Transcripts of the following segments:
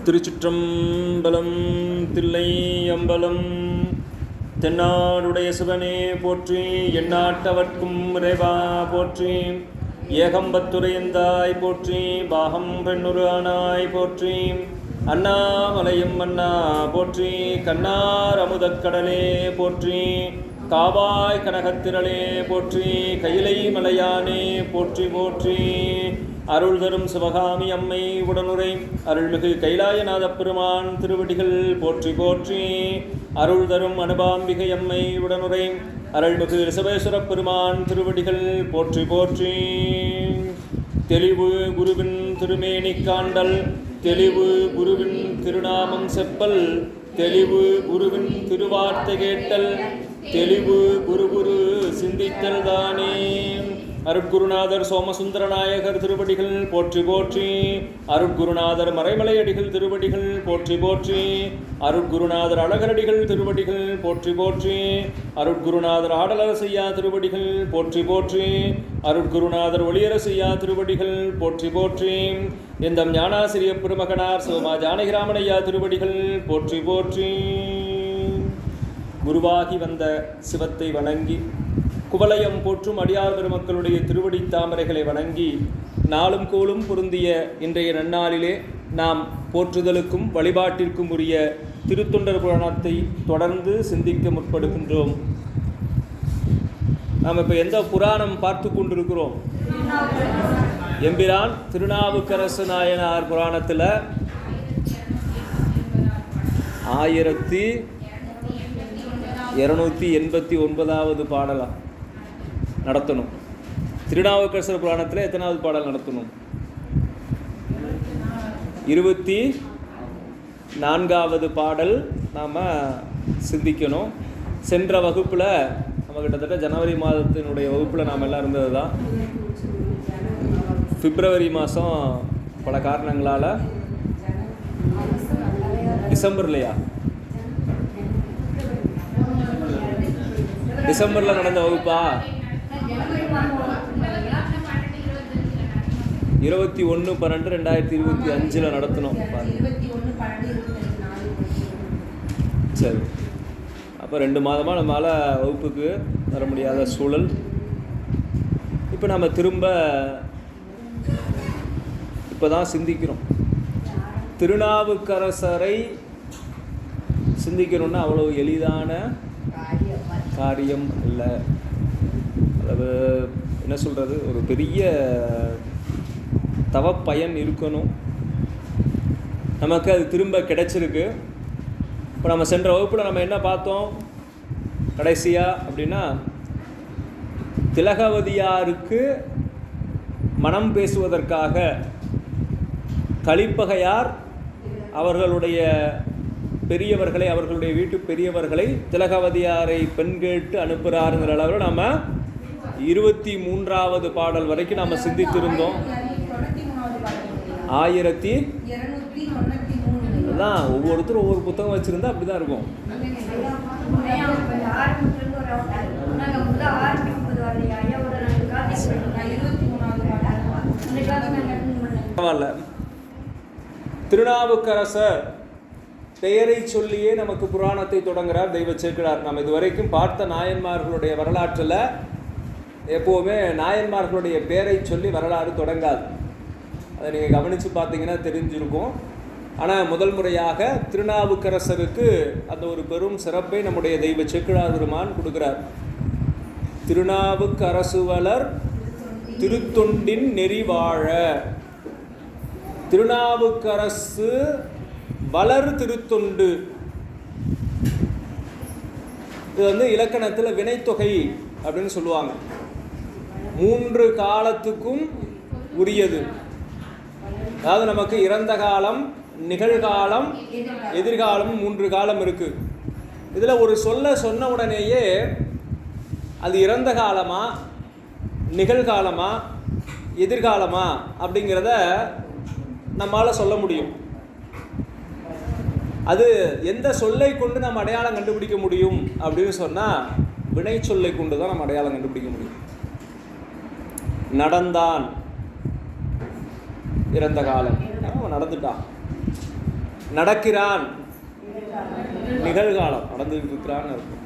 திருச்சிற்றம்பலம் தில்லை அம்பலம். தென்னாடுடைய சிவனே போற்றி, எந்நாட்டவர்க்கும் இறைவா போற்றி. ஏகம்பத்துரையந்தாய் போற்றி, பாகம் பெண்ணுரு ஆனாய் போற்றி. அண்ணாமலையும் அண்ணா போற்றி, கண்ணார் அமுதக்கடலே போற்றி. காவாய் கனகத்திரளே போற்றி, கையிலை மலையானே போற்றி போற்றி. அருள் தரும் சிவகாமி அம்மை உடனுரை அருள்மிகு கைலாயநாத பெருமான் திருவடிகள் போற்றி போற்றி. அருள் தரும் அனுபாம்பிகை அம்மை உடனுரை அருள்மிகு ரிஷபேஸ்வர பெருமான் திருவடிகள் போற்றி போற்றி. தெளிவு குருவின் திருமேனி காண்டல், தெளிவு குருவின் திருநாமம் செப்பல், தெளிவு குருவின் திருவார்த்தை கேட்டல், தெளிவு குரு குரு சிந்தித்தல் தானே. அருட்குருநாதர் சோமசுந்தர நாயகர் திருவடிகள் போற்றி போற்றி. அருட்குருநாதர் மறைமலையடிகள் திருவடிகள் போற்றி போற்றி. அருட்குருநாதர் அழகரடிகள் திருவடிகள் போற்றி போற்றி. அருட்குருநாதர் ஆடலரசையா திருவடிகள் போற்றி போற்றி. அருட்குருநாதர் ஒளியரசையா திருவடிகள் போற்றி போற்றி. எந்தம் ஞானாசிரிய பெருமகனார் சோமா ஜானகிராமனையா திருவடிகள் போற்றி போற்றி. குருவாகி வந்த சிவத்தை வணங்கி, குவலயம் போற்றும் அடியார் பெருமக்களுடைய திருவடி தாமரைகளை வணங்கி, நாளும் கோளும் பொருந்திய இன்றைய நன்னாளிலே நாம் போற்றுதலுக்கும் வழிபாட்டிற்கும் உரிய திருத்தொண்டர் புராணத்தை தொடர்ந்து சிந்திக்க முற்படுகின்றோம். நாம் இப்போ எந்த புராணம் பார்த்து கொண்டிருக்கிறோம்? எம்பிரான் திருநாவுக்கரசு நாயனார் புராணத்தில் 1289வது பாடலாம் நடத்தணும். திருநாவுக்கரசர் புராணத்தில் எத்தனாவது பாடல் நடத்தணும்? 24வது பாடல் நாம் சிந்திக்கணும். சென்ற வகுப்பில் நம்ம கிட்டத்தட்ட ஜனவரி மாதத்தினுடைய வகுப்பில் நாம் எல்லாம் இருந்தது தான். பிப்ரவரி மாதம் பல காரணங்களால் டிசம்பரில் நடந்த வகுப்பா? 21/12/2025 நடத்தணும். சரி, அப்போ 2 மாதமாக நம்மளால் வகுப்புக்கு வர முடியாத சூழல். இப்போ நம்ம திரும்ப இப்போ தான் சிந்திக்கிறோம். திருநாவுக்கரசரை சிந்திக்கணும்னா அவ்வளோ எளிதான காரியம் இல்லை. அதாவது என்ன சொல்கிறது, ஒரு பெரிய தவப்பயன் இருக்கணும். நமக்கு அது திரும்ப கிடைச்சிருக்கு. இப்போ நம்ம சென்ற வகுப்பில் நம்ம என்ன பார்த்தோம் கடைசியாக அப்படின்னா, திலகவதியாருக்கு மனம் பேசுவதற்காக கலிப்பகையார் அவர்களுடைய பெரியவர்களை, அவர்களுடைய வீட்டு பெரியவர்களை திலகவதியாரை பெண் கேட்டு அனுப்புகிறாருங்கிற அளவில் நம்ம 23வது பாடல் வரைக்கும் நம்ம சிந்தித்திருந்தோம். 1293 தான். ஒவ்வொருத்தரும் ஒவ்வொரு புத்தகம் வச்சுருந்தா அப்படி தான் இருக்கும். பரவாயில்ல. திருநாவுக்கரசர் பெயரை சொல்லியே நமக்கு புராணத்தை தொடங்குகிறார் தெய்வ சேக்கிழார். நாம் இதுவரைக்கும் பார்த்த நாயன்மார்களுடைய வரலாற்றில் எப்போவுமே நாயன்மார்களுடைய பெயரை சொல்லி வரலாறு தொடங்காது. அதை நீங்கள் கவனித்து பார்த்தீங்கன்னா தெரிஞ்சிருக்கும். ஆனால் முதல் முறையாக திருநாவுக்கரசருக்கு அந்த ஒரு பெரும் சிறப்பை நம்முடைய தெய்வ சேக்கிழார் பெருமான் கொடுக்கிறார். திருநாவுக்கரசுவலர் திருத்தொண்டின் நெறிவாழ. திருநாவுக்கரசு வளர் திருத்தொண்டு. இது இலக்கணத்தில் வினைத்தொகை அப்படின்னு சொல்லுவாங்க. 3 காலத்துக்கும் உரியது. அதாவது நமக்கு இறந்த காலம், நிகழ்காலம், எதிர்காலம், 3 காலம் இருக்கு. இதில் ஒரு சொன்ன உடனேயே அது இறந்த காலமா, நிகழ்காலமா, எதிர்காலமா அப்படிங்கிறத நம்மளால் சொல்ல முடியும். அது எந்த சொல்லை கொண்டு நம்ம அடையாளம் கண்டுபிடிக்க முடியும் அப்படின்னு சொன்னால், வினை சொல்லை கொண்டு தான் நம்ம அடையாளம் கண்டுபிடிக்க முடியும். நடந்தான், இறந்த காலம், நடந்துட்டான். நடக்கிறான், நிகழ்காலம், நடந்துகிட்டு இருக்கிறான்னு இருக்கும்.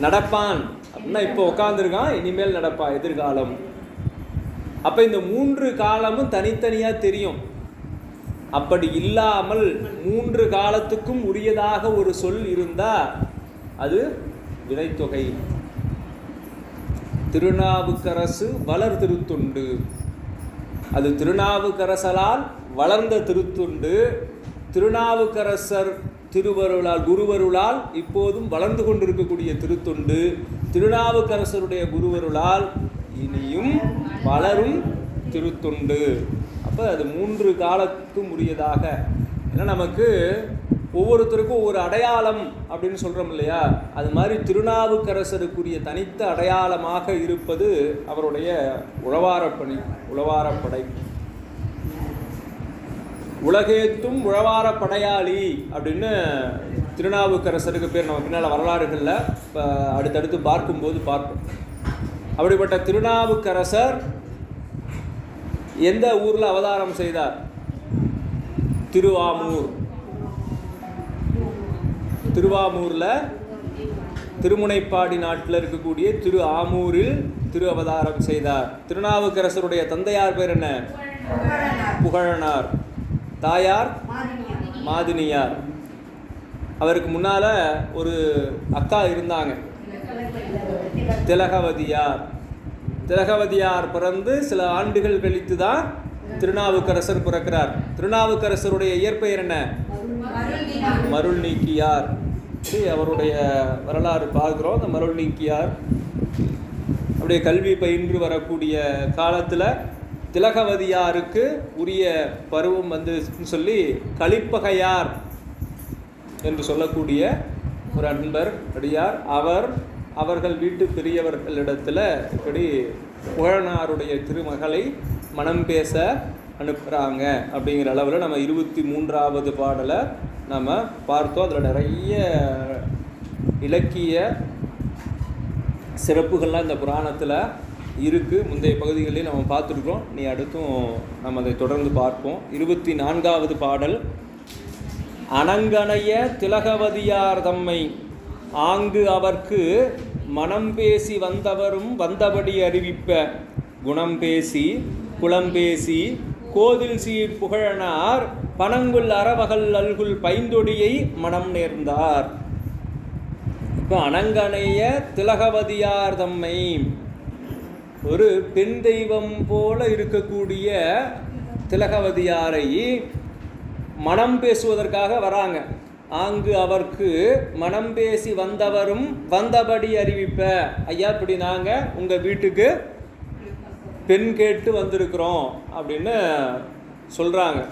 நடப்பான் அப்படின்னா இப்போ உட்காந்துருக்கான், இனிமேல் நடப்பான், எதிர்காலம். அப்போ இந்த 3 காலமும் தனித்தனியாக தெரியும். அப்படி இல்லாமல் 3 காலத்துக்கும் உரியதாக ஒரு சொல் இருந்தால் அது வினைத்தொகை. திருநாவுக்கரசு வளர் திருத்தொண்டு, அது திருநாவுக்கரசரால் வளர்ந்த திருத்தொண்டு. திருநாவுக்கரசர் திருவருளால், குருவருளால் இப்போதும் வளர்ந்து கொண்டிருக்கக்கூடிய திருத்தொண்டு. திருநாவுக்கரசருடைய குருவருளால் இனியும் வளரும் திருத்தொண்டு. அப்போ அது 3 காலத்துக்கும் உரியதாக. ஏன்னா நமக்கு ஒவ்வொருத்தருக்கும் ஒவ்வொரு அடையாளம் அப்படின்னு சொல்கிறோம் இல்லையா, அது மாதிரி திருநாவுக்கரசருக்குரிய தனித்த அடையாளமாக இருப்பது அவருடைய உழவாரப்பணி, உழவாரப்படை. உலகேத்தும் உழவாரப்படையாளி அப்படின்னு திருநாவுக்கரசருக்கு பேர். நம்ம பின்னால் வரலாறுகளில் இப்போ அடுத்தடுத்து பார்க்கும்போது பார்ப்போம். அப்படிப்பட்ட திருநாவுக்கரசர் எந்த ஊரில் அவதாரம் செய்தார்? திருவாமூர். திருவாமூரில் திருமுனைப்பாடி நாட்டில் இருக்கக்கூடிய திரு ஆமூரில் திரு அவதாரம் செய்தார். திருநாவுக்கரசருடைய தந்தையார் பேர் என்ன? புகழனார். தாயார் மாதினியார். அவருக்கு முன்னால் ஒரு அக்கா இருந்தாங்க, திலகவதியார். திலகவதியார் பிறந்து சில ஆண்டுகள் கழித்து தான் திருநாவுக்கரசர் பிறக்கிறார். திருநாவுக்கரசருடைய இயற்பெயர் என்ன? மருள் நீக்கியார். அவருடைய வரலாறு பார்க்குறோம். அந்த மருள் நீக்கியார் அப்படியே கல்வி பயின்று வரக்கூடிய காலத்தில் திலகவதியாருக்கு உரிய பருவம் வந்து சொல்லி கலிப்பகையார் என்று சொல்லக்கூடிய ஒரு அன்பர் அடியார், அவர்கள் வீட்டு பெரியவர்களிடத்தில் இப்படி புகழனாருடைய திருமகளை மனம் பேச அனுப்புகிறாங்க. அப்படிங்கிற அளவில் நம்ம 23வது பாடலை நம்ம பார்த்தோம். அதில் நிறைய இலக்கிய சிறப்புகள்லாம் இந்த புராணத்தில் இருக்குது. முந்தைய பகுதிகளில் நம்ம பார்த்துருக்கோம். நீ அடுத்தும் நம்ம அதை தொடர்ந்து பார்ப்போம். 24வது பாடல். அனங்கனைய திலகவதியார் தம்மை ஆங்கு அவர்க்கு மனம் பேசி வந்தவரும் வந்தபடி அறிவிப்ப குணம் பேசி குளம் பேசி கோதில் சீர் புகழனார் பனங்குள் அறவகல் அல்குல் பைந்தொடியை மனம் நேர்ந்தார். இப்போ அனங்கனைய திலகவதியார் தம்மை, ஒரு பெண் தெய்வம் போல இருக்கக்கூடிய திலகவதியாரை மனம் பேசுவதற்காக வராங்க. ஆங்கு அவர்க்கு மனம் பேசி வந்தவரும் வந்தபடி அறிவிப்ப, ஐயா இப்படி நாங்கள் உங்கள் வீட்டுக்கு பெண் கேட்டு வந்திருக்கிறோம் அப்படின்னு சொல்கிறாங்க.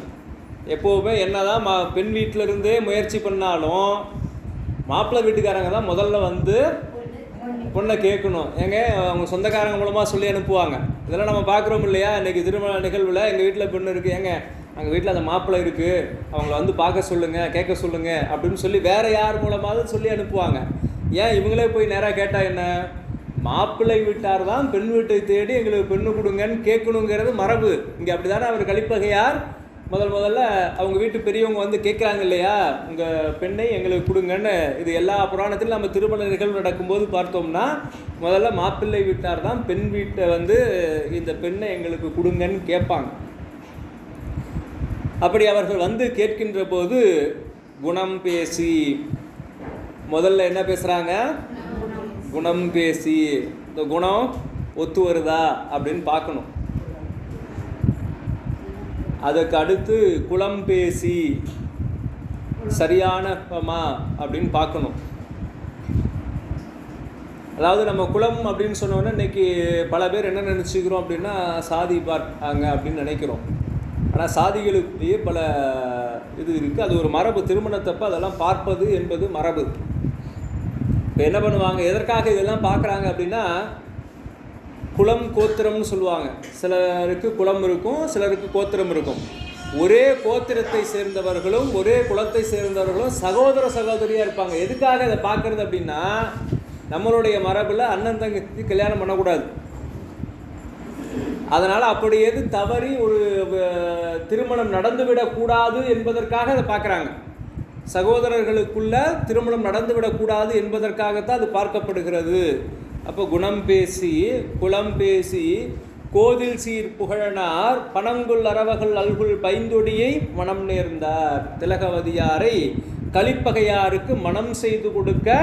எப்போவுமே என்னதான் பெண் வீட்டிலருந்தே முயற்சி பண்ணாலும் மாப்பிள்ளை வீட்டுக்காரங்க தான் முதல்ல வந்து பொண்ணை கேட்கணும். ஏங்க அவங்க சொந்தக்காரங்க மூலமாக சொல்லி அனுப்புவாங்க. இதெல்லாம் நம்ம பார்க்குறோம் இல்லையா? இன்றைக்கி திருமண நிகழ்வில் எங்கள் வீட்டில் பெண் இருக்குது, ஏங்க எங்கள் வீட்டில் அந்த மாப்பிள்ளை இருக்குது, அவங்கள வந்து பார்க்க சொல்லுங்கள், கேட்க சொல்லுங்கள் அப்படின்னு சொல்லி வேறு யார் மூலமாவது சொல்லி அனுப்புவாங்க. ஏன் இவங்களே போய் நேராக கேட்டால் என்ன? மாப்பிள்ளை வீட்டார் தான் பெண் வீட்டை தேடி எங்களுக்கு பெண்ணு கொடுங்கன்னு கேட்கணுங்கிறது மரபு. இங்கே அப்படி தானே அவர் கலிப்பகையார் முதல்ல அவங்க வீட்டு பெரியவங்க வந்து கேட்குறாங்க இல்லையா, உங்கள் பெண்ணை எங்களுக்கு கொடுங்கன்னு. இது எல்லா புராணத்திலும் நம்ம திருமண நிகழ்வு நடக்கும்போது பார்த்தோம்னா முதல்ல மாப்பிள்ளை வீட்டார் தான் பெண் வீட்டை வந்து இந்த பெண்ணை எங்களுக்கு கொடுங்கன்னு கேட்பாங்க. அப்படி அவர்கள் வந்து கேட்கின்ற போது குணம் பேசி, முதல்ல என்ன பேசுகிறாங்க? குணம் பேசி. இந்த குணம் ஒத்து வருதா அப்படின்னு பார்க்கணும். அதுக்கு அடுத்து குலம் பேசி சரியானமா அப்படின்னு பார்க்கணும். அதாவது நம்ம குலம் அப்படின்னு சொன்னோன்னே இன்றைக்கி பல பேர் என்ன நினச்சிக்கிறோம் அப்படின்னா சாதி பார்த்தாங்க அப்படின்னு நினைக்கிறோம். ஆனால் சாதிகளுக்குள்ளேயே பல இது இருக்குது. அது ஒரு மரபு. திருமணத்தப்போ அதெல்லாம் பார்ப்பது என்பது மரபு. இப்போ என்ன பண்ணுவாங்க, எதற்காக இதெல்லாம் பார்க்குறாங்க அப்படின்னா குலம் கோத்திரம்னு சொல்லுவாங்க. சிலருக்கு குலம் இருக்கும், சிலருக்கு கோத்திரம் இருக்கும். ஒரே கோத்திரத்தை சேர்ந்தவர்களும் ஒரே குலத்தை சேர்ந்தவர்களும் சகோதர சகோதரியாக இருப்பாங்க. எதுக்காக இதை பார்க்குறது அப்படின்னா நம்மளுடைய மரபில் அண்ணன் தங்கச்சி கல்யாணம் பண்ணக்கூடாது. அதனால் அப்படி எது தவறி ஒரு திருமணம் நடந்துவிடக்கூடாது என்பதற்காக அதை பார்க்குறாங்க. சகோதரர்களுக்குள்ள திருமணம் நடந்துவிடக்கூடாது என்பதற்காகத்தான் அது பார்க்கப்படுகிறது. அப்போ குணம் பேசி குலம் பேசி கோதில் சீர் புகழனார் பணங்குள் அரவகள் அல்குள் பைந்தொடியை மனம் நேர்ந்தார். திலகவதியாரை கலிப்பகையாருக்கு மனம் செய்து கொடுக்க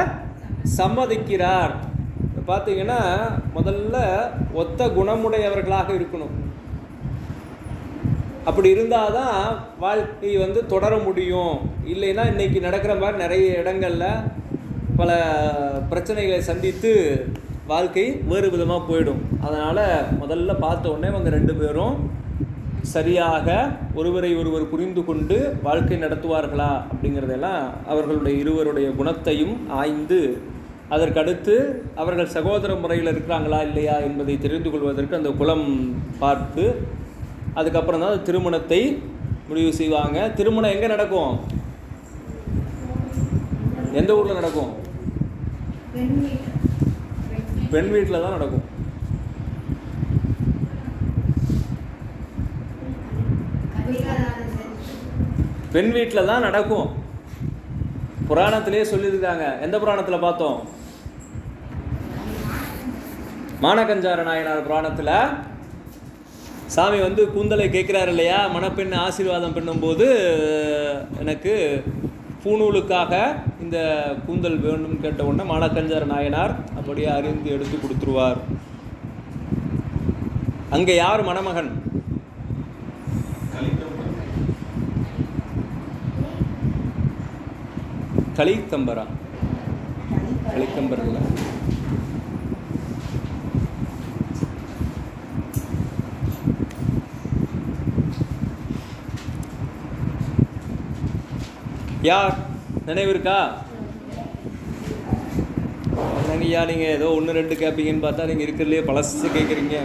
சம்மதிக்கிறார். பார்த்தீங்கன்னா முதல்ல ஒத்த குணமுடையவர்களாக இருக்கணும். அப்படி இருந்தால் தான் வாழ்க்கை தொடர முடியும். இல்லைன்னா இன்றைக்கி நடக்கிற மாதிரி நிறைய இடங்களில் பல பிரச்சனைகளை சந்தித்து வாழ்க்கை வேறு விதமாக போயிடும். அதனால் முதல்ல பார்த்த உடனே அவங்க 2 பேரும் சரியாக ஒருவரை ஒருவர் புரிந்து கொண்டு வாழ்க்கை நடத்துவார்களா அப்படிங்கிறதெல்லாம் அவர்களுடைய இருவருடைய குணத்தையும் ஆய்ந்து அதற்கடுத்து அவர்கள் சகோதர முறையில் இருக்கிறாங்களா இல்லையா என்பதை தெரிந்து கொள்வதற்கு அந்த குலம் பார்த்து அதுக்கப்புறம் தான் திருமணத்தை முடிவு செய்வாங்க. திருமணம் எங்கே நடக்கும்? எந்த ஊரில் நடக்கும்? பெண் வீட்டில் தான் நடக்கும். பெண் வீட்டில் தான் நடக்கும். புராணத்திலே சொல்லியிருக்காங்க. எந்த புராணத்தில் பார்த்தோம்? மானக்கஞ்சார நாயனார் புராணத்தில் சாமி கூந்தலை கேட்குறாரு இல்லையா, மணப்பெண் ஆசீர்வாதம் பண்ணும்போது எனக்கு பூநூலுக்காக இந்த கூந்தல் வேண்டும் கேட்ட உடனே மானக்கஞ்சார நாயனார் அப்படியே அறிந்து எடுத்து கொடுத்துருவார். அங்கே யார் மணமகன்? கலிக்கம்பரா? கலிக்கம்பர் இல்லை, யார் நினைவு இருக்கா? என்னங்கய்யா நீங்கள் ஏதோ 1-2 கேட்பீங்கன்னு பார்த்தா நீங்கள் இருக்கிறதுலையே பழசு கேட்குறீங்க.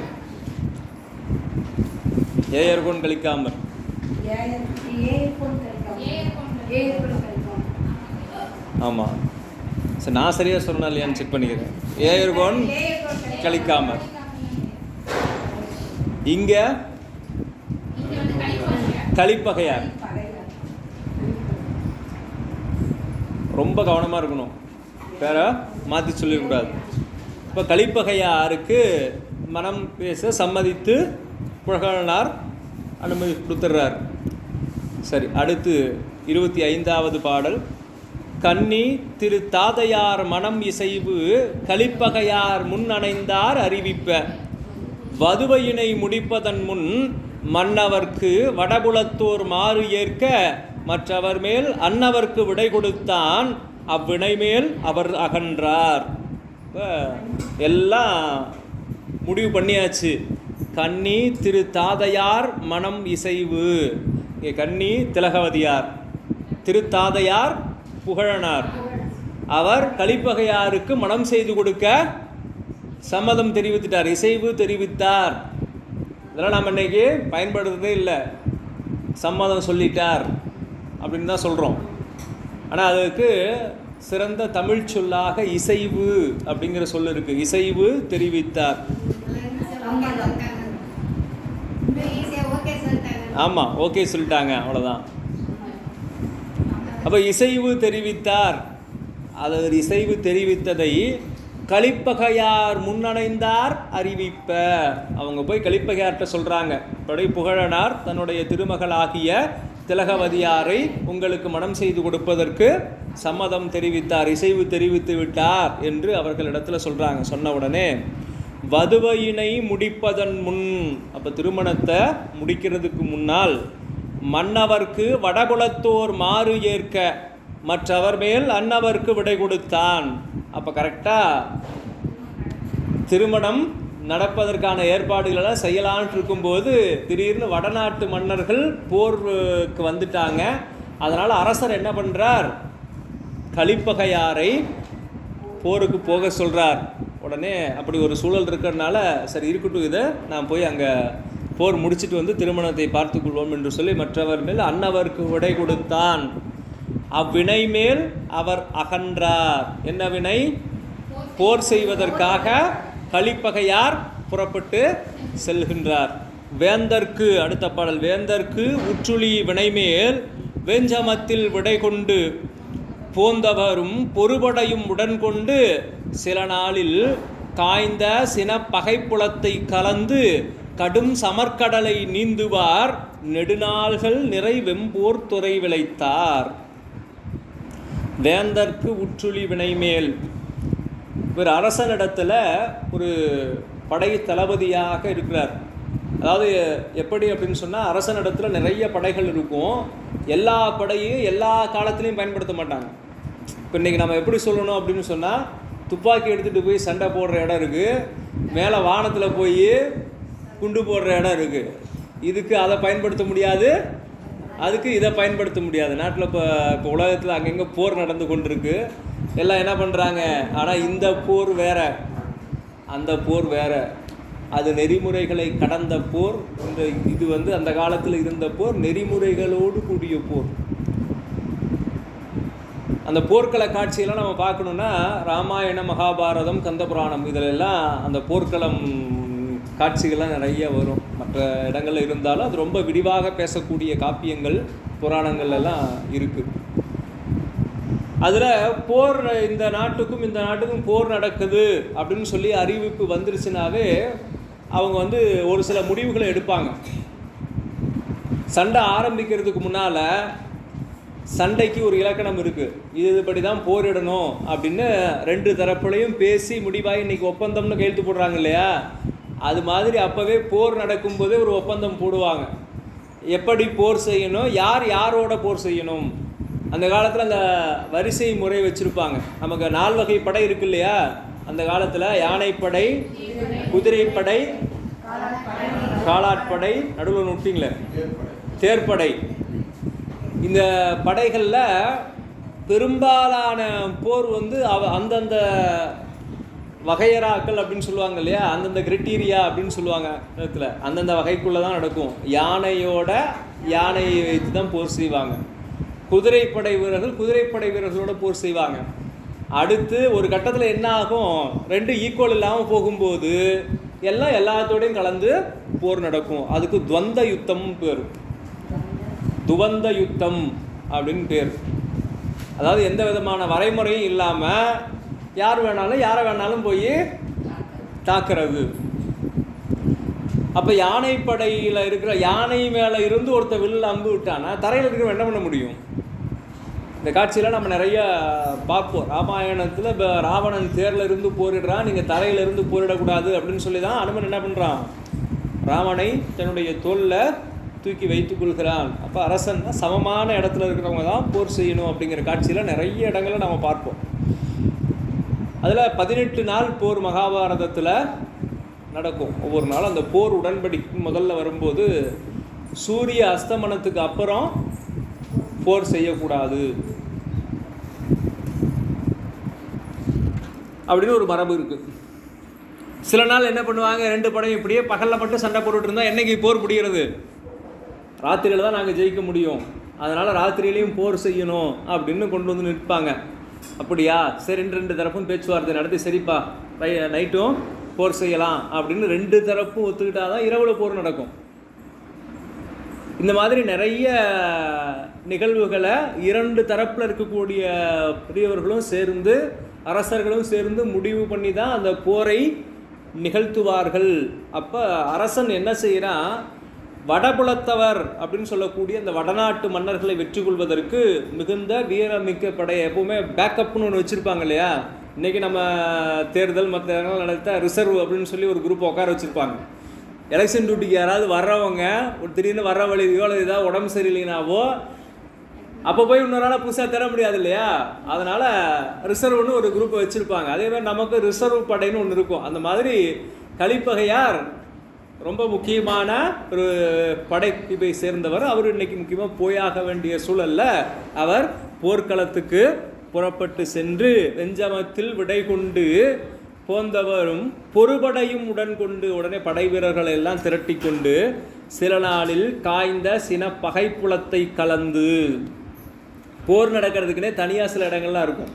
ஏயர்கோன் கலிக்காமர். ஆமாம், சரி நான் சரியாக சொன்னேன் இல்லையான்னு செக் பண்ணிக்கிறேன். ஏயர்கோன் கலிக்காமர். இங்கே கலிப்பகையார். ரொம்ப கவனமாக இருக்கணும், வேற மாற்றி சொல்லிடக்கூடாது. இப்போ கலிப்பகையாருக்கு மனம் பேச சம்மதித்து புகழனார் அனுமதி கொடுத்துட்றார். சரி, அடுத்து 25வது பாடல். கன்னி திரு தாதையார் மனம் இசைவு கலிப்பகையார் முன் அணைந்தார் அறிவிப்ப வதுவையினை முடிப்பதன் முன் மன்னவர்க்கு வடபுலத்தோர் மாறு ஏற்க மற்றவர் மேல் அன்னவர்க்கு விடை கொடுத்தான் அவ்வினை மேல் அவர் அகன்றார். எல்லாம் முடிவு பண்ணியாச்சு. கன்னி திரு தாதையார் மனம் இசைவு. இங்கே கன்னி திலகவதியார், திருத்தாதையார் புகழனார். அவர் கலிப்பகையாருக்கு மனம் செய்து கொடுக்க சம்மதம் தெரிவித்துட்டார், இசைவு தெரிவித்தார். இதெல்லாம் நம்ம இன்னைக்கு பயன்படுறதே இல்லை. சம்மதம் சொல்லிட்டார் அப்படின்னு தான் சொல்கிறோம். ஆனால் அதுக்கு சிறந்த தமிழ் சொல்லாக இசைவு அப்படிங்கிற சொல் இருக்குது. இசைவு தெரிவித்தார். ஆமாம், ஓகே சொல்லிட்டாங்க, அவ்வளோதான். அப்போ இசைவு தெரிவித்தார். அது இசைவு தெரிவித்ததை கலிப்பகையார் முன்னணைந்தார் அறிவிப்ப. அவங்க போய் கலிப்பகையார்கிட்ட சொல்கிறாங்க, படை புகழனார் தன்னுடைய திருமகளாகிய திலகவதியாரை உங்களுக்கு மனம் செய்து கொடுப்பதற்கு சம்மதம் தெரிவித்தார், இசைவு தெரிவித்து விட்டார் என்று அவர்களிடத்தில் சொல்கிறாங்க. சொன்ன உடனே வதுவையினை முடிப்பதன் முன், அப்போ திருமணத்தை முடிக்கிறதுக்கு முன்னால், மன்னவர்க்கு வடபுலத்தோர் மாறு ஏற்க மற்றவர் மேல் அன்னவர்க்கு விடை கொடுத்தான். அப்போ கரெக்டாக திருமணம் நடப்பதற்கான ஏற்பாடுகளெல்லாம் செய்யலான் இருக்கும்போது திடீர்னு வடநாட்டு மன்னர்கள் போருக்கு வந்துட்டாங்க. அதனால் அரசர் என்ன பண்ணுறார், கலிப்பகையாரை போருக்கு போக சொல்கிறார். உடனே அப்படி ஒரு சூழல் இருக்கிறதுனால சரி இருக்கட்டும், இதை நான் போய் அங்கே போர் முடிச்சுட்டு வந்து திருமணத்தை பார்த்து கொள்வோம் என்று சொல்லி மற்றவர் மேல் அன்னவர்க்கு விடை கொடுத்தான். அவ்வினை மேல் அவர் அகன்றார். என்ன வினை? போர் செய்வதற்காக கலிப்பகையார் புறப்பட்டு செல்கின்றார். வேந்தர்க்கு, அடுத்த பாடல், வேந்தர்க்கு உற்றுளி வினைமேல் வெஞ்சமத்தில் விடை கொண்டு போந்தவரும் பொறுபடையும் உடன் கொண்டு சில நாளில் காய்ந்த சின பகைப்புலத்தை கலந்து கடும் சமர்கடலை நீந்துவார் நெடுநாள்கள் நிறை வெம்போர் துறை விளைத்தார். வேந்தர்க்கு உற்றுளி வினைமேல், இவர் அரசனிடத்தில் ஒரு படை தளபதியாக இருக்கிறார். அதாவது எப்படி அப்படின்னு சொன்னால், அரசனிடத்தில் நிறைய படைகள் இருக்கும். எல்லா படையும் எல்லா காலத்துலேயும் பயன்படுத்த மாட்டாங்க. இப்போ இன்றைக்கி நம்ம எப்படி சொல்லணும் அப்படின்னு சொன்னால், துப்பாக்கி எடுத்துகிட்டு போய் சண்டை போடுற இடம் இருக்குது, மேலே வானத்தில் போய் குண்டு போடுற இடம் இருக்குது. இதுக்கு அதை பயன்படுத்த முடியாது, அதுக்கு இதை பயன்படுத்த முடியாது. நாட்டில் இப்போ உலகத்தில் அங்கங்கே போர் நடந்து கொண்டிருக்கு. எல்லாம் என்ன பண்ணுறாங்க, ஆனால் இந்த போர் வேற, அந்த போர் வேற, அது நெறிமுறைகளை கடந்த போர். இது அந்த காலத்தில் இருந்த போர் நெறிமுறைகளோடு கூடிய போர். அந்த போர்க்கள காட்சியெல்லாம் நம்ம பார்க்கணுன்னா ராமாயண, மகாபாரதம், கந்தபுராணம் இதிலெல்லாம் அந்த போர்க்களம் காட்சிகள்லாம் நிறைய வரும். மற்ற இடங்களில் இருந்தாலும் அது ரொம்ப விரிவாக பேசக்கூடிய காப்பியங்கள், புராணங்கள் எல்லாம் இருக்குது. அதில் போர், இந்த நாட்டுக்கும் இந்த நாட்டுக்கும் போர் நடக்குது அப்படின்னு சொல்லி அறிவிப்பு வந்துருச்சுனாவே அவங்க ஒரு சில முடிவுகளை எடுப்பாங்க. சண்டை ஆரம்பிக்கிறதுக்கு முன்னால் சண்டைக்கு ஒரு இலக்கணம் இருக்குது, இதுபடி தான் போரிடணும் அப்படின்னு ரெண்டு தரப்புலையும் பேசி முடிவாக இன்றைக்கி ஒப்பந்தம்னு கையெழுத்து போடுறாங்க இல்லையா, அது மாதிரி அப்போவே போர் நடக்கும்போதே ஒரு ஒப்பந்தம் போடுவாங்க. எப்படி போர் செய்யணும், யார் யாரோட போர் செய்யணும். அந்த காலத்தில் அந்த வரிசை முறை வச்சுருப்பாங்க. நமக்கு 4 வகை படை இருக்கு இல்லையா, அந்த காலத்தில் யானைப்படை, குதிரைப்படை, காலாட்படை, நடுவில் விட்டிங்களே தேர்ப்படை. இந்த படைகளில் பெரும்பாலான போர் அந்தந்த வகையராக்கள் அப்படின்னு சொல்லுவாங்க இல்லையா, அந்தந்த கிரிட்டீரியா அப்படின்னு சொல்லுவாங்க இடத்துல, அந்தந்த வகைக்குள்ளே தான் நடக்கும். யானையை வைத்து தான் போர் செய்வாங்க. குதிரைப்படை வீரர்களோட போர் செய்வாங்க. அடுத்து ஒரு கட்டத்தில் என்ன ஆகும், 2 ஈக்குவல் இல்லாமல் போகும்போது எல்லாத்தோடையும் கலந்து போர் நடக்கும். அதுக்கு துவந்த யுத்தம் பேர், துவந்த யுத்தம் அப்படின்னு பேர். அதாவது எந்த விதமான வரைமுறையும் இல்லாமல் யார் வேணாலும் யாரை வேணாலும் போய் தாக்குறது. அப்போ யானைப்படையில் இருக்கிற யானை மேலே இருந்து ஒருத்தர் வில்ல அம்பு விட்டானா தரையில் இருக்கிற என்ன பண்ண முடியும். இந்த காட்சியெல்லாம் நம்ம நிறைய பார்ப்போம். ராமாயணத்தில் இப்போ ராவணன் தேரில் இருந்து போரிடுறான், நீங்கள் தரையில் இருந்து போரிடக்கூடாது அப்படின்னு சொல்லி தான் அனுமன் என்ன பண்ணுறான், ராவனை தன்னுடைய தோளில் தூக்கி வைத்துக் கொள்கிறான். அப்போ அரசன் சமமான இடத்துல இருக்கிறவங்க தான் போர் செய்யணும் அப்படிங்கிற காட்சியில் நிறைய இடங்களில் நம்ம பார்ப்போம். அதில் 18 நாள் போர் மகாபாரதத்தில் நடக்கும். ஒவ்வொரு நாளும் அந்த போர் உடன்படிக்கை முதல்ல வரும்போது சூரிய அஸ்தமனத்துக்கு அப்புறம் போர் செய்யக்கூடாது அப்படின்னு ஒரு மரபு இருக்குது. சில நாள் என்ன பண்ணுவாங்க, 2 படையும் இப்படியே பகலில் மட்டும் சண்டை போட்டுட்டு இருந்தால் என்னைக்கு போர் முடிகிறது, ராத்திரியில் தான் நாங்கள் ஜெயிக்க முடியும், அதனால் ராத்திரியிலையும் போர் செய்யணும் அப்படின்னு கொண்டு வந்து நிற்பாங்க. அப்படியா, சரி 2 தரப்பும் பேச்சுவார்த்தை நடத்தி சரிப்பா நைட்டும் போர் செய்யலாம் அப்படின்னு 2 தரப்பும் ஒத்துக்கிட்டால் தான் இரவில் போர் நடக்கும். இந்த மாதிரி நிறைய நிகழ்வுகளை 2 தரப்பில் இருக்கக்கூடிய பெரியவர்களும் சேர்ந்து அரசர்களும் சேர்ந்து முடிவு பண்ணி தான் அந்த போரை நிகழ்த்துவார்கள். அப்போ அரசன் என்ன செய்கிறான், வடபுலத்தவர் அப்படின்னு சொல்லக்கூடிய அந்த வடநாட்டு மன்னர்களை வெற்றி கொள்வதற்கு மிகுந்த வீரமிக்க படையை எப்போவுமே பேக்கப்னு ஒன்று வச்சுருப்பாங்க இல்லையா. இன்றைக்கி நம்ம தேர்தல் மற்ற இடங்கள் நடத்த ரிசர்வ் அப்படின்னு சொல்லி ஒரு குரூப் உட்கார வச்சுருப்பாங்க. எலெக்ஷன் டியூட்டிக்கு யாராவது வர்றவங்க ஒரு திடீர்னு வர்ற வழியோ அல்லது ஏதாவது உடம்பு சரியில்லைனாவோ அப்போ போய் இன்னொரு நாளாக புதுசாக தர முடியாது இல்லையா, அதனால் ரிசர்வ்னு ஒரு குரூப்பை வச்சுருப்பாங்க. அதே மாதிரி நமக்கு ரிசர்வ் படைன்னு ஒன்று இருக்கும். அந்த மாதிரி கலிப்பகையார் ரொம்ப முக்கியமான ஒரு படைப்பிரிவை சேர்ந்தவர். அவர் இன்றைக்கி முக்கியமாக போயாக வேண்டிய சூழலில் அவர் போர்க்களத்துக்கு புறப்பட்டு சென்று வெஞ்சமத்தில் விடை கொண்டு போந்தவரும் பொறுபடையும் உடன் கொண்டு, உடனே படை வீரர்களை எல்லாம் திரட்டி கொண்டு சில நாளில் காய்ந்த சின பகைப்புலத்தை கலந்து, போர் நடக்கிறதுக்குனே தனியாக சில இடங்கள்லாம் இருக்கும்.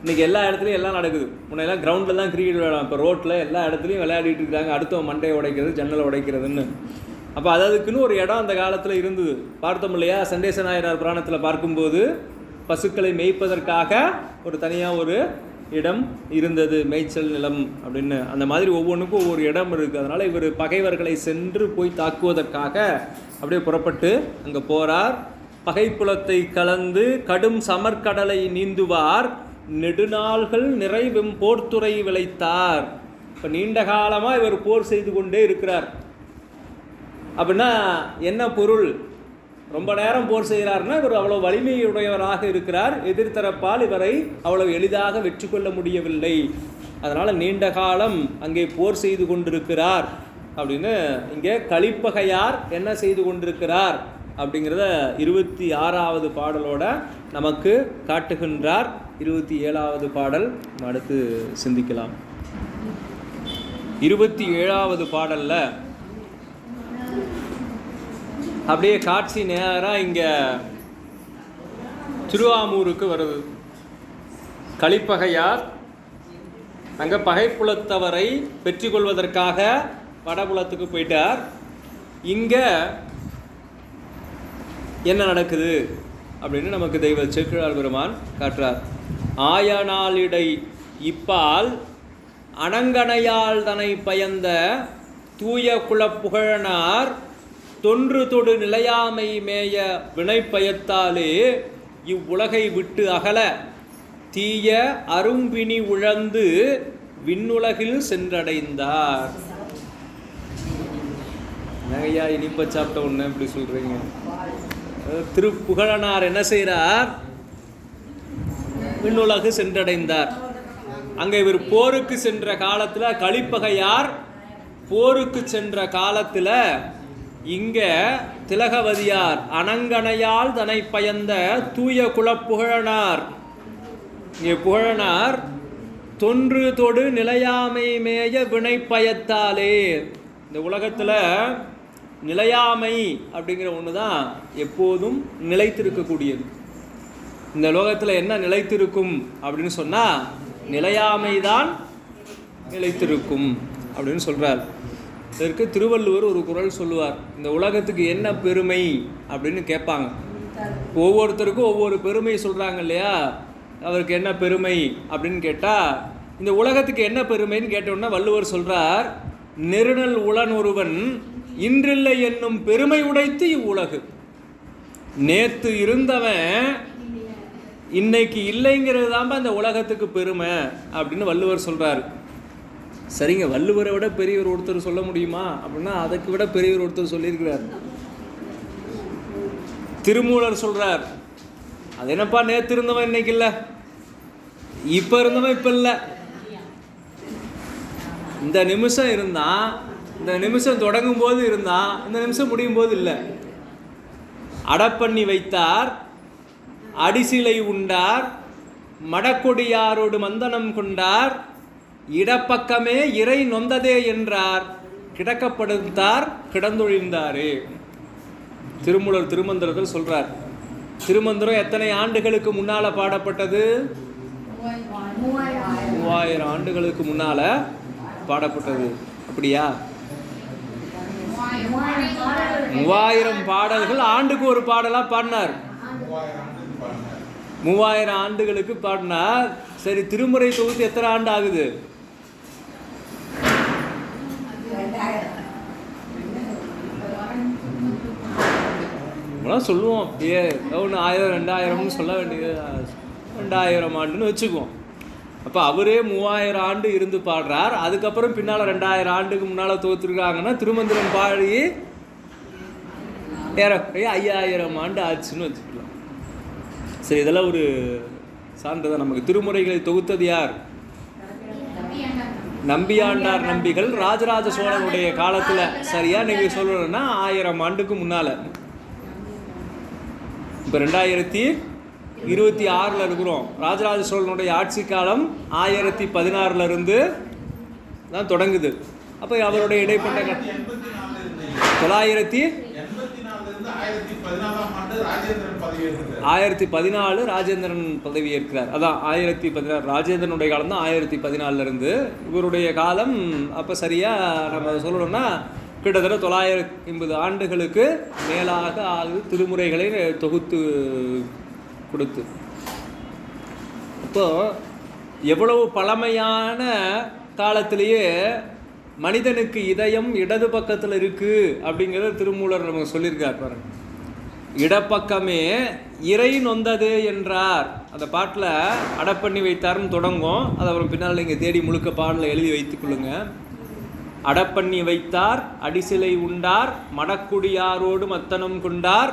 இன்றைக்கி எல்லா இடத்துலையும் எல்லாம் நடக்குது. முன்னெல்லாம் கிரவுண்டில் தான் கிரிக்கெட் விளையாடும், இப்போ ரோட்டில் எல்லா இடத்துலையும் விளையாடிட்டு இருக்காங்க. அடுத்தவன் மண்டையை உடைக்கிறது, ஜன்னலை உடைக்கிறதுன்னு. அப்போ அதுக்குன்னு ஒரு இடம் அந்த காலத்தில் இருந்தது. பார்த்தோம் இல்லையா, சண்டேச நாயனார் புராணத்தில் பார்க்கும்போது பசுக்களை மேய்ப்பதற்காக ஒரு தனியாக ஒரு இடம் இருந்தது, மேய்ச்சல் நிலம் அப்படின்னு. அந்த மாதிரி ஒவ்வொன்றுக்கும் ஒவ்வொரு இடம் இருக்குது. அதனால் இவர் பகைவர்களை சென்று போய் தாக்குவதற்காக அப்படியே புறப்பட்டு அங்கே போகிறார். பகைப்புலத்தை கலந்து கடும் சமர்கடலை நீந்துவார், நெடுநாள்கள் நிறைவும் போர்த்துறை விளைத்தார். இப்போ நீண்ட காலமாக இவர் போர் செய்து கொண்டே இருக்கிறார். அப்படின்னா என்ன பொருள்? ரொம்ப நேரம் போர் செய்கிறார்னா இவர் அவ்வளோ வலிமையுடையவராக இருக்கிறார். எதிர்த்தரப்பால் இவரை அவ்வளவு எளிதாக வெற்றி கொள்ள முடியவில்லை. அதனால் நீண்ட காலம் அங்கே போர் செய்து கொண்டிருக்கிறார் அப்படின்னு இங்கே கலிப்பகையார் என்ன செய்து கொண்டிருக்கிறார் அப்படிங்கிறத 26வது பாடலோட நமக்கு காட்டுகின்றார். 27வது பாடல் அடுத்து சிந்திக்கலாம். 27வது பாடலில் அப்படியே காட்சி நேராக இங்கே திருவாமூருக்கு வருது. கலிப்பகையார் அங்கே பகைப்புலத்தவரை வெற்றி கொள்வதற்காக வடபுலத்துக்கு போயிட்டார். இங்கே என்ன நடக்குது அப்படின்னு நமக்கு தெய்வ சேக்கிழார் பெருமான் காட்டுறார். ஆயனாளிடை இப்பால் அணங்கனையால் தனை பயந்த தூய குலப்புகழனார் தொன்று தொடு நிலையாமை மேய வினைப்பயத்தாலே இவ்வுலகை விட்டு அகல தீய அரும்பினி உழந்து விண்ணுலகில் சென்றடைந்தார். நகையா இனிப்ப சாப்பிட்ட ஒன்று இப்படி சொல்கிறீங்க? திருப்புகழனார் என்ன செய்கிறார்? விண்ணுலகு சென்றடைந்தார். அங்கே இவர் போருக்கு சென்ற காலத்தில், கலிப்பகையார் போருக்கு சென்ற காலத்தில் இங்கே திலகவதியார் அணங்கனையால் தனை பயந்த தூய குலப்புகழனார், இங்கே புகழனார் தொன்று தொடு நிலையாமை மேய வினைப்பயத்தாலே. இந்த உலகத்தில் நிலையாமை அப்படிங்கிற ஒன்று தான் எப்போதும் நிலைத்திருக்கக்கூடியது. இந்த லோகத்தில் என்ன நிலைத்திருக்கும் அப்படின்னு சொன்னால் நிலையாமை தான் நிலைத்திருக்கும் அப்படின்னு சொல்கிறார். இதற்கு திருவள்ளுவர் ஒரு குறள் சொல்லுவார். இந்த உலகத்துக்கு என்ன பெருமை அப்படின்னு கேட்பாங்க. ஒவ்வொருத்தருக்கும் ஒவ்வொரு பெருமை சொல்கிறாங்க இல்லையா? அவருக்கு என்ன பெருமை அப்படின்னு கேட்டால், இந்த உலகத்துக்கு என்ன பெருமைன்னு கேட்டோன்னா வள்ளுவர் சொல்கிறார், நெருநல் உளன் ஒருவன் இன்றில்லை என்னும் பெருமை உடைத்து இவ்வுலகு. நேற்று இருந்தவன் இன்னைக்கு இல்லைங்கிறது தான் இந்த உலகத்துக்கு பெருமை அப்படின்னு வள்ளுவர் சொல்கிறார். சரிங்க, வள்ளுவரை விட பெரியவர் ஒருத்தர் சொல்ல முடியுமா அப்படின்னா அதுக்கு விட பெரியவர் ஒருத்தர் சொல்லியிருக்கிறார். திருமூலர் சொல்கிறார், அது என்னப்பா நேற்று இருந்தவன் இன்னைக்கு இல்லை, இப்போ இருந்தவன் இப்போ இல்லை. இந்த நிமிஷம் இருந்தான், இந்த நிமிஷம் தொடங்கும் போது இருந்தான், இந்த நிமிஷம் முடியும் போது இல்லை. அடப்பண்ணி வைத்தார், அடிசிலை உண்டார், மடக்கொடியாரோடு மந்தனம் கொண்டார், இடப்பக்கமே இறை நொந்ததே என்றார், கிடக்கப்படுத்தார் கிடந்தொழிந்தாரே. திருமூலர் திருமந்திரத்தில் சொல்றார். திருமந்திரம் எத்தனை ஆண்டுகளுக்கு முன்னால பாடப்பட்டது? 3000 ஆண்டுகளுக்கு முன்னால பாடப்பட்டது. அப்படியா? 3000 பாடல்கள், ஆண்டுக்கு ஒரு பாடலா பாடினார். 3000 ஆண்டுகளுக்கு பாடினார். சரி, திருமுறை தொகுத்து எத்தனை ஆண்டு ஆகுது? சொல்லுவோம் அப்படியே 1000 2000 சொல்ல வேண்டியது, 2000 ஆண்டுன்னு வச்சுக்குவோம். அப்போ அவரே 3000 ஆண்டு இருந்து பாடுறார். அதுக்கப்புறம் பின்னால் 2000 ஆண்டுக்கு முன்னால் தோற்றுருக்காங்கன்னா திருமந்திரம் பாடி ஏறக்குறைய 5000 ஆண்டு ஆச்சுன்னு வச்சுக்கலாம். சரி, இதெல்லாம் ஒரு சான்றுதான் நமக்கு. திருமுறைகளை தொகுத்தது யார்? நம்பியாண்டார் நம்பிகள் ராஜராஜ சோழனுடைய காலத்தில். சரியா நீங்கள் சொல்லணும்னா 1000 ஆண்டுக்கு முன்னால். இப்போ 2026 இருக்கிறோம். ராஜராஜ சோழனுடைய ஆட்சி காலம் 1016 இருந்து தான் தொடங்குது. அப்போ அவருடைய இடைப்பட்ட 984 1014 ராஜேந்திரன் பதவி ஏற்கிறார். அதான் 1016 ராஜேந்திரனுடைய காலம் தான் 1014 இருந்து. இவருடைய காலம் அப்போ சரியாக நம்ம சொல்லணும்னா கிட்டத்தட்ட 980 ஆண்டுகளுக்கு மேலாக ஆகுது திருமுறைகளை தொகுத்து கொடுத்து. அப்போது எவ்வளவு பழமையான காலத்திலேயே மனிதனுக்கு இதயம் இடது பக்கத்தில் இருக்குது அப்படிங்கிறத திருமூலர் நமக்கு சொல்லியிருக்கார் பாருங்க. இடப்பக்கமே இறை நொந்தது என்றார். அந்த பாட்டில் அடப்பண்ணி வைத்தார்னு தொடங்கும். அதை அப்புறம் பின்னால் நீங்கள் தேடி முழுக்க பாடலில் எழுதி வைத்துக்கொள்ளுங்க. அடப்பண்ணி வைத்தார் அடிசிலை உண்டார் மடக்குடியாரோடு மத்தனம் கொண்டார்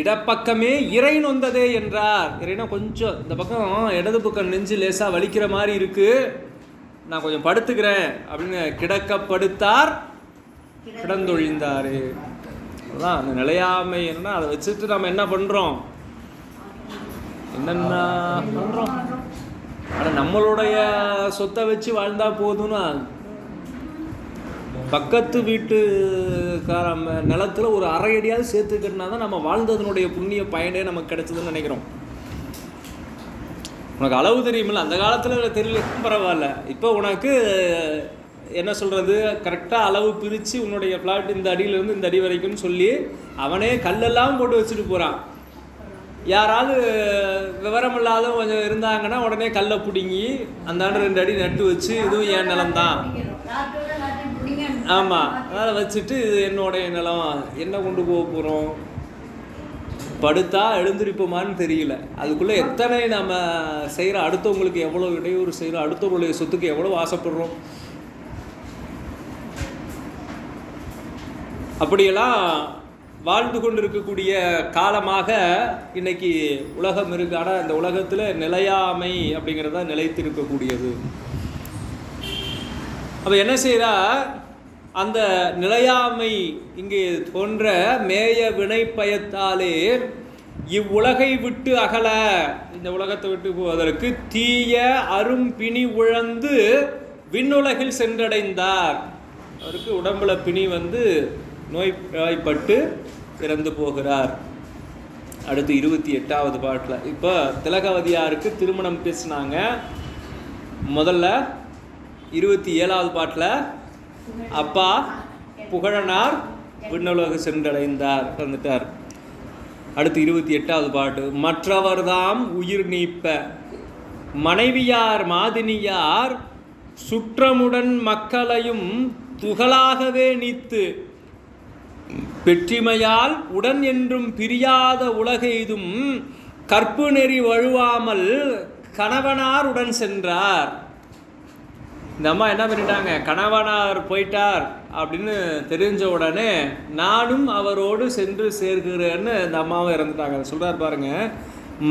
இடப்பக்கமே இறை நொந்ததே என்றார். இறைனா கொஞ்சம் இந்த பக்கம் இடது பக்கம் நெஞ்சு லேசாக வலிக்கிற மாதிரி இருக்குது, நான் கொஞ்சம் படுத்துக்கிறேன் அப்படின்னு கிடக்கப்படுத்தார் கிடந்தொழிந்தார். அதுதான் அந்த நிலையாமை. என்னன்னா அதை வச்சுட்டு நம்ம என்ன பண்ணுறோம், என்னென்ன பண்ணுறோம். ஆனால் நம்மளுடைய சொத்தை வச்சு வாழ்ந்தா போதும்னா பக்கத்து வீட்டுக்கார நிலத்தில் ஒரு அரை அடியாவது சேர்த்துக்கிட்டனா தான் நம்ம வாழ்ந்ததனுடைய புண்ணிய பயனே நமக்கு கிடைச்சதுன்னு நினைக்கிறோம். உனக்கு அளவு தெரியுமில்ல, அந்த காலத்தில் தெரியல பரவாயில்ல. இப்போ உனக்கு என்ன சொல்கிறது, கரெக்டாக அளவு பிரித்து உன்னுடைய ஃப்ளாட் இந்த அடியிலேருந்து இந்த அடி வரைக்கும்னு சொல்லி அவனே கல்லெல்லாம் போட்டு வச்சுட்டு போகிறான். யாராவது விவரம் இல்லாத கொஞ்சம் இருந்தாங்கன்னா உடனே கல்லை பிடுங்கி அந்த 2 அடி நட்டு வச்சு இதுவும் என் நிலம்தான், ஆமாம் அதை வச்சுட்டு இது என்னோடைய நிலம், என்ன கொண்டு போக போகிறோம், படுத்தா எழுந்திருப்போமான்னு தெரியல. அதுக்குள்ளே எத்தனை நம்ம செய்கிற, அடுத்தவங்களுக்கு எவ்வளோ இடையூறு செய்கிறோம், அடுத்தவர்களுடைய சொத்துக்கு எவ்வளோ ஆசைப்படுறோம். அப்படியெல்லாம் வாழ்ந்து கொண்டு இருக்கக்கூடிய காலமாக இன்னைக்கு உலகம் இருக்கு. ஆனால் இந்த உலகத்தில் நிலையாமை அப்படிங்கிறதா நிலைத்து இருக்கக்கூடியது. அப்போ என்ன செய்கிறா, அந்த நிலையாமை இங்கே தோன்ற மேய வினை பயத்தாலே இவ்வுலகை விட்டு அகல, இந்த உலகத்தை விட்டு போவதற்கு தீய அரும் பிணி உழந்து விண்ணுலகில் சென்றடைந்தார். அவருக்கு உடம்புல பிணி வந்து நோய்வாய்ப்பட்டு இறந்து போகிறார். அடுத்து 28வது பாட்டில் இப்போ திலகவதியாருக்கு திருமணம் பேசினாங்க. முதல்ல 27வது பாட்டில் அப்பா புகழனார் விண்ணுலகு சென்றடைந்தார் வந்துட்டார். அடுத்து 28வது பாட்டு மற்றவர்தாம் உயிர் நீப்ப மனைவியார் மாதினியார் சுற்றமுடன் மக்களையும் துகளாகவே நீத்து பெற்றிமையால் உடன் என்றும் பிரியாத உலகெய்தும் கற்பு நெறி வழுவாமல் கணவனார் உடன் சென்றார். இந்த அம்மா என்ன பண்ணிட்டாங்க, கணவனார் போயிட்டார் அப்படின்னு தெரிஞ்ச உடனே நானும் அவரோடு சென்று சேர்கிறேன்னு இந்த அம்மாவும் இறந்துட்டாங்க. சொல்கிறார் பாருங்க,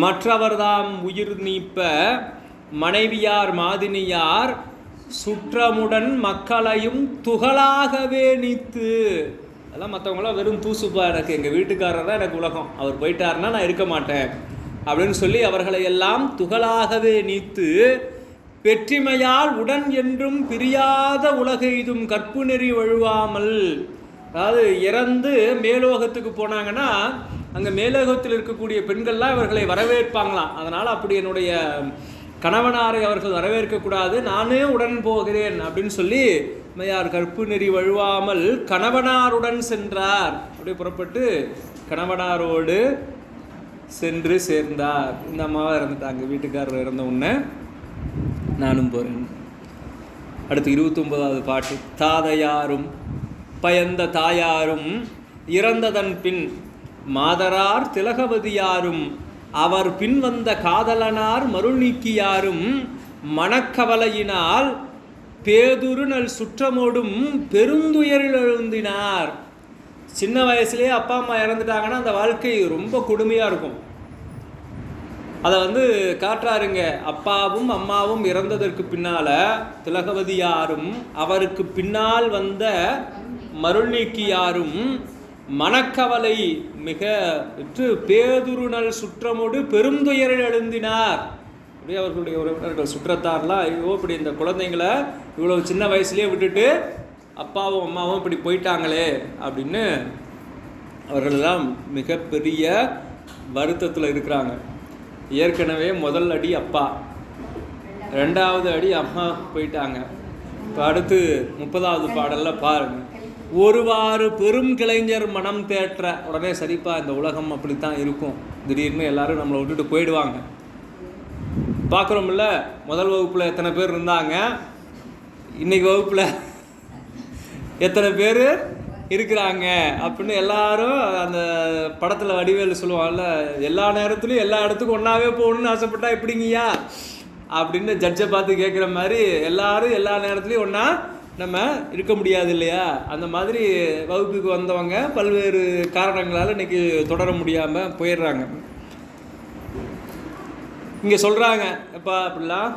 மற்றவர்தாம் உயிர் நீப்ப மனைவியார் மாதினியார் சுற்றமுடன் மக்களையும் துகளாகவே நீத்து. அதெல்லாம் மற்றவங்களாம் வெறும் தூசுப்பா, எனக்கு எங்கள் வீட்டுக்காரர் தான் எனக்கு உலகம், அவர் போயிட்டார்னா நான் இருக்க மாட்டேன் அப்படின்னு சொல்லி அவர்களை எல்லாம் துகளாகவே நீத்து பெற்றிமையால் உடன் என்றும் பிரியாத உலகெய்தும் கற்பு நெறி வழுவாமல். அதாவது இறந்து மேலோகத்துக்கு போனாங்கன்னா அங்கே மேலோகத்தில் இருக்கக்கூடிய பெண்கள்லாம் இவர்களை வரவேற்பாங்களாம். அதனால் அப்படி என்னுடைய கணவனாரை அவர்கள் வரவேற்கக்கூடாது, நானே உடன் போகிறேன் அப்படின்னு சொல்லி மையார் கற்பு நெறி வழுவாமல் கணவனாருடன் சென்றார். அப்படியே புறப்பட்டு கணவனாரோடு சென்று சேர்ந்தார். இந்த அம்மாவை இறந்துட்டாங்க, வீட்டுக்காரர் இறந்த உடனே நானும் போகிறேன். அடுத்து 29வது பாட்டு தாதையாரும் பயந்த தாயாரும் இறந்ததன் பின் மாதரார் திலகவதியாரும் அவர் பின் வந்த காதலனார் மருள் நீக்கியாரும் மனக்கவலையினால் பேதுரு நல் சுற்றமோடும் பெருந்துயரில் எழுந்தினார். சின்ன வயசுலேயே அப்பா அம்மா இறந்துட்டாங்கன்னா அந்த வாழ்க்கை ரொம்ப கொடுமையாக இருக்கும். அதை காட்டுறாருங்க. அப்பாவும் அம்மாவும் இறந்ததற்கு பின்னால் திலகவதியாரும் அவருக்கு பின்னால் வந்த மருள் நீக்கியாரும் மனக்கவலை மிக பேதுருநல் சுற்றமோடு பெருந்துயரில் எழுந்தினார். அப்படியே அவர்களுடைய உறவினர்கள் சுற்றத்தார்லாம், ஐயோ இப்படி இந்த குழந்தைங்களை இவ்வளோ சின்ன வயசுலேயே விட்டுட்டு அப்பாவும் அம்மாவும் இப்படி போயிட்டாங்களே அப்படின்னு அவர்களெல்லாம் மிகப்பெரிய வருத்தத்தில் இருக்கிறாங்க. ஏற்கனவே முதல் அடி அப்பா, 2வது அடி அம்மா போயிட்டாங்க. இப்போ அடுத்து 30வது பாடலில் பாருங்க, ஒருவாறு பெரும் கிளைஞர் மனம் தேற்ற. உடனே சரிப்பா, இந்த உலகம் அப்படித்தான் இருக்கும், திடீர்னு எல்லாரும் நம்மளை விட்டுட்டு போயிடுவாங்க. பார்க்குறோம்ல, முதல் வகுப்பில் எத்தனை பேர் இருந்தாங்க, இன்னைக்கு வகுப்பில் எத்தனை பேர் இருக்கிறாங்க அப்படின்னு எல்லாரும் அந்த படத்தில் வடிவேலு சொல்லுவாங்கல்ல, எல்லா நேரத்துலையும் எல்லா இடத்துக்கும் ஒன்றாவே போகணுன்னு ஆசைப்பட்டா எப்படிங்கய்யா அப்படின்னு ஜட்ஜை பார்த்து கேட்குற மாதிரி எல்லாரும் எல்லா நேரத்துலையும் ஒன்றா நம்ம இருக்க முடியாது இல்லையா. அந்த மாதிரி வகுப்புக்கு வந்தவங்க பல்வேறு காரணங்களால் இன்றைக்கி தொடர முடியாமல் போயிடுறாங்க. இங்கே சொல்கிறாங்க, எப்போ அப்படிலாம்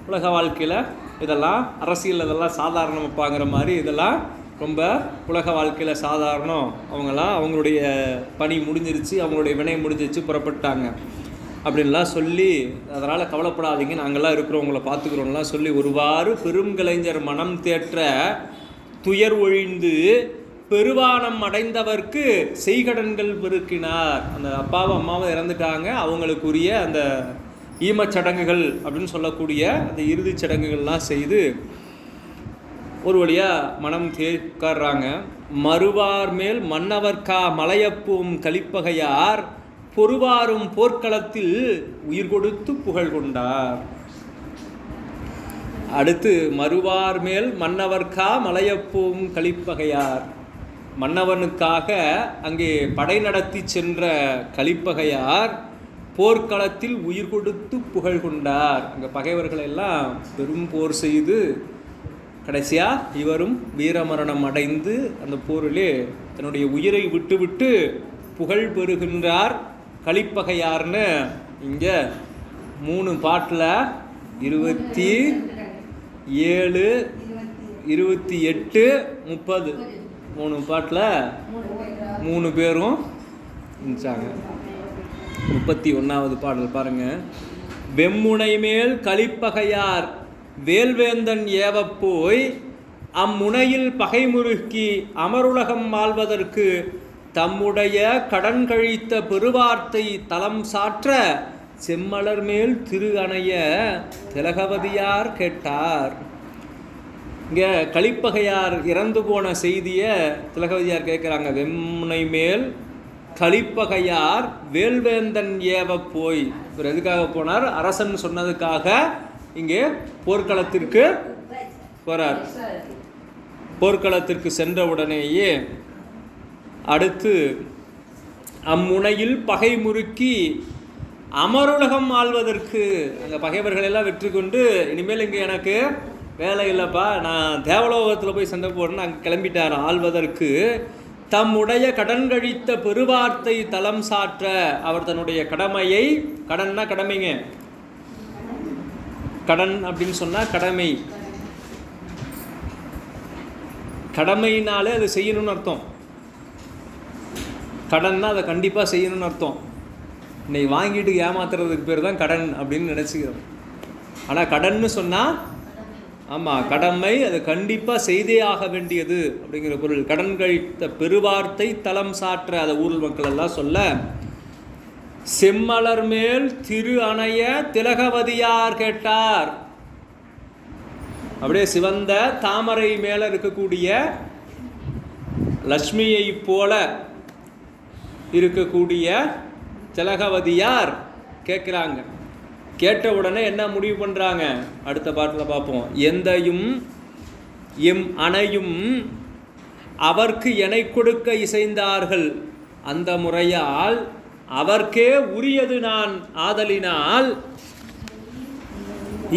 உலக வாழ்க்கையில் இதெல்லாம், அரசியல் இதெல்லாம் சாதாரணமாப்பாங்கிற மாதிரி இதெல்லாம் ரொம்ப உலக வாழ்க்கையில் சாதாரணம், அவங்களாம் அவங்களுடைய பணி முடிஞ்சிருச்சு, அவங்களுடைய வினை முடிஞ்சிருச்சு, புறப்பட்டாங்க அப்படின்லாம் சொல்லி, அதனால் கவலைப்படாதீங்க, நாங்கள்லாம் இருக்கிறவங்கள பார்த்துக்கிறோம்லாம் சொல்லி, ஒருவாறு பெரும் கலைஞர் மனம் தேற்ற துயர் ஒழிந்து பெருவானம் அடைந்தவர்க்கு செய்கடன்கள் பெருக்கினார். அந்த அப்பாவும் அம்மாவும் இறந்துட்டாங்க, அவங்களுக்குரிய அந்த ஈமச்சடங்குகள் அப்படின்னு சொல்லக்கூடிய அந்த இறுதிச் சடங்குகள்லாம் செய்து ஒரு வழியாக மனம் தேர்றாங்க. மறுவார் மேல் மன்னவர்கா மலையப்பும் கலிப்பகையார் பொறுவாரும் போர்க்களத்தில் உயிர் கொடுத்து புகழ் கொண்டார். அடுத்து மறுவார் மேல் மன்னவர்கா மலையப்பும் கலிப்பகையார், மன்னவனுக்காக அங்கே படை நடத்தி சென்ற கலிப்பகையார் போர்க்களத்தில் உயிர் கொடுத்து புகழ் கொண்டார். அங்கே பகைவர்களெல்லாம் பெரும் போர் செய்து கடைசியாக இவரும் வீரமரணம் அடைந்து அந்த போரிலே தன்னுடைய உயிரை விட்டுவிட்டு புகழ் பெறுகின்றார் கலிப்பகையார்னு இங்கே 3 பாட்டில் 27, 28, 30 3 பாட்டில் 3 பேரும் இருந்துச்சாங்க. 31வது பாடல் பாருங்கள், வெம்முனை மேல் கலிப்பகையார் வேல்வேந்தன் ஏவப்போய் அம்முனையில் பகைமுருகி அமருலகம் வாழ்வதற்கு தம்முடைய கடன் கழித்த பெருவார்த்தை தலம் சாற்ற செம்மலர் மேல் திரு அணைய திலகவதியார் கேட்டார். இங்கே கலிப்பகையார் இறந்து போன செய்தியை திலகவதியார் கேட்குறாங்க. வெம்முனை மேல் கலிப்பகையார் வேல்வேந்தன் ஏவ போய், இவர் எதுக்காக போனார்? அரசன் சொன்னதுக்காக இங்கே போர்க்களத்திற்கு போகிறார். போர்க்களத்திற்கு சென்ற உடனேயே அடுத்து அம்முனையில் பகை முறுக்கி அமருலகம் ஆள்வதற்கு, அந்த பகைவர்களெல்லாம் வெற்றி கொண்டு இனிமேல் இங்கே எனக்கு வேலை இல்லைப்பா, நான் தேவலோகத்தில் போய் சண்டை போடுறேன்னு அங்கே கிளம்பிட்டார். ஆள்வதற்கு தம்முடைய கடன் கழித்த பெருவார்த்தை தலம் சாற்ற, அவர் தன்னுடைய கடமையை, கடன்னா கடமைங்க, கடன் அப்படின்னு சொன்னால் கடமை, கடமையினாலே அதை செய்யணும்னு அர்த்தம். கடன்னா அதை கண்டிப்பாக செய்யணும்னு அர்த்தம். இன்னைக்கு வாங்கிட்டு ஏமாத்துறதுக்கு பேர் தான் கடன் அப்படின்னு நினச்சிக்கிறோம். ஆனால் கடன்னு சொன்னால் ஆமாம் கடமை, அது கண்டிப்பாக செய்தே ஆக வேண்டியது அப்படிங்கிற பொருள். கடன் கழித்த பெருவார்த்தை தலம் சாற்ற, அதை ஊர் மக்கள் எல்லாம் சொல்ல, செம்மலர் மேல் திரு அணைய திலகவதியார் கேட்டார். அப்படியே சிவந்த தாமரை மேலே இருக்கக்கூடிய லக்ஷ்மியை போல இருக்கக்கூடிய திலகவதியார் கேட்குறாங்க. கேட்ட உடனே என்ன முடிவு பண்ணுறாங்க? அடுத்த பாட்டில் பார்ப்போம். எந்தையும் எம் அணையும் அவர்க்கு எனை கொடுக்க இசைந்தார்கள், அந்த முறையால் அவர்க்கே உரியது நான் ஆதலினால்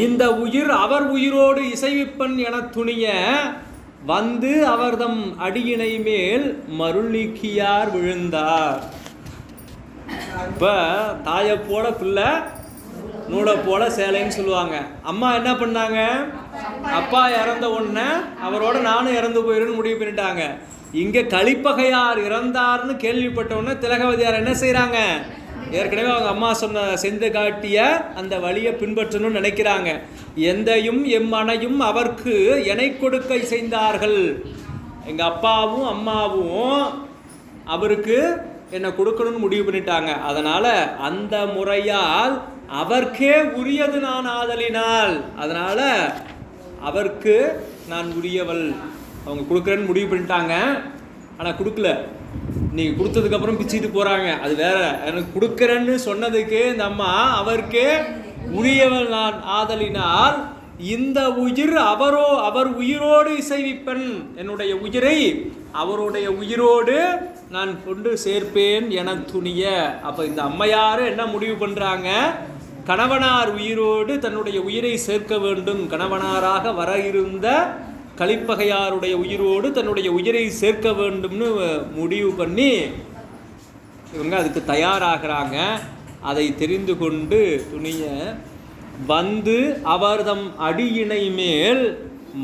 இந்த உயிர் அவர் உயிரோடு இசைவிப்பன் என துணிய வந்து அவர்தம் அடியினை மேல் மருள் நீக்கியார் விழுந்தார். இப்போ தாயை போல பிள்ளை நூலை போல சேலைன்னு சொல்லுவாங்க. அம்மா என்ன பண்ணாங்க? அப்பா இறந்த உடனே அவரோட நானும் இறந்து போயிடுன்னு முடிவு பண்ணிட்டாங்க. இங்கே கலிப்பகையார் இறந்தார்னு கேள்விப்பட்ட உடனே திலகவதியார் என்ன செய்கிறாங்க? ஏற்கனவே அவங்க அம்மா சென்று காட்டிய அந்த வழியை பின்பற்றணும்னு நினைக்கிறாங்க. எந்தையும் எம் அணையும் அவர்க்கு எனை கொடுக்க இசைந்தார்கள். எங்கள் அப்பாவும் அம்மாவும் அவருக்கு என்னை கொடுக்கணும்னு முடிவு பண்ணிட்டாங்க. அதனால் அந்த முறையால் அவர்க்கே உரியது நான் ஆதலினால், அதனால் அவருக்கு நான் உரியவள். அவங்க கொடுக்குறேன்னு முடிவு பண்ணிட்டாங்க, ஆனால் கொடுக்கல. நீங்கள் கொடுத்ததுக்கப்புறம் பிச்சுட்டு போகிறாங்க, அது வேற. எனக்கு கொடுக்குறேன்னு சொன்னதுக்கு இந்த அம்மா அவருக்கே உரியவள் நான் ஆதலினால் இந்த உயிர் அவர் உயிரோடு இசைவிப்பன், என்னுடைய உயிரை அவருடைய உயிரோடு நான் கொண்டு சேர்ப்பேன் என துணிய. அப்போ இந்த அம்மையார் என்ன முடிவு பண்ணுறாங்க? கணவனார் உயிரோடு தன்னுடைய உயிரை சேர்க்க வேண்டும். கணவனாராக வர இருந்த கலிப்பகையாருடைய உயிரோடு தன்னுடைய உயிரை சேர்க்க வேண்டும்னு முடிவு பண்ணி இவங்க அதுக்கு தயாராகிறாங்க. அதை தெரிந்து கொண்டு துணிய வந்து அவர்தம் அடியினை மேல்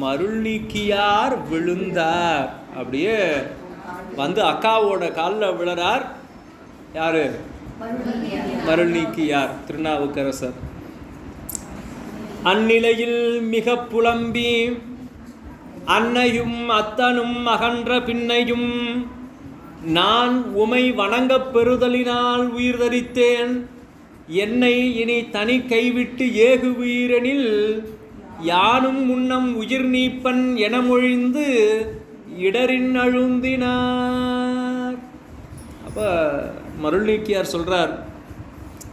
மருள் நீக்கியார் விழுந்தார். அப்படியே வந்து அக்காவோட காலில் விழறார். யாரு? மருள் நீக்கியார் திருநாவுக்கரசர். அந்நிலையில் மிக புலம்பி அன்னையும் அத்தனும் அகன்ற பின்னையும் நான் உமை வணங்கப் பெறுதலினால் உயிர் தரித்தேன். என்னை இனி தனி கைவிட்டு ஏகுவீரெனில் யானும் முன்னம் உயிர் நீப்பன் என மொழிந்து இடரின் அழுந்தினார். அப்போ மருள் நீக்கியார் சொல்கிறார்,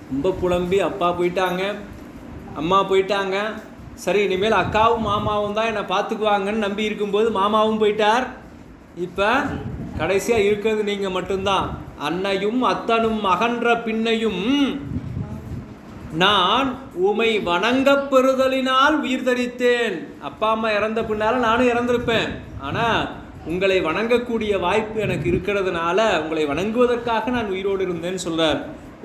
ரொம்ப புலம்பி அப்பா போயிட்டாங்க, அம்மா போயிட்டாங்க, சரி இனிமேல் அக்காவும் மாமாவும் தான் என்னை பார்த்துக்குவாங்கன்னு நம்பி இருக்கும்போது மாமாவும் போயிட்டார். இப்போ கடைசியாக இருக்கிறது நீங்கள் மட்டும்தான். அன்னையும் அத்தனும் அகன்ற பின்னையும் நான் உமை வணங்கப் பெறுதலினால் உயிர் தரித்தேன். அப்பா அம்மா இறந்த பின்னால் நானும் இறந்திருப்பேன், ஆனால் உங்களை வணங்கக்கூடிய வாய்ப்பு எனக்கு இருக்கிறதுனால உங்களை வணங்குவதற்காக நான் உயிரோடு இருந்தேன்னு சொல்கிறார்.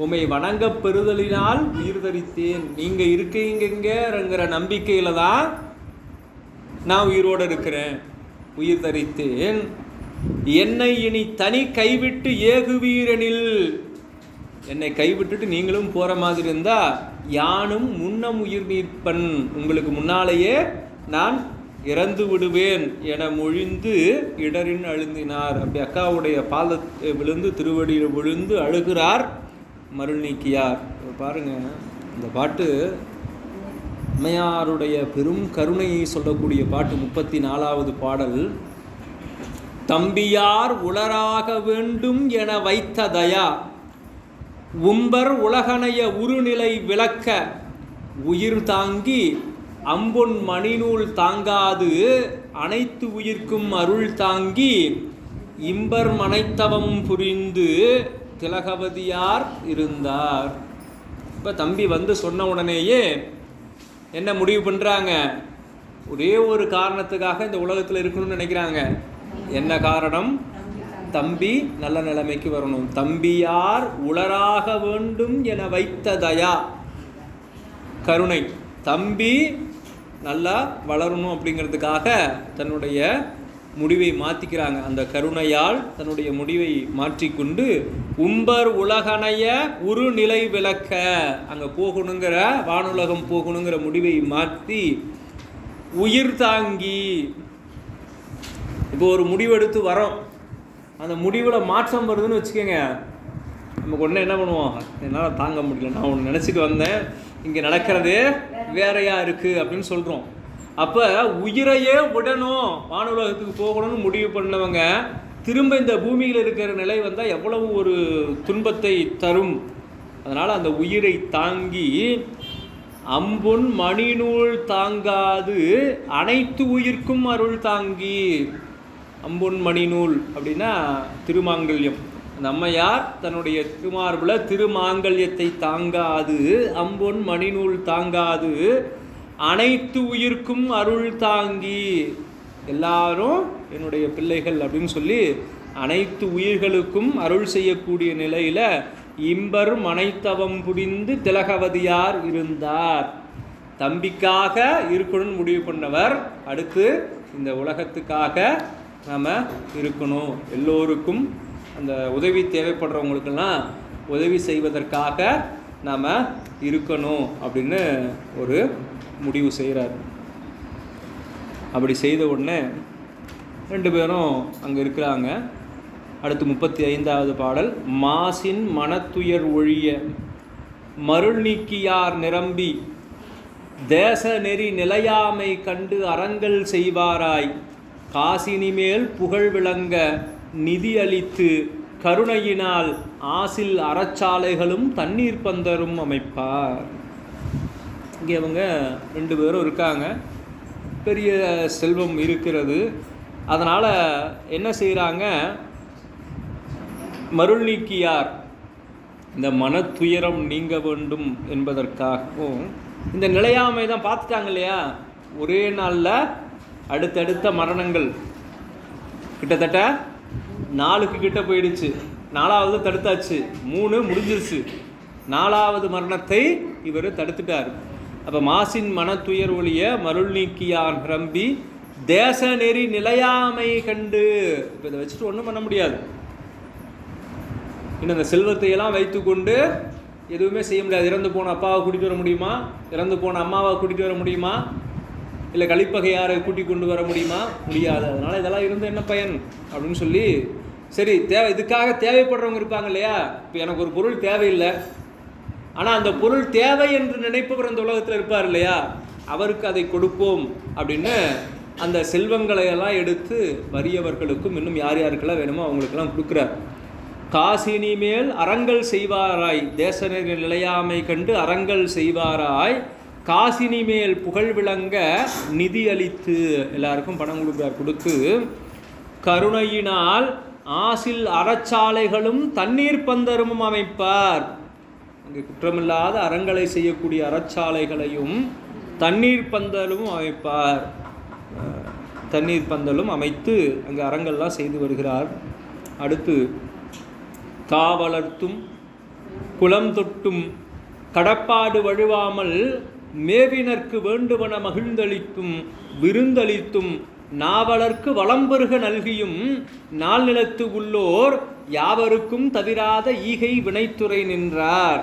உமை வணங்கப் பெறுதலினால் உயிர் தரித்தேன். நீங்கள் இருக்கீங்கிற நம்பிக்கையில் தான் நான் உயிரோடு இருக்கிறேன், உயிர் தரித்தேன். என்னை இனி தனி கைவிட்டு ஏகுவீரெனில், என்னை கைவிட்டுட்டு நீங்களும் போகிற மாதிரி இருந்தால் யானும் முன்னம் உயிர் நீப்பன், உங்களுக்கு முன்னாலேயே நான் இறந்து விடுவேன் என மொழிந்து இடரின் அழுந்தினார். அப்படி அக்காவுடைய பாதத்தை விழுந்து திருவடியில் விழுந்து அழுகிறார் மருள் நீக்கியார். பாருங்க, இந்த பாட்டு அம்மையாருடைய பெரும் கருணையை சொல்லக்கூடிய பாட்டு. 34வது பாடல். தம்பியார் உளராக வேண்டும் என வைத்த தயா உம்பர் உலகனைய உருநிலை விளக்க உயிர் தாங்கி அம்பொன் மணிநூல் தாங்காது அனைத்து உயிர்க்கும் அருள் தாங்கி இம்பர் மனைத்தவம் புரிந்து திலகவதியார் இருந்தார். இப்போ தம்பி வந்து சொன்ன உடனேயே என்ன முடிவு பண்ணுறாங்க? ஒரே ஒரு காரணத்துக்காக இந்த உலகத்தில் இருக்கணும்னு நினைக்கிறாங்க. என்ன காரணம்? தம்பி நல்ல நிலைமைக்கு வரணும். தம்பியார் உளராக வேண்டும் என வைத்த தயா, கருணை. தம்பி நல்லா வளரணும் அப்படிங்கிறதுக்காக தன்னுடைய முடிவை மாற்றிக்கிறாங்க. அந்த கருணையால் தன்னுடைய முடிவை மாற்றிக்கொண்டு உம்பர் உலகனைய உரு நிலை விளக்க, அங்கே போகணுங்கிற வானுலகம் போகணுங்கிற முடிவை மாற்றி உயிர் தாங்கி. இப்போ ஒரு முடிவெடுத்து வரோம், அந்த முடிவில் மாற்றம் வருதுன்னு வச்சுக்கோங்க, நமக்கு ஒன்று என்ன பண்ணுவோம்? என்னால் தாங்க முடியல, நான் ஒன்று நினச்சிட்டு வந்தேன், இங்கே நடக்கிறது வேறையாக இருக்குது அப்படின்னு சொல்கிறோம். அப்போ உயிரையே விடணும், வானுலகத்துக்கு போகணும்னு முடிவு பண்ணவங்க திரும்ப இந்த பூமியில் இருக்கிற நிலை வந்தால் எவ்வளவு ஒரு துன்பத்தை தரும். அதனால் அந்த உயிரை தாங்கி அம்பொன் மணிநூல் தாங்காது அனைத்து உயிர்க்கும் அருள் தாங்கி. அம்பொன் மணிநூல் அப்படின்னா திருமாங்கல்யம். நம்மையார் தன்னுடைய திருமார்பில் திருமாங்கல்யத்தை தாங்காது, அம்பொன் மணிநூல் தாங்காது அனைத்து உயிர்க்கும் அருள் தாங்கி. எல்லாரும் என்னுடைய பிள்ளைகள் அப்படின்னு சொல்லி அனைத்து உயிர்களுக்கும் அருள் செய்யக்கூடிய நிலையில் இம்பர் மனைத்தவம் புரிந்து திலகவதியார் இருந்தார். தம்பிக்காக இருக்கணும்னு முடிவு பண்ணவர். அடுத்து இந்த உலகத்துக்காக நாம் இருக்கணும், எல்லோருக்கும் அந்த உதவி தேவைப்படுறவங்களுக்கெல்லாம் உதவி செய்வதற்காக நாம் இருக்கணும் அப்படின்னு ஒரு முடிவு செய்கிறார். அப்படி செய்த உடனே 2 பேரும் அங்கே இருக்கிறாங்க. அடுத்து 35வது பாடல். மாசின் மனத்துயர் ஒழிய மருள் நீக்கியார் நிரம்பி தேச நெறி நிலையாமை கண்டு அறங்கள் செய்வாராய் காசினி மேல் புகழ் விளங்க நிதி அளித்து கருணையினால் ஆசில் அறச்சாலைகளும் தண்ணீர் பந்தரும் அமைப்பார். இங்கே அவங்க 2 பேரும் இருக்காங்க, பெரிய செல்வம் இருக்கிறது. அதனால் என்ன செய்கிறாங்க, மருள் நீக்கியார் இந்த மனத்துயரம் நீங்க வேண்டும் என்பதற்காகவும் இந்த நிலையாமை தான் பார்த்துட்டாங்க இல்லையா. ஒரே நாளில் அடுத்தடுத்த மரணங்கள் கிட்டத்தட்ட 4க்கு கிட்ட போயிடுச்சு. 4வது தடுத்தாச்சு, 3 முடிஞ்சிருச்சு, 4வது மரணத்தை இவர் தடுத்துட்டார். அப்போ மாசின் மனத்துயர் ஒழிய மருள் நீக்கியார் நிரம்பி தேச நெறி நிலையாமை கண்டு. இப்போ இதை வச்சுட்டு ஒன்றும் பண்ண முடியாது. இன்னும் இந்த செல்வத்தையெல்லாம் வைத்து கொண்டு எதுவுமே செய்ய முடியாது. இறந்து போன அப்பாவை கூட்டிகிட்டு வர முடியுமா? இறந்து போன அம்மாவை கூட்டிகிட்டு வர முடியுமா? இல்லை கழிப்பகையாரை கூட்டிக் கொண்டு வர முடியுமா? முடியாது. அதனால் இதெல்லாம் இருந்து என்ன பயன் அப்படின்னு சொல்லி, சரி இதுக்காக தேவைப்படுறவங்க இருப்பாங்க இல்லையா. இப்போ எனக்கு ஒரு பொருள் தேவையில்லை, ஆனால் அந்த பொருள் தேவை என்று நினைப்பவர் அந்த உலகத்தில் இருப்பார் இல்லையா, அவருக்கு அதை கொடுப்போம் அப்படின்னு அந்த செல்வங்களை எல்லாம் எடுத்து வறியவர்களுக்கும் இன்னும் யார் யாருக்கெல்லாம் வேணுமோ அவங்களுக்கெல்லாம் கொடுக்குறார். காசினி மேல் அறங்கள் செய்வாராய் தேச நிலையாமை கண்டு அறங்கள் செய்வாராய் காசினி மேல் புகழ் விளங்க நிதி அளித்து எல்லாருக்கும் பணம் கொடுக்குறார். கொடுத்து கருணையினால் ஆசில் அறச்சாலைகளும் தண்ணீர் பந்தரும் அமைப்பார். அங்கே குற்றமில்லாத அறங்களை செய்யக்கூடிய அறச்சாலைகளையும் தண்ணீர் பந்தலும் அமைப்பார். தண்ணீர் பந்தலும் அமைத்து அங்கே அறங்கள்லாம் செய்து வருகிறார். அடுத்து காவலர்த்தும் குளம் தொட்டும் கடப்பாடு வழுவாமல் மேவினர்க்கு வேண்டுவன மகிழ்ந்தளித்தும் விருந்தளித்தும் நாவலர்க்கு வளம்பெருக நல்கியும் நாள் நிலத்து உள்ளோர் யாவருக்கும் தவிராத ஈகை வினைத்துறை நின்றார்.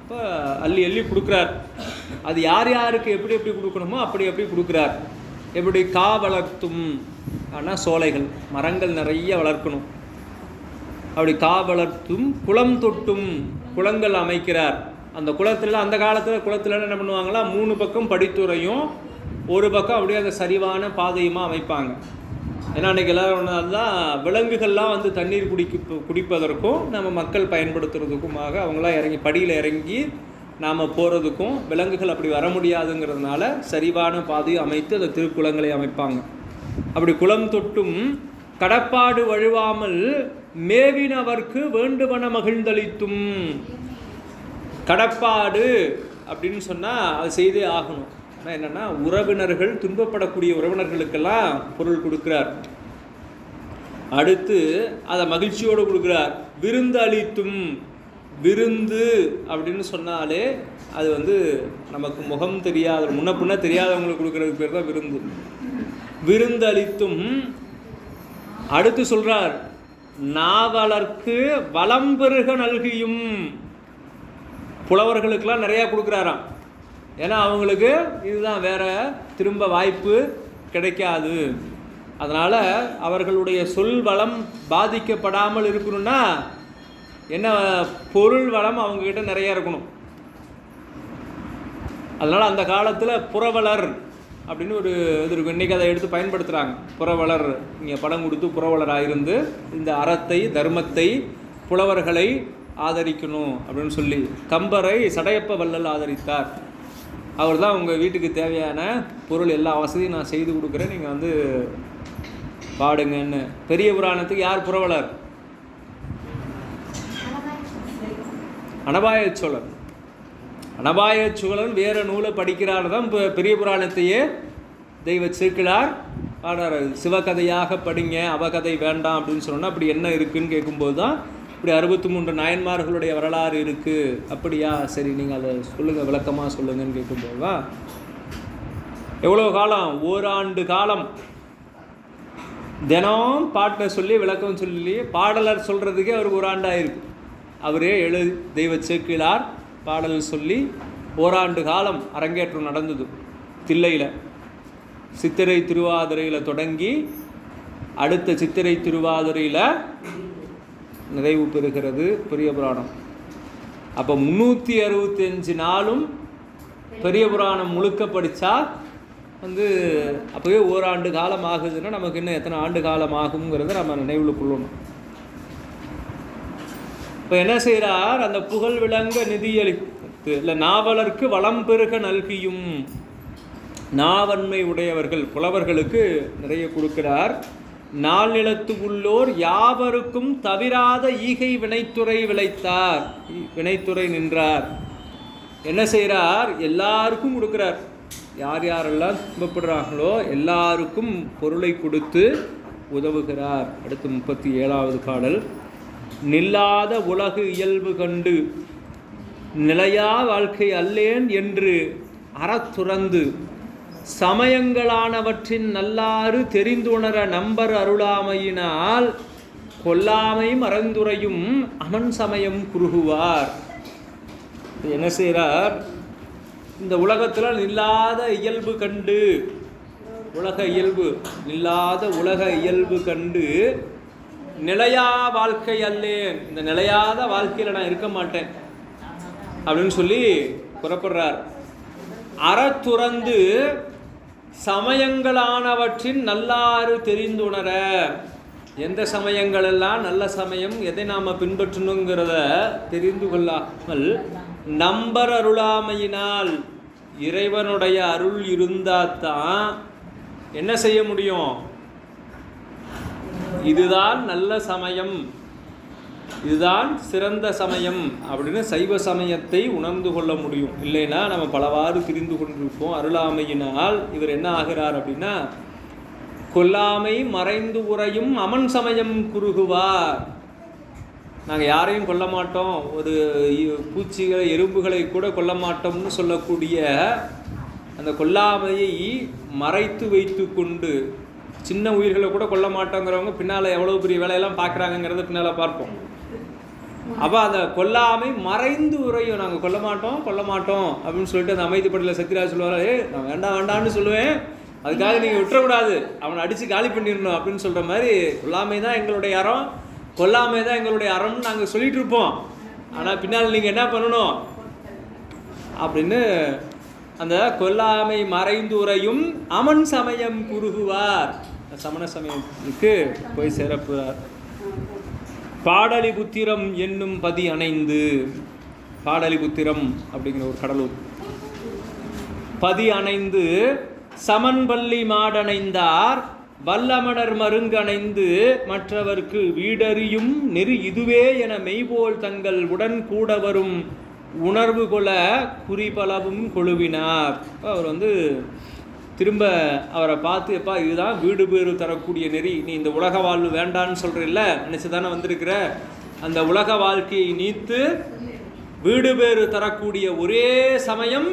இப்போ அள்ளி அள்ளி கொடுக்குறார். அது யார் யாருக்கு எப்படி எப்படி கொடுக்கணுமோ அப்படி எப்படி கொடுக்குறார். எப்படி கா வளர்த்தும் ஆனால் சோலைகள் மரங்கள் நிறைய வளர்க்கணும். அப்படி கா வளர்த்தும் குளம் தொட்டும் குளங்கள் அமைக்கிறார். அந்த குளத்தில் அந்த காலத்தில் குளத்தில் என்ன பண்ணுவாங்களா, 3 பக்கம் படித்துறையும் ஒரு பக்கம் அப்படியே அந்த சரிவான பாதையுமா அமைப்பாங்க. ஏன்னா அன்றைக்கி எல்லோரும் தான் விலங்குகள்லாம் வந்து தண்ணீர் குடிப்பதற்கும் நம்ம மக்கள் பயன்படுத்துறதுக்குமாக அவங்களாம் இறங்கி படியில் இறங்கி நாம் போகிறதுக்கும் விலங்குகள் அப்படி வர முடியாதுங்கிறதுனால சரிவான பாதையை அமைத்து அந்த திருக்குளங்களை அமைப்பாங்க. அப்படி குளம் தொட்டும் கடப்பாடு வழுவாமல் மேவினவர்க்கு வேண்டுவன மகிழ்ந்தளித்தும். கடப்பாடு அப்படின்னு சொன்னால் அது செய்தே ஆகணும். ஆனால் என்னென்னா உறவினர்கள் துன்பப்படக்கூடிய உறவினர்களுக்கெல்லாம் பொருள் கொடுக்குறார். அடுத்து அதை மகிழ்ச்சியோடு கொடுக்குறார். விருந்து அளித்தும். விருந்து அப்படின்னு சொன்னாலே அது வந்து நமக்கு முகம் தெரியாத முன்ன பின்ன தெரியாதவங்களுக்கு கொடுக்குறதுக்கு பேர் தான் விருந்து. விருந்து அளித்தும். அடுத்து சொல்கிறார் நாவலர்க்கு வளம்பெருக நல்கியும். புலவர்களுக்கெல்லாம் நிறையா கொடுக்குறாராம். ஏன்னா அவங்களுக்கு இதுதான் வேறு திரும்ப வாய்ப்பு கிடைக்காது. அதனால் அவர்களுடைய சொல் வளம் பாதிக்கப்படாமல் இருக்கணும்னா என்ன பொருள் வளம் அவங்கக்கிட்ட நிறையா இருக்கணும். அதனால் அந்த காலத்தில் புரவலர் அப்படின்னு ஒரு இது இருக்கும். இன்றைக்கி அதை எடுத்து பயன்படுத்துகிறாங்க. புரவலர், இங்கே படம் கொடுத்து புரவலராக இருந்து இந்த அறத்தை தர்மத்தை புலவர்களை ஆதரிக்கணும் அப்படின்னு சொல்லி கம்பரை சடையப்ப வள்ளல் ஆதரித்தார். அவர் தான் உங்கள் வீட்டுக்கு தேவையான பொருள் எல்லா வசதியும் நான் செய்து கொடுக்குறேன், நீங்கள் வந்து பாடுங்கன்னு. பெரிய புராணத்துக்கு யார் புரவலர்? அனபாய சோழன். அனபாய சோழன் வேறு நூலை படிக்கிறார் தான் இப்போ பெரிய புராணத்தையே தெய்வ சேர்க்கிறார் பாடுறார். சிவகதையாக படிங்க, அவகதை வேண்டாம் அப்படின்னு சொன்னால் அப்படி என்ன இருக்குதுன்னு கேட்கும்போது தான் இப்படி 63 நாயன்மார்களுடைய வரலாறு இருக்குது. அப்படியா, சரி நீங்கள் அதை சொல்லுங்கள், விளக்கமாக சொல்லுங்கன்னு கேட்கும்போது தான் எவ்வளோ காலம், ஓராண்டு காலம் தினம் பாட்டை சொல்லி விளக்கம் சொல்லி பாடலர் சொல்கிறதுக்கே அவருக்கு ஓராண்டாயிருக்கு. அவரே தெய்வ சேக்கிழார் பாடல் சொல்லி ஓராண்டு காலம் அரங்கேற்றம் நடந்தது. தில்லையில் சித்திரை திருவாதிரையில் தொடங்கி அடுத்த சித்திரை திருவாதிரையில் நிறைவு பெறுகிறது பெரிய புராணம். அப்போ 365 நாளும் பெரிய புராணம் முழுக்க படித்தா அப்போவே ஓராண்டு காலம் ஆகுதுன்னா நமக்கு இன்னும் எத்தனை ஆண்டு காலம் ஆகுங்கிறத நம்ம நினைவில் கொள்ளணும். இப்போ என்ன செய்கிறார், அந்த புகழ் விளங்க நிதியளித்து இல்லை நாவலருக்கு வளம் பெருக நல்கியும், நாவன்மை உடையவர்கள் புலவர்களுக்கு நிறைய கொடுக்கிறார். நாள் நிலத்து உள்ளோர் யாவருக்கும் தவிராத ஈகை வினைத்துறை விளைத்தார், வினைத்துறை நின்றார். என்ன செய்கிறார், எல்லாருக்கும் கொடுக்குறார். யார் யாரெல்லாம் துன்பப்படுறாங்களோ எல்லாருக்கும் பொருளை கொடுத்து உதவுகிறார். அடுத்து 37வது பாடல். நில்லாத உலகு இயல்பு கண்டு நிலையா வாழ்க்கை அல்லேன் என்று அறத்துறந்து சமயங்களானவற்றின் நல்லாறு தெரிந்துணர நம்பர் அருளாமையினால் கொல்லாமை மறந்துரையும் அமன் சமயம் குறுகுவார். என்ன செய்கிறார், இந்த உலகத்தில் நில்லாத இயல்பு கண்டு, உலக இயல்பு நில்லாத உலக இயல்பு கண்டு நிலையா வாழ்க்கை அல்லேன், இந்த நிலையாத வாழ்க்கையில் நான் இருக்க மாட்டேன் அப்படின்னு சொல்லி புறப்படுறார். அறத்துறந்து சமயங்களானவற்றின் நல்லாறு தெரிந்துணர, எந்த சமயங்களெல்லாம் நல்ல சமயம், எதை நாம் பின்பற்றணுங்கிறத தெரிந்து கொள்ளாமல் நம்பர் அருளாமையினால், இறைவனுடைய அருள் இருந்தால்தான் என்ன செய்ய முடியும், இதுதான் நல்ல சமயம், இதுதான் சிறந்த சமயம் அப்படின்னு சைவ சமயத்தை உணர்ந்து கொள்ள முடியும். இல்லைன்னா நம்ம பலவாறு திரிந்து கொண்டிருப்போம். அருளாமையினால் இவர் என்ன ஆகிறார் அப்படின்னா, கொல்லாமை மறைந்து உரையும் அமன் சமயம் குறுகுவார். நாங்கள் யாரையும் கொல்ல மாட்டோம், ஒரு பூச்சிகளை எறும்புகளை கூட கொல்ல மாட்டோம்னு சொல்லக்கூடிய அந்த கொல்லாமையை மறைத்து வைத்து கொண்டு, சின்ன உயிர்களை கூட கொல்ல மாட்டோங்கிறவங்க பின்னால் எவ்வளோ பெரிய வேலையெல்லாம் பார்க்குறாங்கங்கிறத பின்னால் பார்ப்போம். அப்போ அந்த கொல்லாமை மறைந்து உரையும், நாங்கள் கொல்ல மாட்டோம் அப்படின்னு சொல்லிட்டு அந்த அமைதிப்படையில் சத்யராஜ் சொல்லுவார், நான் வேண்டான்னு சொல்லுவேன், அதுக்காக நீங்கள் விட்டுறக்கூடாது, அவனை அடித்து காலி பண்ணிடணும் அப்படின்னு சொல்கிற மாதிரி கொல்லாமை தான் எங்களுடைய அறம், கொல்லாமை தான் எங்களுடைய அறம்னு நாங்கள் சொல்லிகிட்டு இருப்போம். ஆனால் பின்னால் நீங்கள் என்ன பண்ணணும் அப்படின்னு அந்த கொல்லாமை மறைந்து உரையும் அமன் சமயம் குறுகுவார், சமண சமயத்துக்கு போய் சிறப்புறார். பாடலிபுத்திரம் என்னும் பதி அணைந்து, பாடலிபுத்திரம் அப்படிங்கிற ஒரு கடலூர், பதி அணைந்து சமன்பள்ளி மாடணைந்தார் வல்லமணர் மருங்கணைந்து மற்றவர்க்கு வீடறியும் நெறி இதுவே என மெய்போல் தங்கள் உடன் கூட வரும் உணர்வு கொல குறிபலவும் கொழுவினார். அவர் திரும்ப அவரை பார்த்து, எப்பா இதுதான் வீடு பேறு தரக்கூடிய நெறி, நீ இந்த உலக வாழ்வு வேண்டான்னு சொல்கிறல்ல, நினச்சி தானே வந்திருக்கிற, அந்த உலக வாழ்க்கையை நீத்து வீடு பேறு தரக்கூடிய ஒரே சமயம்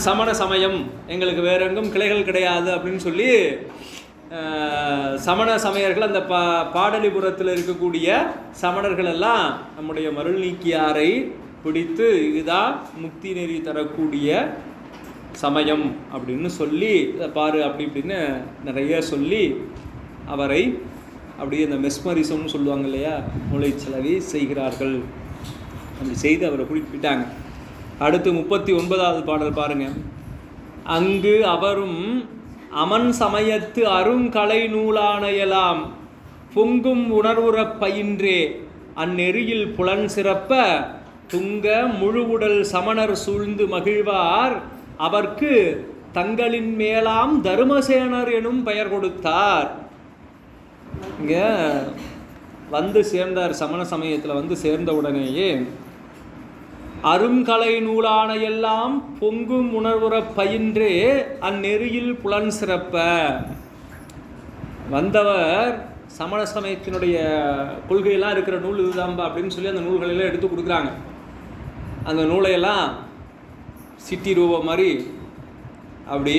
சமண சமயம், எங்களுக்கு வேற எங்கும் கிளைகள் கிடையாது அப்படின்னு சொல்லி சமண சமயர்கள், அந்த பாடலிபுரத்தில் இருக்கக்கூடிய சமணர்கள் எல்லாம் நம்முடைய மருள் நீக்கியாரை பிடித்து இதுதான் முக்தி நெறி தரக்கூடிய சமயம் அப்படின்னு சொல்லி பாரு அப்படி இப்படின்னு நிறைய சொல்லி அவரை அப்படியே இந்த மெஸ்மரிசம்னு சொல்லுவாங்க இல்லையா, மூளைச்சலவை செய்கிறார்கள். அப்படி செய்து அவரை குறிப்பிட்டாங்க. அடுத்து 39வது பாடல் பாருங்க. அங்கு அவரும் அமன் சமயத்து அருங்கலை நூலானையெல்லாம் பொங்கும் உணர்வுறப் பயின்றே அந்நெறியில் புலன் சிறப்ப துங்க முழுவுடல் சமணர் சூழ்ந்து மகிழ்வார் அவர்க்கு தங்களின் மேலாம் தருமசேனர் எனும் பெயர் கொடுத்தார். இங்க சேர்ந்தார், சமண சமயத்தில் சேர்ந்த உடனேயே அருங்கலை நூலான எல்லாம் பொங்கும் உணர்வுற பயின்றே அந்நெறியில் புலன் சிறப்ப வந்தவர். சமண சமயத்தினுடைய கொள்கையெல்லாம் இருக்கிற நூல் இதுதான்பா அப்படின்னு சொல்லி அந்த நூல்களெல்லாம் எடுத்து கொடுக்குறாங்க. அந்த நூலையெல்லாம் சிட்டி ரூபம் மாதிரி அப்படி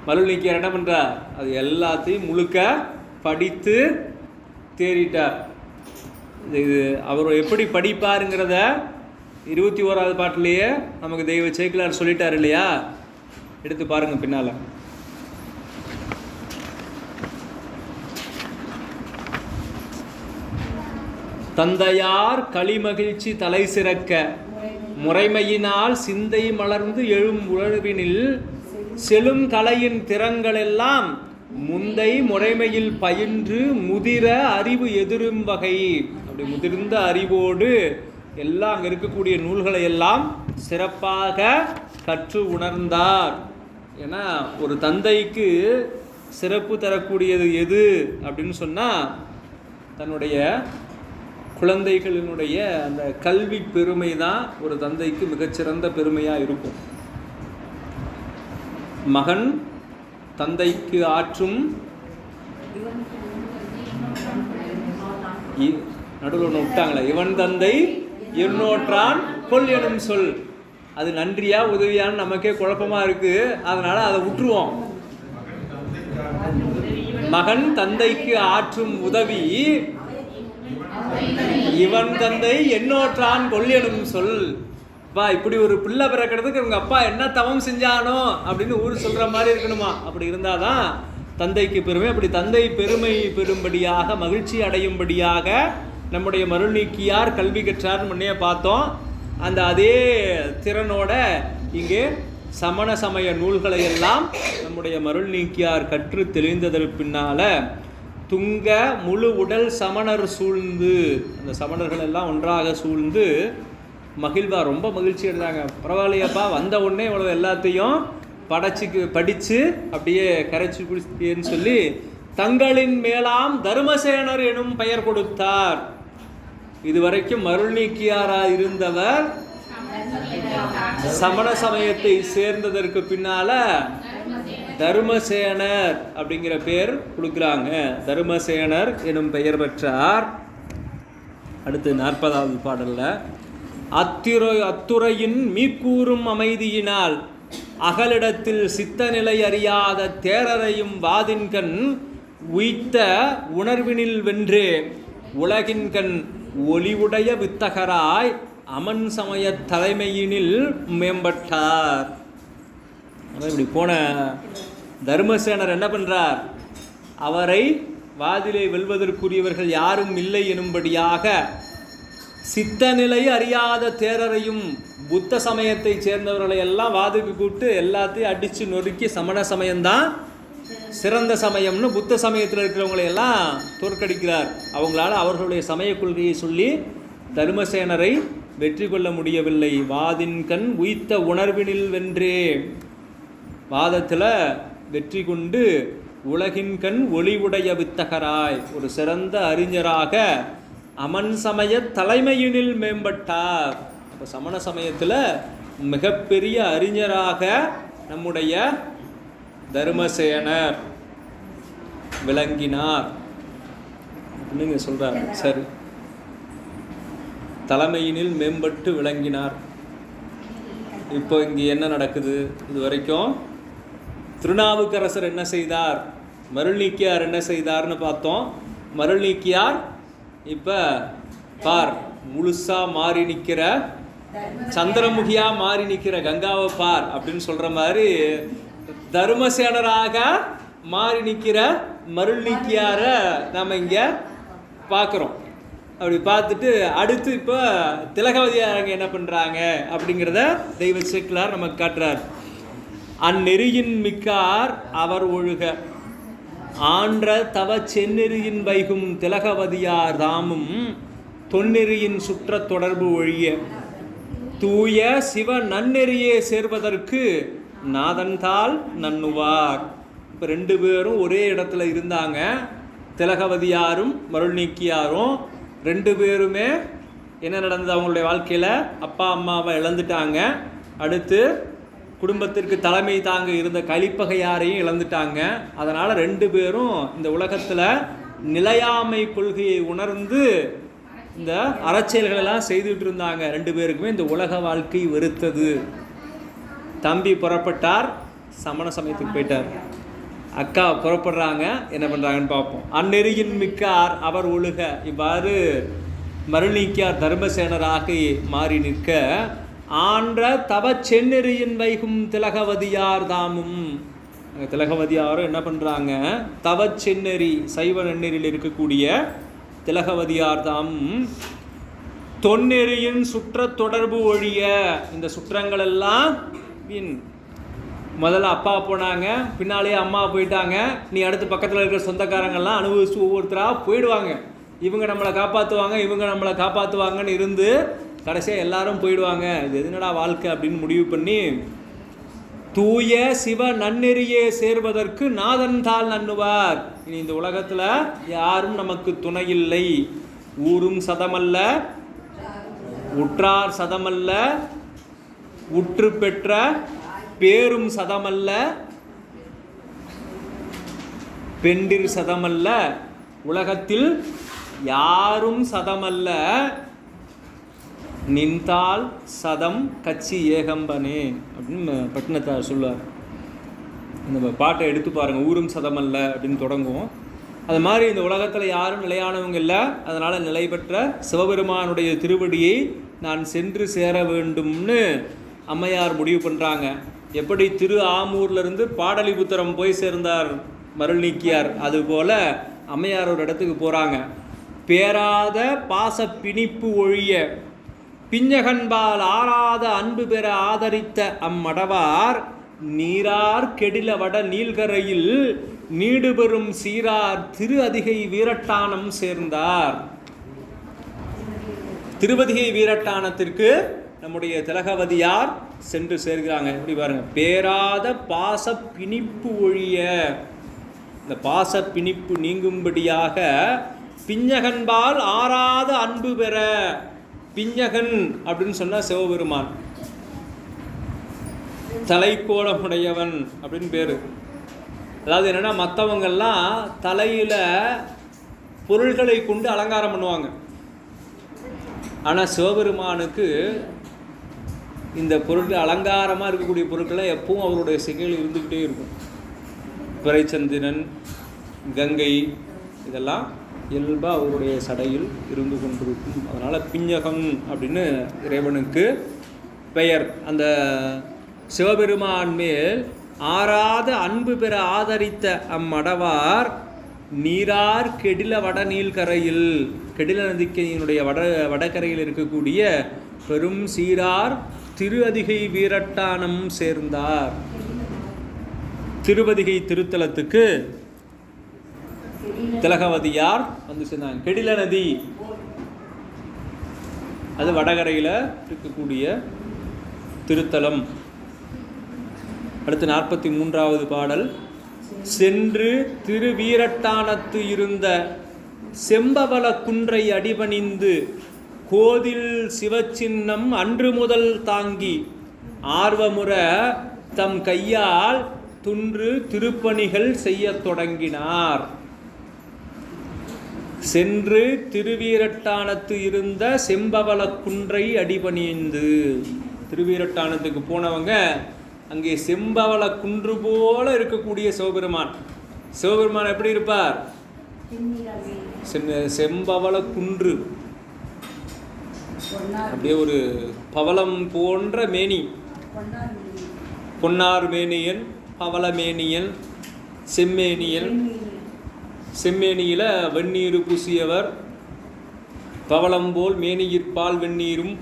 மருள் நீக்கியார் என்ன பண்ணுறார், அது எல்லாத்தையும் முழுக்க படித்து தேறிட்டார். இது அவர் எப்படி படிப்பாருங்கிறத 21வது பாட்டிலேயே நமக்கு தெய்வ சேக்கிலார் சொல்லிட்டார் இல்லையா, எடுத்து பாருங்க பின்னால். தந்தையார் களிமகிழ்ச்சி தலை சிறக்க முறைமையினால் சிந்தை மலர்ந்து எழும் உழவினில் செலும் கலையின் திறங்களெல்லாம் முந்தை முறைமையில் பயின்று முதிர அறிவு எதிரும் வகை. அப்படி முதிர்ந்த அறிவோடு எல்லாம் அங்கே இருக்கக்கூடிய நூல்களை எல்லாம் சிறப்பாக கற்று உணர்ந்தார். ஏன்னா ஒரு தந்தைக்கு சிறப்பு தரக்கூடியது எது அப்படின்னு சொன்னால் தன்னுடைய குழந்தைகளினுடைய அந்த கல்வி பெருமை தான் ஒரு தந்தைக்கு மிகச்சிறந்த பெருமையாக இருக்கும். மகன் தந்தைக்கு ஆற்றும் நடுவில் ஒன்று விட்டாங்களே, இவன் தந்தை என்னோற்றான் கொல் எனும் சொல். அது நன்றியா உதவியான்னு நமக்கே குழப்பமாக இருக்குது. அதனால் அதை விட்டுருவோம். மகன் தந்தைக்கு ஆற்றும் உதவி இவன் தந்தை என்னோற்றான் கொல் எனும் சொல். பா, இப்படி ஒரு பிள்ளை பிறக்கிறதுக்கு இவங்க அப்பா என்ன தவம் செஞ்சானோ அப்படின்னு ஊர் சொல்கிற மாதிரி இருக்கணுமா? அப்படி இருந்தால் தான் தந்தைக்கு பெருமை. அப்படி தந்தை பெருமை பெறும்படியாக மகிழ்ச்சி அடையும்படியாக நம்முடைய மருள்நீக்கியார் கல்வி கற்றார்னு முன்னே பார்த்தோம். அந்த அதே திறனோட இங்கே சமண சமய நூல்களை எல்லாம் நம்முடைய மருள்நீக்கியார் கற்று தெளிந்ததற்கு பின்னால் துங்க முழு உடல் சமணர் சூழ்ந்து, அந்த சமணர்கள் எல்லாம் ஒன்றாக சூழ்ந்து மகிழ்வா ரொம்ப மகிழ்ச்சி அடைந்தாங்க. பரவாயில்லையப்பா, வந்த உடனே இவ்வளோ எல்லாத்தையும் படித்து அப்படியே கரைச்சி குடிச்சேன்னு சொல்லி தங்களின் மேலாம் தர்மசேனர் எனும் பெயர் கொடுத்தார். இதுவரைக்கும் மருள்நீக்கியாராக இருந்தவர் சமண சமயத்தை சேர்ந்ததற்கு பின்னால தர்மசேனர் அப்படிங்கிற பெயர் கொடுக்குறாங்க. தர்மசேனர் எனும் பெயர் பெற்றார். அடுத்து 40வது பாடல்ல அத்துறையின் மீக்கூறும் அமைதியினால் அகலிடத்தில் சித்தநிலை அறியாத தேரரையும் வாதின்கண் உய்த்த உணர்வினில் வென்றே உலகின்கண் ஒளிவுடைய வித்தகராய் அமன் சமய தலைமையினில் மேம்பட்டார். இப்படி போன தர்மசேனர் என்ன பண்றார்? அவரை வாதிலை வெல்வதற்குரியவர்கள் யாரும் இல்லை எனும்படியாக சித்தநிலை அறியாத தேரரையும் புத்த சமயத்தை சேர்ந்தவர்களை எல்லாம் வாதுக்கு கூப்பிட்டு எல்லாத்தையும் அடித்து நொறுக்கி சமண சமயம்தான் சிறந்த சமயம்னு புத்த சமயத்தில் இருக்கிறவங்களை எல்லாம் தோற்கடிக்கிறார். அவங்களால அவர்களுடைய சமய கொள்கையை சொல்லி தர்மசேனரை வெற்றி கொள்ள முடியவில்லை. வாதின் கண் உய்த்த உணர்வினில் வென்றே, வாதத்தில் வெற்றி கொண்டு உலகின் கண் ஒளிவுடைய வித்தகராய் ஒரு சிறந்த அறிஞராக அமன் சமய தலைமையினில் மேம்பட்டார். அப்போ சமண சமயத்தில் மிகப்பெரிய அறிஞராக நம்முடைய தர்மசேனர் விளங்கினார் அப்படின்னு சொல்கிறார். சரி, தலைமையினில் மேம்பட்டு விளங்கினார். இப்போ இங்கே என்ன நடக்குது? இது வரைக்கும் திருநாவுக்கரசர் என்ன செய்தார், மருள்நீக்கியார் என்ன செய்தார்னு பார்த்தோம். மருள்நீக்கியார் இப்போ பார் முழுசாக மாறி நிற்கிற, சந்திரமுகியாக மாறி நிற்கிற கங்காவை பார் அப்படின்னு சொல்கிற மாதிரி தர்மசேனராக மாறி நிற்கிற மருள்நீக்கியாரை நாம் இங்கே பார்க்குறோம். அப்படி பார்த்துட்டு அடுத்து இப்போ திலகவதியாரங்க என்ன பண்ணுறாங்க அப்படிங்கிறத தெய்வ சேக்கிழார் நமக்கு காட்டுறார். அந்நெறியின் மிக்கார் அவர் ஒழுக ஆன்ற தவ செந்நெறியின் வைகும் திலகவதியார் தாமும் தொன்னெறியின் சுற்ற தொடர்பு ஒழிய தூய சிவ நன்னெறியே சேர்வதற்கு நாதன்தால் நன்னுவார். இப்போ 2 பேரும் ஒரே இடத்துல இருந்தாங்க. திலகவதியாரும் மருள்நீக்கியாரும் 2 பேருமே என்ன நடந்தது? அவங்களுடைய வாழ்க்கையில் அப்பா அம்மாவை இழந்துட்டாங்க. அடுத்து குடும்பத்திற்கு தலைமை தாங்க இருந்த கலிப்பகையாரையும் இழந்துட்டாங்க. அதனால் 2 பேரும் இந்த உலகத்தில் நிலையாமை கொள்கையை உணர்ந்து இந்த அறச்செயல்களெல்லாம் செய்துட்டு இருந்தாங்க. 2 பேருக்குமே இந்த உலக வாழ்க்கை வெறுத்தது. தம்பி புறப்பட்டார், சமண சமயத்துக்கு போயிட்டார். அக்கா புறப்படுறாங்க, என்ன பண்ணுறாங்கன்னு பார்ப்போம். அந்நெறியின் மிக்கார் அவர் ஒழுக, இவ்வாறு மருள்நீக்கியார் தர்மசேனராக மாறி நிற்க ஆன்ற தவ செந்நெறியின் வைகும் திலகவதியார் தாமும், திலகவதியாரும் என்ன பண்ணுறாங்க? தவ செந்நெறி சைவ நன்னெறியில் இருக்கக்கூடிய திலகவதியார் தாம் தொன்னெறியின் சுற்ற தொடர்பு ஒழிய, இந்த சுற்றங்கள் எல்லாம் வீண். முதல்ல அப்பா போனாங்க, பின்னாலே அம்மா போயிட்டாங்க, நீ அடுத்து பக்கத்தில் இருக்கிற சொந்தக்காரங்கள்லாம் அனுபவிச்சு ஒவ்வொருத்தராக போயிடுவாங்க. இவங்க நம்மளை காப்பாற்றுவாங்க, இவங்க நம்மளை காப்பாற்றுவாங்கன்னு இருந்து கடைசியாக எல்லாரும் போயிடுவாங்க. இது எதுனடா வாழ்க்கை அப்படின்னு முடிவு பண்ணி தூய சிவ நன்னெறியே சேர்வதற்கு நாதன்தாள் நன்னுவார். இனி இந்த உலகத்தில் யாரும் நமக்கு துணை இல்லை. ஊரும் சதமல்ல, உற்றார் சதமல்ல, உற்று பெற்ற பேரும் சதமல்ல, பெண்டிர் சதமல்ல, உலகத்தில் யாரும் சதமல்ல, நின்றால் சதம் கட்சி ஏகம்பனே அப்படின்னு பட்டினத்தார் சொல்லுவார். இந்த பாட்டை எடுத்து பாருங்கள், ஊரும் சதமல்ல அப்படின்னு தொடங்கும். அது மாதிரி இந்த உலகத்தில் யாரும் நிலையானவங்க இல்லை. அதனால் நிலை பெற்ற சிவபெருமானுடைய திருவடியை நான் சென்று சேர வேண்டும்னு அம்மையார் முடிவு பண்ணுறாங்க. எப்படி திரு ஆமூர்லேருந்து பாடலிபுத்திரம் போய் சேர்ந்தார் மருள் நீக்கியார், அதுபோல் அம்மையார் ஒரு இடத்துக்கு போகிறாங்க. பேராத பாச பிணிப்பு ஒழிய பிஞ்சகன்பால் ஆறாத அன்பு பெற ஆதரித்த அம்மடவார் நீரார் கெடில வட நீள்கரையில் நீடுபெறும் சீரார் திரு அதிகை வீரட்டானம் சேர்ந்தார். திருவதிகை வீரட்டானத்திற்கு நம்முடைய திலகவதியார் சென்று சேர்கிறாங்க. எப்படி பாருங்க, பேராத பாச பிணிப்பு ஒழிய, இந்த பாச பிணிப்பு நீங்கும்படியாக பிஞ்சகன்பால் ஆறாத அன்பு பெற. பிஞ்சகன் அப்படின்னு சொன்னால் சிவபெருமான், தலைக்கோலமுடையவன் அப்படின்னு பேர். அதாவது என்னென்னா, மற்றவங்கள்லாம் தலையில் பொருள்களை கொண்டு அலங்காரம் பண்ணுவாங்க. ஆனால் சிவபெருமானுக்கு இந்த பொருட்கள் அலங்காரமாக இருக்கக்கூடிய பொருட்களை எப்பவும் அவருடைய சிகையில் இருந்துக்கிட்டே இருக்கும். பிறைச்சந்திரன், கங்கை, இதெல்லாம் இயல்பாக அவருடைய சடையில் இருந்து கொண்டிருக்கும். அதனால் பிஞ்சகம் அப்படின்னு இறைவனுக்கு பெயர். அந்த சிவபெருமான் மேல் ஆறாத அன்பு பெற ஆதரித்த அம்மடவார் நீரார் கெடில வட நீள்கரையில், கெடில நதிக்கையினுடைய வடகரையில் இருக்கக்கூடிய பெரும் சீரார் திரு அதிகை வீரட்டானம் சேர்ந்தார். திருவதிகை திருத்தலத்துக்கு திலகவதியார் வந்து சேர்ந்தாங்க. கெடில நதி அது வடகரையில் இருக்கக்கூடிய திருத்தலம். அடுத்து 43வது பாடல். சென்று திருவீரட்டானத்து இருந்த செம்பவள குன்றை அடிபணிந்து கோதில் சிவச்சின்னம் அன்று முதல் தாங்கி ஆர்வமுற தம் கையால் துன்று திருப்பணிகள் செய்ய தொடங்கினார். சென்று திருவீரட்டானத்து இருந்த செம்பவள குன்றை அடிபணிந்து, திருவீரட்டானத்துக்கு போனவங்க அங்கே செம்பவள குன்று போல இருக்கக்கூடிய சிவபெருமான். சிவபெருமான் எப்படி இருப்பார்? செம்பவள குன்று, அப்படியே ஒரு பவளம் போன்ற மேனி. பொன்னார் மேனியன், பவளமேனியன், செம்மேனியன். செம்மேனியில் வெந்நீர் பூசியவர், பவளம் போல் மேனியிற்பால் வெந்நீரும்.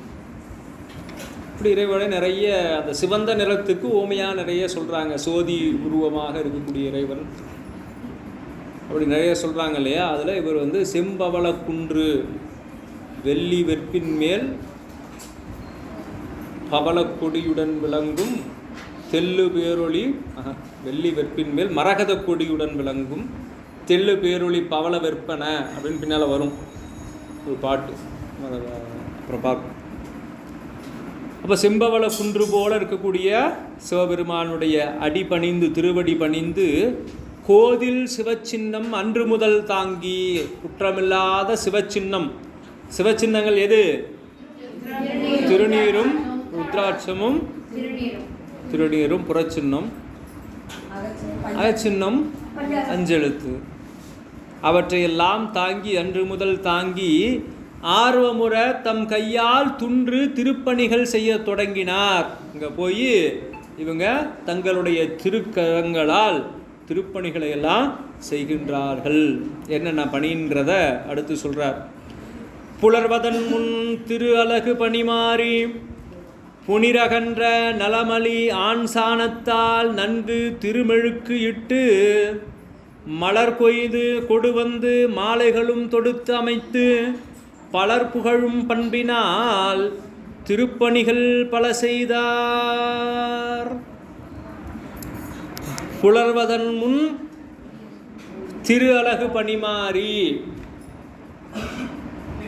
இப்படி இறைவனை நிறைய அந்த சிவந்த நிறத்துக்கு ஓமையாக நிறைய சொல்கிறாங்க. சோதி உருவமாக இருக்கக்கூடிய இறைவன் அப்படி நிறைய சொல்கிறாங்க இல்லையா. அதில் இவர் வந்து செம்பவள குன்று, வெள்ளி வெற்பின் மேல் பவளக்கொடியுடன் விளங்கும் தெல்லு பேரொளி, வெள்ளி வெற்பின் மேல் மரகத கொடியுடன் விளங்கும் தெல்லு பேரொளி பவள வெற்பன அப்படின்னு பின்னால் வரும் ஒரு பாட்டு, அப்புறம் பார்ப்போம். அப்போ செம்பவள குன்று போல இருக்கக்கூடிய சிவபெருமானுடைய அடி பணிந்து, திருவடி பணிந்து, கோதில் சிவச்சின்னம் அன்று முதல் தாங்கி, குற்றமில்லாத சிவச்சின்னம். சிவச்சின்னங்கள் எது? திருநீரும் ருத்ராட்சமும், திருநீரும் புறச்சின்னம், அகச்சின்னம் அஞ்செழுத்து. அவற்றையெல்லாம் தாங்கி, அன்று முதல் தாங்கி ஆர்வமுற தம் கையால் துன்று திருப்பணிகள் செய்ய தொடங்கினார். இங்கே போய் இவங்க தங்களுடைய திருக்கரங்களால் திருப்பணிகளை எல்லாம் செய்கின்றார்கள். என்னென்ன பணின்றத அடுத்து சொல்றார். புலர்வதன் முன் திரு அலகு பணிமாறி புனிரகன்ற நலமலி ஆண் சாணத்தால் நன்கு திருமெழுக்கு இட்டு மலர் கொய்து கொடுவந்து மாலைகளும் தொடுத்து அமைத்து பலர் புகழும் பண்பினால் திருப்பணிகள் பல செய்தார். புலர்வதன் முன் திரு அலகு பணிமாறி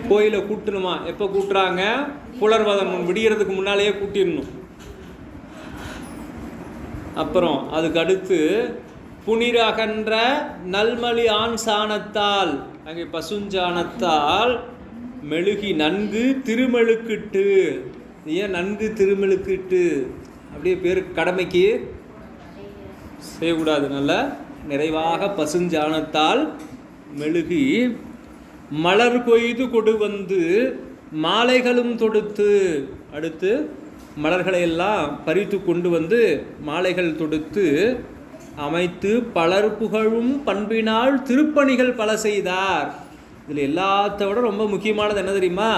கோயிலை கூட்டணுமா? எப்போ கூட்டுறாங்க? புலர்வதன் முன், விடியறதுக்கு முன்னாலேயே கூட்டிடணும். அப்புறம் அதுக்கு அடுத்து புனிர அகன்ற நல்மலி ஆண் சாணத்தால், அங்கே பசுஞ்சாணத்தால் மெழுகி நன்கு திருமெழுக்கிட்டு. ஏன் நன்கு திருமெழுக்கிட்டு? அப்படியே பேரு கடமைக்கு செய்யக்கூடாது. நல்ல நிறைவாக பசுஞ்சாணத்தால் மெழுகி மலர் கொய்து கொடு வந்து மாலைகளும் தொடுத்து, அடுத்து மலர்களை எல்லாம் பறித்து கொண்டு வந்து மாலைகள் தொடுத்து அமைத்து பலர் புகழும் பண்பினால் திருப்பணிகள் பல செய்தார். இதில் எல்லாத்த விட ரொம்ப முக்கியமானது என்ன தெரியுமா?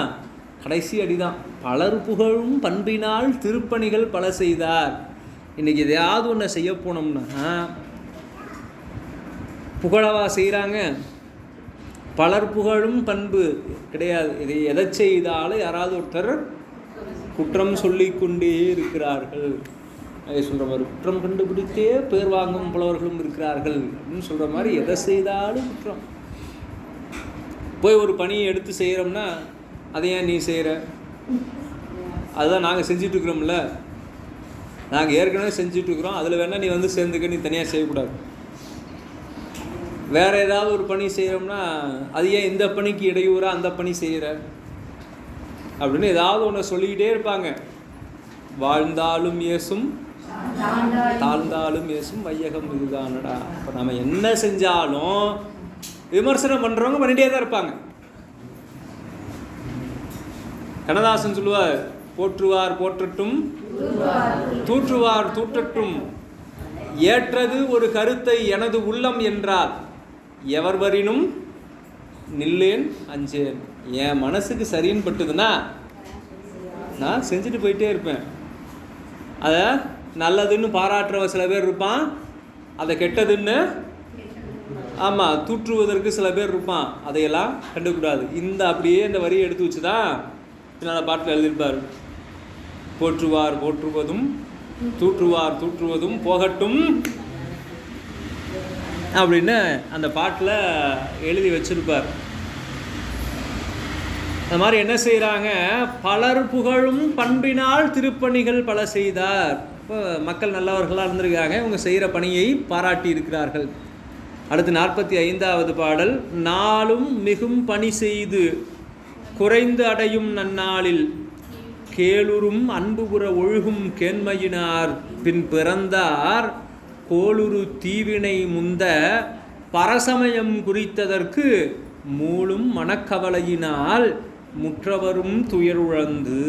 கடைசி அடிதான். பலர் புகழும் பண்பினால் திருப்பணிகள் பல செய்தார். இன்றைக்கி எதையாவது ஒன்று செய்ய போனோம்னா புகழவா செய்கிறாங்க? பலர் புகழும் பண்பு கிடையாது. இதை எதை செய்தாலும் யாராவது ஒருத்தர் குற்றம் சொல்லி கொண்டே இருக்கிறார்கள். அதை சொல்கிற மாதிரி குற்றம் கண்டுபிடித்தே பேர் வாங்கும் புலவர்களும் இருக்கிறார்கள் அப்படின்னு சொல்கிற மாதிரி எதை செய்தாலும் குற்றம். போய் ஒரு பணியை எடுத்து செய்கிறோம்னா அதை ஏன் நீ செய்கிற? அதுதான் நாங்கள் செஞ்சிட்ருக்குறோம்ல, நாங்கள் ஏற்கனவே செஞ்சிட்ருக்குறோம், அதில் வேணால் நீ வந்து சேர்ந்துக்க, நீ தனியாக செய்யக்கூடாது. வேறு ஏதாவது ஒரு பணி செய்கிறோம்னா அது ஏன் இந்த பணிக்கு இடையூறாக அந்த பணி செய்கிற அப்படின்னு ஏதாவது ஒன்று சொல்லிக்கிட்டே இருப்பாங்க. வாழ்ந்தாலும் ஏசும் தாழ்ந்தாலும் ஏசும் வையகம் இதுதானடா. இப்போ நம்ம என்ன செஞ்சாலும் விமர்சனம் பண்ணுறவங்க பண்ணிகிட்டே தான் இருப்பாங்க. கண்ணதாசன் சொல்லுவார், போற்றுவார் போற்றட்டும் தூற்றுவார் தூற்றட்டும், ஏற்றது ஒரு கருத்தை எனது உள்ளம் என்றால் எவர் வரினும் நில்லேன் அஞ்சேன். என் மனசுக்கு சரின்னு பட்டுதுன்னா நான் செஞ்சுட்டு போயிட்டே இருப்பேன். அதை நல்லதுன்னு பாராட்டுறவ சில பேர் இருப்பான், அதை கெட்டதுன்னு ஆமாம் தூற்றுவதற்கு சில பேர் இருப்பான். அதையெல்லாம் கண்டுக்கூடாது. இந்த அப்படியே இந்த வரியை எடுத்து வச்சு தான் பின்னால் பாட்டில் எழுதியிருப்பார். போற்றுவார் போற்றுவதும் தூற்றுவார் தூற்றுவதும் போகட்டும் அப்படின்னு அந்த பாட்டில் எழுதி வச்சிருப்பார். அந்த மாதிரி என்ன செய்கிறாங்க? பலர் புகழும் பண்பினால் திருப்பணிகள் பல செய்தார். இப்போ மக்கள் நல்லவர்களாக இருந்திருக்காங்க, இவங்க செய்கிற பணியை பாராட்டி இருக்கிறார்கள். அடுத்து 45வது பாடல். நாளும் மிகும் பணி செய்து குறைந்து அடையும் நன்னாளில் கேளுரும் அன்புபுற ஒழுகும் கேண்மையினார் பின் பிறந்தார் கோளுரு தீவினை முந்த பரசமயம் குறித்ததற்கு மூளும் மனக்கவலையினால் முற்றவரும் துயருழந்து.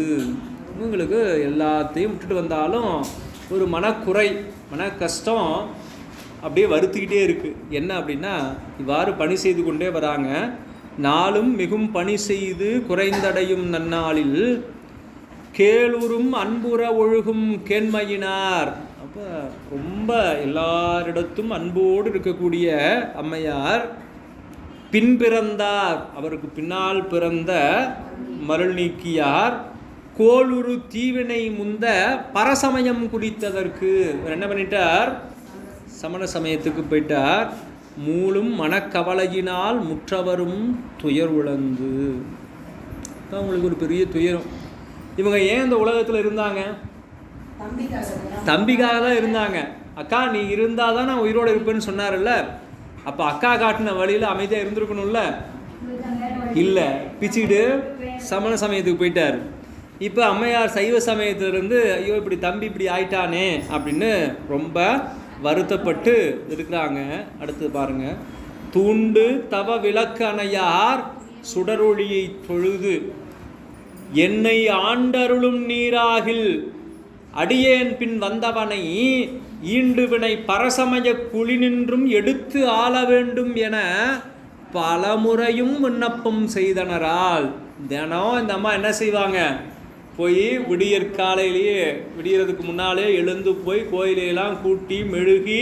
இவங்களுக்கு எல்லாத்தையும் விட்டுட்டு வந்தாலும் ஒரு மனக்குறை, மன கஷ்டம் அப்படியே வருத்திக்கிட்டே இருக்குது. என்ன அப்படின்னா, இவ்வாறு பணி செய்து கொண்டே வராங்க. நாளும் மிகும் பணி செய்து குறைந்தடையும் நன்னாளில் கேளுரும் அன்புற ஒழுகும் கேண்மையினார். அப்போ ரொம்ப எல்லாரிடத்தும் அன்போடு இருக்கக்கூடிய அம்மையார் பின் பிறந்தார், அவருக்கு பின்னால் பிறந்த மருள் நீக்கியார் கோளுரு தீவினை முந்த பரசமயம் குறித்ததற்கு என்ன பண்ணிட்டார்? சமண சமயத்துக்கு போயிட்டார். மூளும் மனக்கவலையினால் முற்றவரும் துயர் உழந்து. அவங்களுக்கு ஒரு பெரிய துயரம். இவங்க ஏன் இந்த உலகத்தில் இருந்தாங்க? தம்பிக்காக தான் இருந்தாங்க. அக்கா நீ இருந்தால் தான் நான் உயிரோடு இருப்பேன்னு சொன்னார்ல. அப்போ அக்கா காட்டின வழியில் அமைதியாக இருந்திருக்கணும்ல. இல்லை, பிச்சுக்கிட்டு சமண சமயத்துக்கு போயிட்டார். இப்போ அம்மையார் சைவ சமயத்திலிருந்து ஐயோ இப்படி தம்பி இப்படி ஆயிட்டானே அப்படின்னு ரொம்ப வருத்தப்பட்டு இருக்கிறாங்க. அடுத்து பாருங்க. தூண்டு தவ விளக்கு அணையார் சுடரொளியை தொழுது என்னை ஆண்டருளும் நீராகில் அடியேன் பின் வந்தவனை ஈண்டு வினை பரசமய குழி நின்றும் எடுத்து ஆள வேண்டும் என பலமுறையும் விண்ணப்பம் செய்தனரால். தினம் இந்த அம்மா என்ன செய்வாங்க, போய் விடியற்காலையிலேயே விடியறதுக்கு முன்னாலே எழுந்து போய் கோயிலையெல்லாம் கூட்டி மெழுகி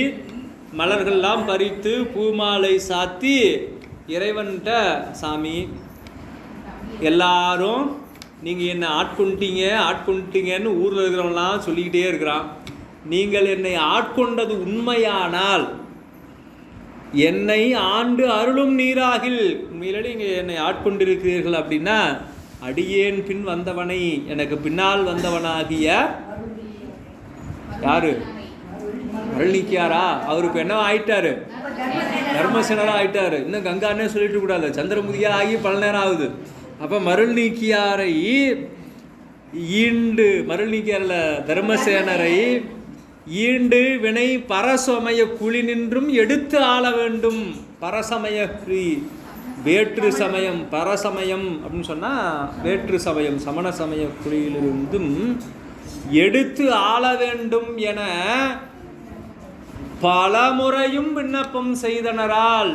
மலர்கள்லாம் பறித்து பூமாலை சாத்தி இறைவன்கிட்ட, சாமி எல்லாரும் நீங்கள் என்னை ஆட்கொண்டீங்கன்னு ஊரில் இருக்கிறவங்களாம் சொல்லிக்கிட்டே இருக்கிறான். நீங்கள் என்னை ஆட்கொண்டது உண்மையானால் என்னை ஆண்டு அருளும் நீராகில். உண்மையிலே நீங்கள் என்னை ஆட்கொண்டிருக்கிறீர்கள் அப்படின்னா அடியேன் பின் வந்தவனை, எனக்கு பின்னால் வந்தவனாகிய யாரு, அருள் நீக்கியாரா, அவருக்கு என்ன ஆயிட்டாரு, தர்மசேனராக ஆயிட்டாரு. இன்னும் கங்கானே சொல்லிட்டு கூடாது, சந்திரமுதியா ஆகி பல நேரம் ஆகுது. அப்போ மருள் நீக்கியாரை ஈண்டு, மருள் நீக்கியாரில் தர்மசேனரை ஈண்டு வினை பரசமய குழி நின்றும் எடுத்து ஆள வேண்டும். பரசமய வேற்று சமயம், பரசமயம் அப்படின்னு சொன்னால் வேற்று சமயம், சமண சமய குழியிலிருந்தும் எடுத்து ஆள வேண்டும் என பல முறையும் விண்ணப்பம் செய்தனரால்.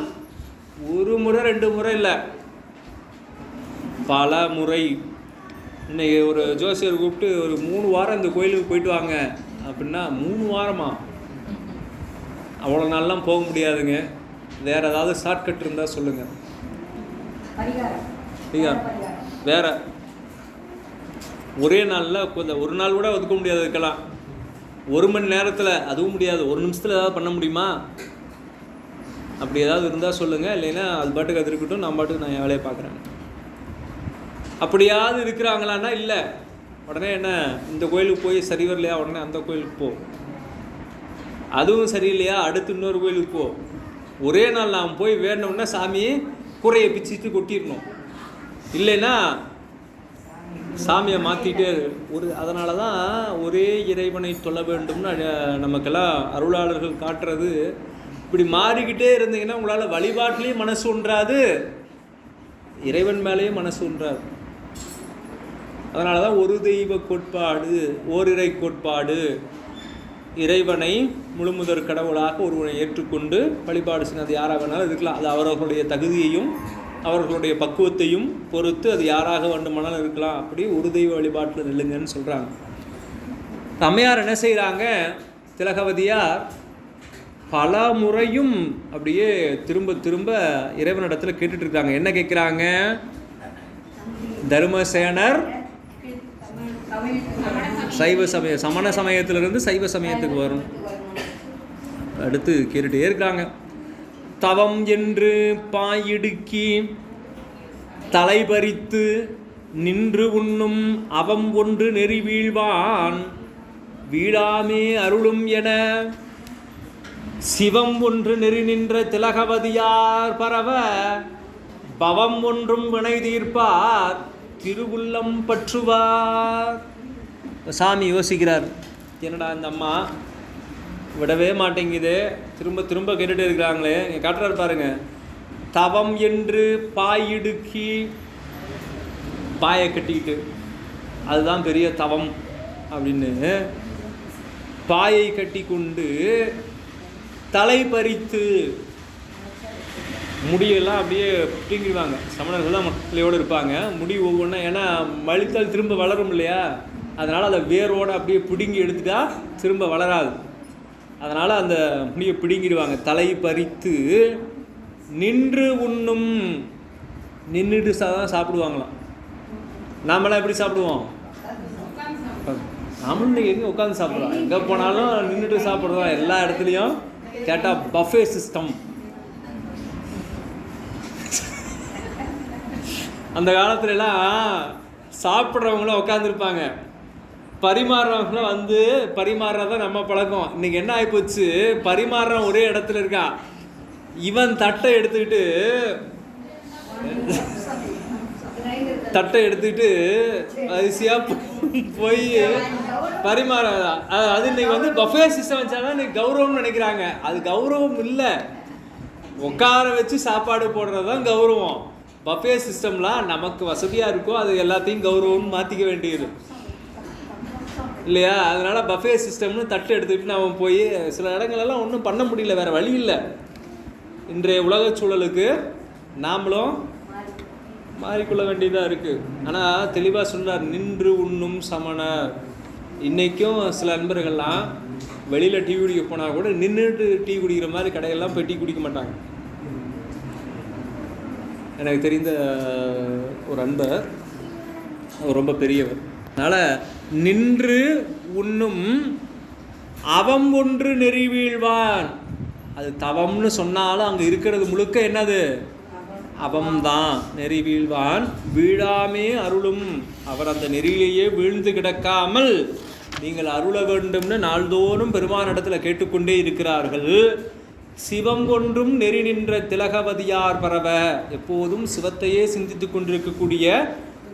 ஒரு முறை ரெண்டு முறை இல்லை, பல முறை. இன்னைக்கு ஒரு ஜோசியர் கூப்பிட்டு ஒரு 3 வாரம் இந்த கோயிலுக்கு போயிட்டு வாங்க அப்படின்னா, 3 வாரமா? அவ்வளோ நாள்லாம் போக முடியாதுங்க. வேறு ஏதாவது ஷார்ட்கட் இருந்தால் சொல்லுங்கள். வேற ஒரே நாளில் கொஞ்சம் ஒரு நாள் கூட ஒதுக்க முடியாது, இருக்கலாம் 1 மணி நேரத்தில், அதுவும் முடியாது 1 நிமிஷத்தில் ஏதாவது பண்ண முடியுமா? அப்படி ஏதாவது இருந்தால் சொல்லுங்கள். இல்லைன்னா அது பாட்டுக்கு அது இருக்கட்டும், நான் பாட்டுக்கு நான் என் வேலையை பார்க்குறேன். அப்படியாவது இருக்கிறாங்களான்னா இல்லை. உடனே என்ன, இந்த கோயிலுக்கு போய் சரி வரலையா, உடனே அந்த கோயிலுக்கு போ. அதுவும் சரியில்லையா, அடுத்து இன்னொரு கோயிலுக்கு போ. ஒரே நாள் நாம் போய் வேணும்னா சாமியை கூரையை பிச்சுட்டு கொட்டிடணும், இல்லைன்னா சாமியை மாற்றிட்டே ஒரு. அதனால தான் ஒரே இறைவனை தொழ வேண்டும்னு நமக்கெல்லாம் அருளாளர்கள் காட்டுறது. இப்படி மாறிக்கிட்டே இருந்தீங்கன்னா உங்களால் வழிபாட்டிலையும் மனசு ஒன்றாது, இறைவன் மேலேயும் மனசு ஒன்றாது. அதனால தான் ஒரு தெய்வ கோட்பாடு, ஓரிரை கோட்பாடு, இறைவனை முழுமுதற் கடவுளாக ஒருவனை ஏற்றுக்கொண்டு வழிபாடு செய்வது யாராக வேணாலும் இருக்கலாம். அது அவர்களுடைய தகுதியையும் அவர்களுடைய பக்குவத்தையும் பொறுத்து அது யாராக வேண்டுமானாலும் இருக்கலாம். அப்படி ஒரு தெய்வ வழிபாட்டில் நில்லுங்கன்னு சொல்கிறாங்க. அம்மையார் என்ன செய்கிறாங்க, திலகவதியார் பல முறையும் அப்படியே திரும்ப திரும்ப இறைவனிடத்தில் கேட்டுட்ருக்காங்க. என்ன கேட்குறாங்க, தர்மசேனர் சைவ சமய, சமண சமயத்திலிருந்து சைவ சமயத்துக்கு வரும். அடுத்து கேட்டுகிட்டே இருக்காங்க. தவம் என்று பாயிடுக்கி தலைபறித்து நின்று உண்ணும் அவம் ஒன்று நெறி வீழ்வான் வீழாமே அருளும் என சிவம் ஒன்று நெறி நின்ற திலகவதியார் பரவ பவம் ஒன்றும் வினை தீர்ப்பார் திருவுள்ளம் பற்றுவார். சாமி யோசிக்கிறார், என்னடா இந்த அம்மா விடவே மாட்டேங்குது, திரும்ப திரும்ப கேட்டுட்டு இருக்கிறாங்களே. நீங்கள் காட்டுறாரு பாருங்க, தவம் என்று பாயிடுக்கி, பாயை கட்டிக்கிட்டு அதுதான் பெரிய தவம் அப்படின்னு பாயை கட்டி கொண்டு தலை பறித்து முடியெல்லாம் அப்படியே பிடிங்கிடுவாங்க. சமணர்கள் தான் மக்களையோடு இருப்பாங்க. முடி ஒவ்வொன்றா, ஏன்னா வலித்தால் திரும்ப வளரும் இல்லையா, அதனால் அதை வேரோடு அப்படியே பிடுங்கி எடுத்துட்டா திரும்ப வளராது. அதனால் அந்த முடியை பிடுங்கிடுவாங்க. தலை பறித்து நின்று உண்ணும், நின்றுட்டு தான் சாப்பிடுவாங்களாம். நாமெல்லாம் எப்படி சாப்பிடுவோம், நாமளும் எங்கே உட்காந்து சாப்பிட்றோம், எங்கே போனாலும் நின்றுட்டு சாப்பிட்றோம். எல்லா இடத்துலையும் கேட்டால் பஃபே சிஸ்டம். அந்த காலத்துலலாம் சாப்பிட்றவங்களும் உட்காந்துருப்பாங்க, பரிமாறுறவங்களும் வந்து பரிமாறுறதான் நம்ம பழக்கம். இன்றைக்கி என்ன ஆகிப்போச்சு, பரிமாறுறவன் ஒரே இடத்துல இருக்கான். இவன் தட்டை எடுத்துக்கிட்டு அரிசியாக போய் பரிமாற, அது இன்னைக்கு வந்து பஃபே சிஸ்டம் வச்சாதான் இன்னைக்கு கௌரவம்னு நினைக்கிறாங்க. அது கௌரவம் இல்லை, உட்கார வச்சு சாப்பாடு போடுறது தான் கௌரவம். பஃபே சிஸ்டம்லாம் நமக்கு வசதியாக இருக்கோ அது எல்லாத்தையும் கௌரவம்னு மாற்றிக்க வேண்டியது. இல்லையா? அதனால் பஃபே சிஸ்டம்னு தட்டு எடுத்துக்கிட்டு நாம் போய் சில இடங்களெல்லாம் ஒன்றும் பண்ண முடியல, வேறு வழி இல்லை. இன்றைய உலக சூழலுக்கு நாமளும் மாறிக்கொள்ள வேண்டியதாக இருக்குது. ஆனால் தெளிவாக சொல்கிறார், நின்று உண்ணும் சமணர். இன்றைக்கும் சில நண்பர்கள்லாம் வெளியில் டீ குடிக்க போனால் கூட நின்றுட்டு டீ குடிக்கிற மாதிரி கடையெல்லாம் போய் டீ குடிக்க மாட்டாங்க. எனக்கு தெரிந்த ஒரு அன்பர், அவர் ரொம்ப பெரியவர். அதனால் நின்று உண்ணும் அவம் ஒன்று நெறி வீழ்வான். அது தவம்னு சொன்னாலும் அங்கே இருக்கிறது முழுக்க என்னது? அவம்தான். நெறி வீழ்வான் வீழாமே அருளும். அவர் அந்த நெறியிலேயே வீழ்ந்து கிடக்காமல் நீங்கள் அருள வேண்டும்னு நாள்தோறும் பெருமானிடத்தில் கேட்டுக்கொண்டே இருக்கிறார்கள். சிவம் ஒன்றும் நெறி நின்ற திலகவதியார் பரவ. எப்போதும் சிவத்தையே சிந்தித்து கொண்டிருக்கக்கூடிய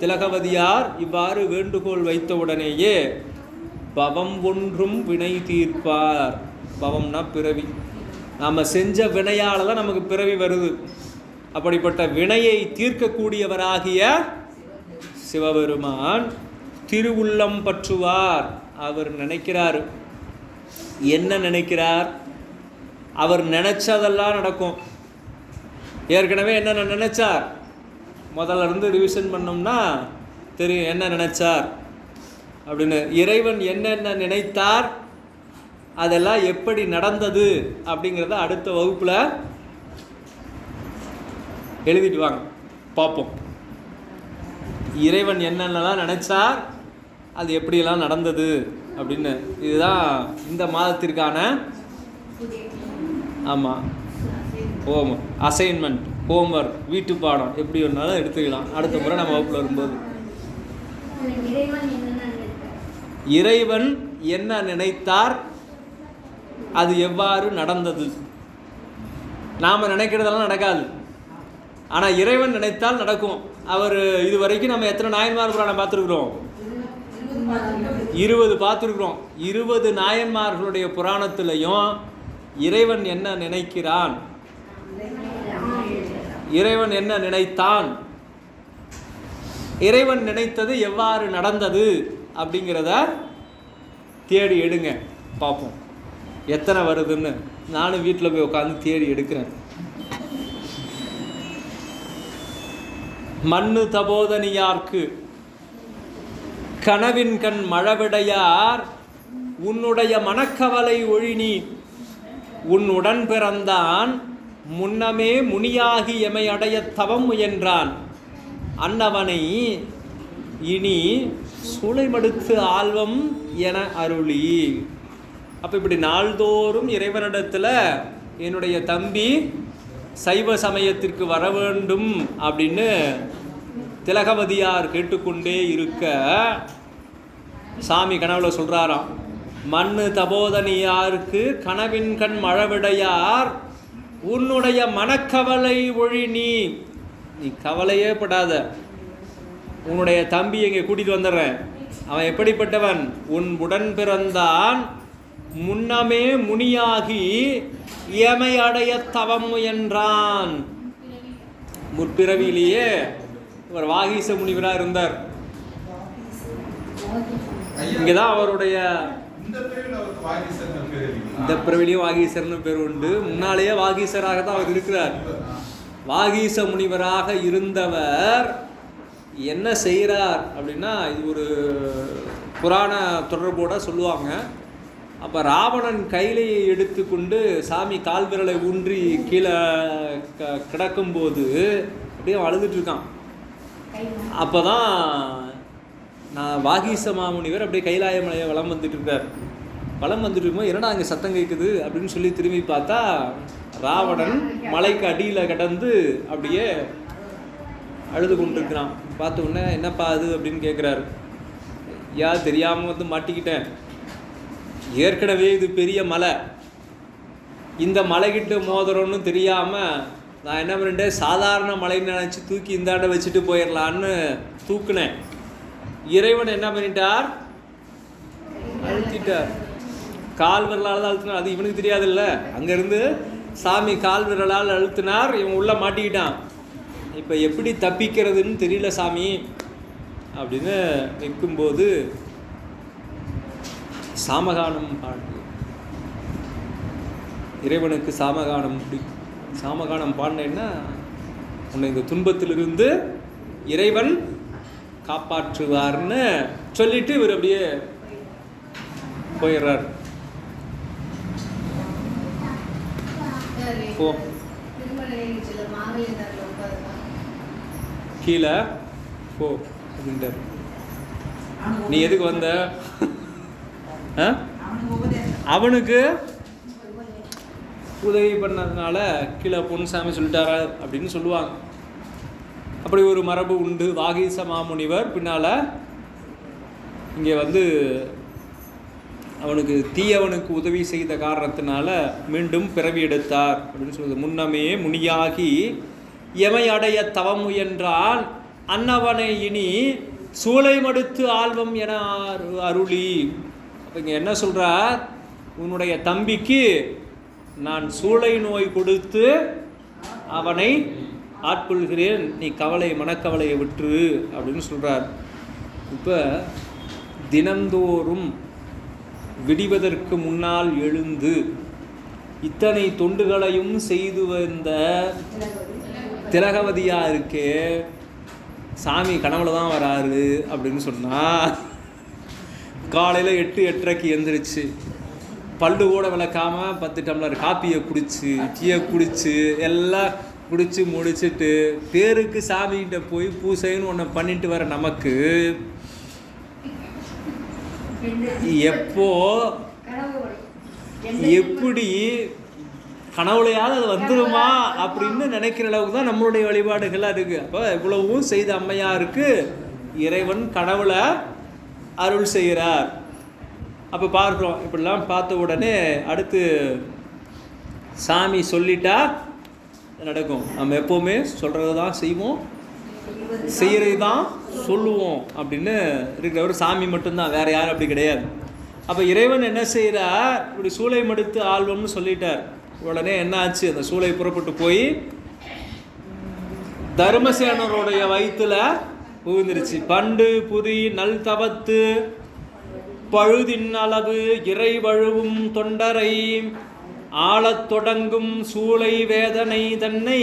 திலகவதியார் இவ்வாறு வேண்டுகோள் வைத்தவுடனேயே பவம் ஒன்றும் வினை தீர்ப்பார். பவம்னா பிறவி. நாம் செஞ்ச வினையால் தான் நமக்கு பிறவி வருது. அப்படிப்பட்ட வினையை தீர்க்கக்கூடியவராகிய சிவபெருமான் திருவுள்ளம் பற்றுவார். அவர் நினைக்கிறார். என்ன நினைக்கிறார்? அவர் நினைச்சதெல்லாம் நடக்கும். ஏற்கனவே என்னென்ன நினைச்சார் முதல்ல இருந்து ரிவிஷன் பண்ணோம்னா தெரியும் என்ன நினைச்சார் அப்படின்னு. இறைவன் என்னென்ன நினைத்தார், அதெல்லாம் எப்படி நடந்தது அப்படிங்கிறத அடுத்த வகுப்பில் எழுதிட்டு வாங்க, பார்ப்போம். இறைவன் என்னென்னலாம் நினைச்சார், அது எப்படியெல்லாம் நடந்தது அப்படின்னு. இதுதான் இந்த மாதத்திற்கான அசைன்மெண்ட், ஹோம்ஒர்க், வீட்டு பாடம் எப்படி வேணாலும் எடுத்துக்கலாம். அடுத்த முறை நம்ம வகுப்பில் வரும்போது இறைவன் என்ன நினைத்தார், அது எவ்வாறு நடந்தது. நாம் நினைக்கிறதெல்லாம் நடக்காது, ஆனால் இறைவன் நினைத்தால் நடக்கும். அவர் இதுவரைக்கும் நம்ம எத்தனை நாயன்மார் புராணம் பார்த்துருக்குறோம்? 20 பார்த்துருக்குறோம். 20 நாயன்மார்களுடைய புராணத்திலையும் இறைவன் என்ன நினைக்கிறான், இறைவன் என்ன நினைத்தான், இறைவன் நினைத்தது எவ்வாறு நடந்தது அப்படிங்கிறத தேடி எடுங்க, பார்ப்போம் எத்தனை வருதுன்னு. நானும் வீட்டில் போய் உட்காந்து தேடி எடுக்கிறேன். மண்ணு தபோதனியார்க்கு கனவின் கண் மழவிடையார் உன்னுடைய மனக்கவலை ஒழினி உன் உடன் பிறந்தான் முன்னமே முனியாகி எமை அடைய தவம் முயன்றான் அன்னவனை இனி சூளைமடுத்து ஆல்வம் என அருளி. அப்போ இப்படி நாள்தோறும் இறைவனிடத்தில் என்னுடைய தம்பி சைவ சமயத்திற்கு வர வேண்டும் அப்படின்னு திலகவதியார் கேட்டுக்கொண்டே இருக்க சாமி கனவுல சொல்கிறாராம், மண்ணு தபோதனியாருக்கு கனவின் கண் மழவிடையார் உன்னுடைய மனக்கவலை ஒழி நீ கவலையே படாத, உன்னுடைய தம்பி எங்கே கூட்டிகிட்டு வந்துடுறேன். அவன் எப்படிப்பட்டவன்? உன் உடன் பிறந்தான் முன்னமே முனியாகி இயமை அடைய தவம் முயன்றான். முற்பிறவியிலேயே ஒரு வாகீச முனிவராக இருந்தார். இங்கேதான் அவருடைய இந்த பிறவிலையும் வாகீசர்னு பேர் உண்டு. முன்னாலேயே வாகீசராக தான் அவர் இருக்கிறார். வாகீச முனிவராக இருந்தவர் என்ன செய்கிறார் அப்படின்னா, இது ஒரு புராண தொடர்போட சொல்லுவாங்க. அப்போ ராவணன் கையிலையை எடுத்து கொண்டு சாமி கால் விரலை ஊன்றி கீழே கிடக்கும்போது அப்படியே அழுதுட்டு இருக்கான். அப்போ தான் நான் வாகீச மாமுனிவர் அப்படியே கைலாய மலையை வலம் வந்துட்டு இருக்கார். வலம் வந்துட்டு இருக்கும்போது என்னடா அங்கே சத்தம் கேட்குது அப்படின்னு சொல்லி திரும்பி பார்த்தா ராவணன் மலைக்கு அடியில் கிடந்து அப்படியே அழுது கொண்டிருக்கிறான். பார்த்த உடனே என்னப்பா அது அப்படின்னு கேட்குறாரு. யார் தெரியாமல் வந்து மாட்டிக்கிட்டேன், ஏற்கனவே இது பெரிய மலை, இந்த மலைக்கிட்ட மோதிரம்னு தெரியாமல் நான் என்ன பண்ணிட்டேன், சாதாரண மலைன்னு நினச்சி தூக்கி இந்தாண்ட வச்சுட்டு போயிடலான்னு தூக்குனேன். இறைவன் என்ன பண்ணிட்டார், அழுத்திட்டார். கால் விரலால் தான் அழுத்தினார். அது இவனுக்கு தெரியாதுல்ல. அங்கேருந்து சாமி கால் விரலால் அழுத்தினார், இவன் உள்ளே மாட்டிக்கிட்டான். இப்போ எப்படி தப்பிக்கிறதுன்னு தெரியல சாமி அப்படின்னு நிற்கும்போது சாமகானம் பாடு. இறைவனுக்கு சாமகானம் பிடிக்கும். சாமகானம் பாடினேன்னா உன்னை இந்த துன்பத்திலிருந்து இறைவன் காப்பாற்றுவார்னு சொல்லிட்டு இவர் அப்படியே போயிடுறார். போ கீழே போ அப்படின்றார். நீ எதுக்கு வந்த? அவனுக்கு உதவி பண்ணதுனால கீழே பொன்சாமி சொல்லிட்டாரா அப்படின்னு சொல்லுவாங்க. அப்படி ஒரு மரபு உண்டு. வாகீச மாமுனிவர் பின்னால் இங்கே வந்து அவனுக்கு தீயவனுக்கு உதவி செய்த காரணத்தினால மீண்டும் பிறவி எடுத்தார் அப்படின்னு சொல்லுது. முன்னமே முனியாகி எமை அடைய தவம் முயன்றான் அன்னவனை இனி சூளை மடுத்து ஆல்வம் என அருளி. அப்போ இங்கே என்ன சொல்கிறார்? உன்னுடைய தம்பிக்கு நான் சூளை நோய் கொடுத்து அவனை ஆட்கொள்கிறேன், நீ மனக்கவலையை விட்டுரு அப்படின்னு சொல்கிறார். இப்போ தினந்தோறும் விடிவதற்கு முன்னால் எழுந்து இத்தனை தொண்டுகளையும் செய்து வந்த திலகவதியாக இருக்கே, சாமி கனவுல தான் வராரு அப்படின்னு சொன்னால் காலையில் 8-8:30 எழுந்திரிச்சு பல்லு கூட விளக்காமல் 10 டம்ளர் காப்பியை குடிச்சு டீயை குடிச்சு எல்லாம் குடிச்சு முடிச்சுட்டு பேருக்கு சாமிகிட்ட போய் பூசைன்னு ஒன்று பண்ணிட்டு வர நமக்கு எப்போ எப்படி கனவுலையாவது அது வந்துருமா அப்படின்னு நினைக்கிற அளவுக்கு தான் நம்மளுடைய வழிபாடுகளாக இருக்குது. அப்போ இவ்வளவும் செய்த அம்மையாருக்கு இறைவன் கனவுல அருள் செய்கிறார். அப்போ பார்க்குறோம். இப்படிலாம் பார்த்த உடனே அடுத்து சாமி சொல்லிட்டா நடக்கும். நம்ம எப்போவுமே சொல்கிறது தான் செய்வோம், செய்கிறது தான் சொல்லுவோம் அப்படின்னு இருக்கிறவர் சாமி மட்டும்தான், வேறு யாரும் அப்படி கிடையாது. அப்போ இறைவன் என்ன செய்கிறார்? இப்படி சூளை மடுத்து ஆள்வம்னு சொல்லிட்டார். உடனே என்ன ஆச்சு? அந்த சூளை புறப்பட்டு போய் தர்மசேனருடைய வயிற்றுல புகுந்துருச்சு. பண்டு புரி நல் தவத்து பழுதின் அளவு இறை வழுவும் தொண்டரை ஆளத் தொடங்கும் சூளை வேதனை தன்னை